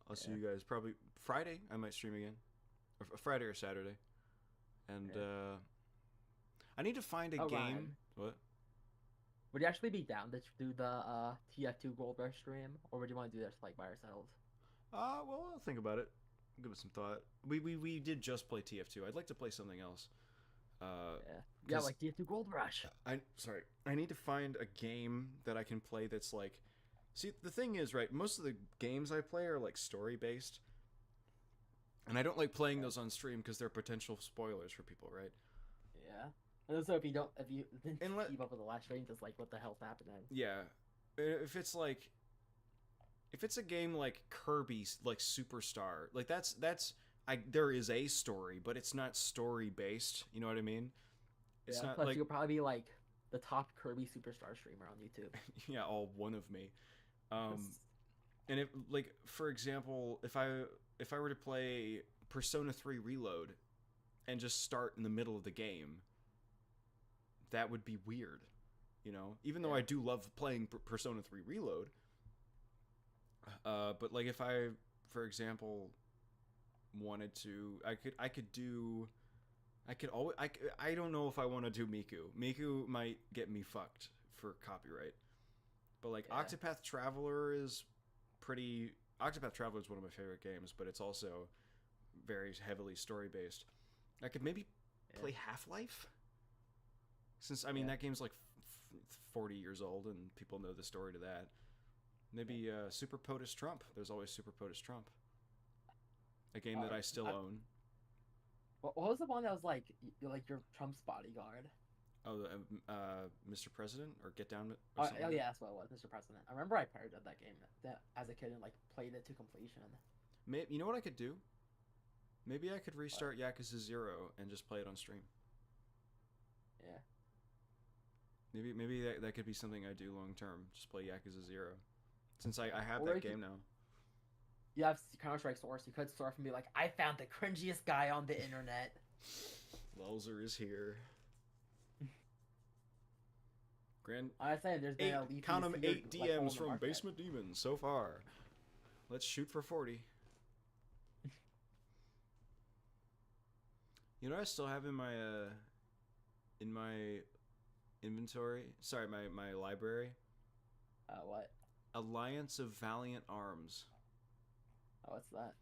I'll see you guys probably Friday. I might stream again, or Friday or Saturday. And I need to find a game. Ryan. What? Would you actually be down to do the TF2 Gold Rush stream, or would you want to do this like by ourselves? Well, I'll think about it. Give it some thought. We did just play TF2. I'd like to play something else. Yeah, like TF2 Gold Rush. I need to find a game that I can play that's like. See, the thing is, right? Most of the games I play are like story based, and I don't like playing those on stream because they're potential spoilers for people, right? Yeah. And also, if you didn't And keep up with the last stream, just like what the hell's happening? Yeah, if it's a game like Kirby, like Superstar, like there is a story, but it's not story based. You know what I mean? It's Yeah. not Plus, like you'll probably be like the top Kirby Superstar streamer on YouTube. yeah, all one of me. And if like for example, if I were to play Persona 3 Reload and just start in the middle of the game, that would be weird, you know. Even though I do love playing Persona 3 Reload, but like if I, for example, wanted to, I don't know if I want to do Miku. Miku might get me fucked for copyright. But like Octopath Traveler is one of my favorite games, but it's also very heavily story based. I could maybe play Half-Life, since I mean that game's like 40 years old and people know the story to that. Maybe Super POTUS Trump. There's always Super POTUS Trump, a game that I still own. What was the one that was like your Trump's bodyguard? Oh, Mr. President or Get Down. Oh yeah, that's what it was, Mr. President. I remember I pirated that game as a kid and like played it to completion. You know what I could do? Maybe I could restart Yakuza 0 and just play it on stream. Yeah. Maybe that could be something I do long term. Just play Yakuza 0, since I have Or that game now. You have Counter-Strike Source. You could surf and be like, I found the cringiest guy on the internet. Lelzer is here. I say there's been at least count 'em 8 like, hole in DMs the from market. Basement Demons so far. Let's shoot for 40. You know what I still have in my inventory? Sorry, my library. What? Alliance of Valiant Arms. Oh, what's that?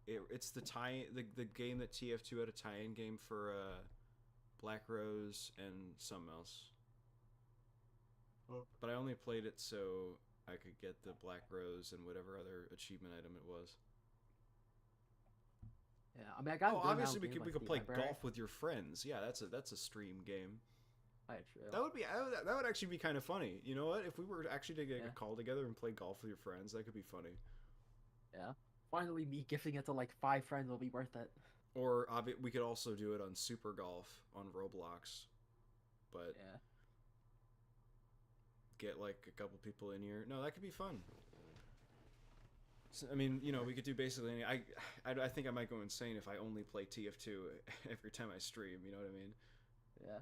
It's the game that TF2 had a tie-in game for Black Rose and something else. But I only played it so I could get the Black Rose and whatever other achievement item it was. Yeah, I mean, I got. Obviously we could play golf with your friends. Yeah, that's a stream game. True. That would actually be kind of funny. You know what? If we were actually to get a call together and play golf with your friends, that could be funny. Yeah. Finally, me gifting it to like 5 friends will be worth it. Or we could also do it on Super Golf on Roblox, but get like a couple people in here. No, that could be fun. So, I mean, you know, we could do basically any. I think I might go insane if I only play TF2 every time I stream. You know what I mean? Yeah.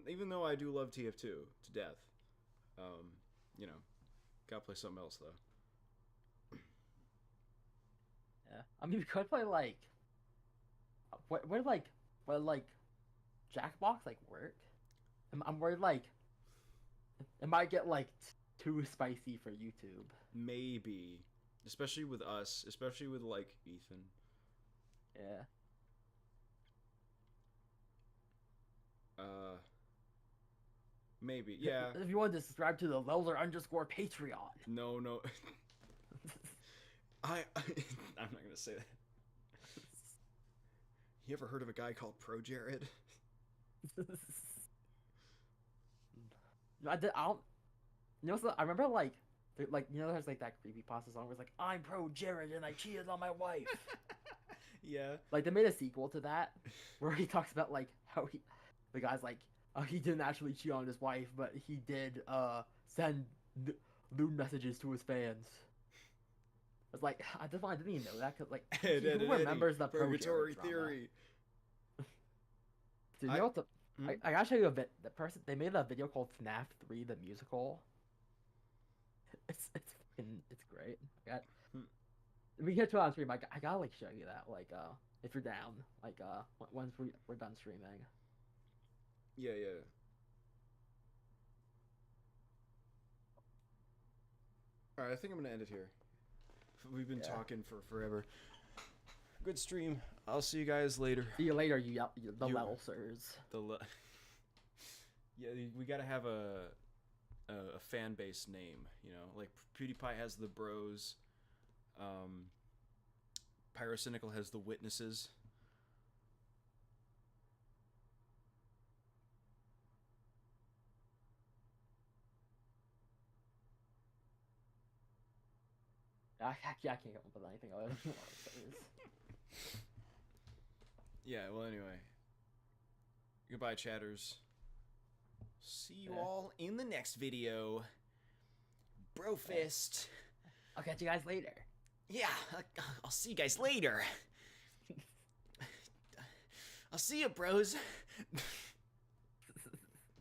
Even though I do love TF2 to death, you know, gotta play something else though. Yeah. I mean, we could play like. Where Jackbox like work? I'm worried like. It might get like too spicy for YouTube. Maybe, especially with us, especially with like Ethan. Yeah. Maybe, yeah. If you want to subscribe to the lelzer_Patreon. No. I'm not gonna say that. You ever heard of a guy called Pro Jared? I don't. You know, I remember like you know, there's like that creepypasta song where it's like, I'm Pro Jared and I cheated on my wife. Yeah. Like they made a sequel to that where he talks about like how the guy's like, he didn't actually cheat on his wife, but he did send lewd messages to his fans. It's like I didn't even know that because like who remembers the Purgatory Pro Jared Theory? Dude, you know what I gotta show you the person they made a video called FNAF 3 the musical. It's great. we get 2 hours stream. I gotta like show you that. Like if you're down, like once we're done streaming. Yeah, yeah. All right, I think I'm gonna end it here. We've been Yeah. talking for forever. Good stream. I'll see you guys later. See you later, the You- lelzers. Yeah, we gotta have a fan base name. You know, like PewDiePie has the Bros. Pyrocynical has the Witnesses. I can't come up with anything other than lelzers. Yeah. Well, anyway. Goodbye, chatters. See you Yeah. all in the next video. Brofist. I'll catch you guys later. Yeah, I'll see you guys later. I'll see you, bros.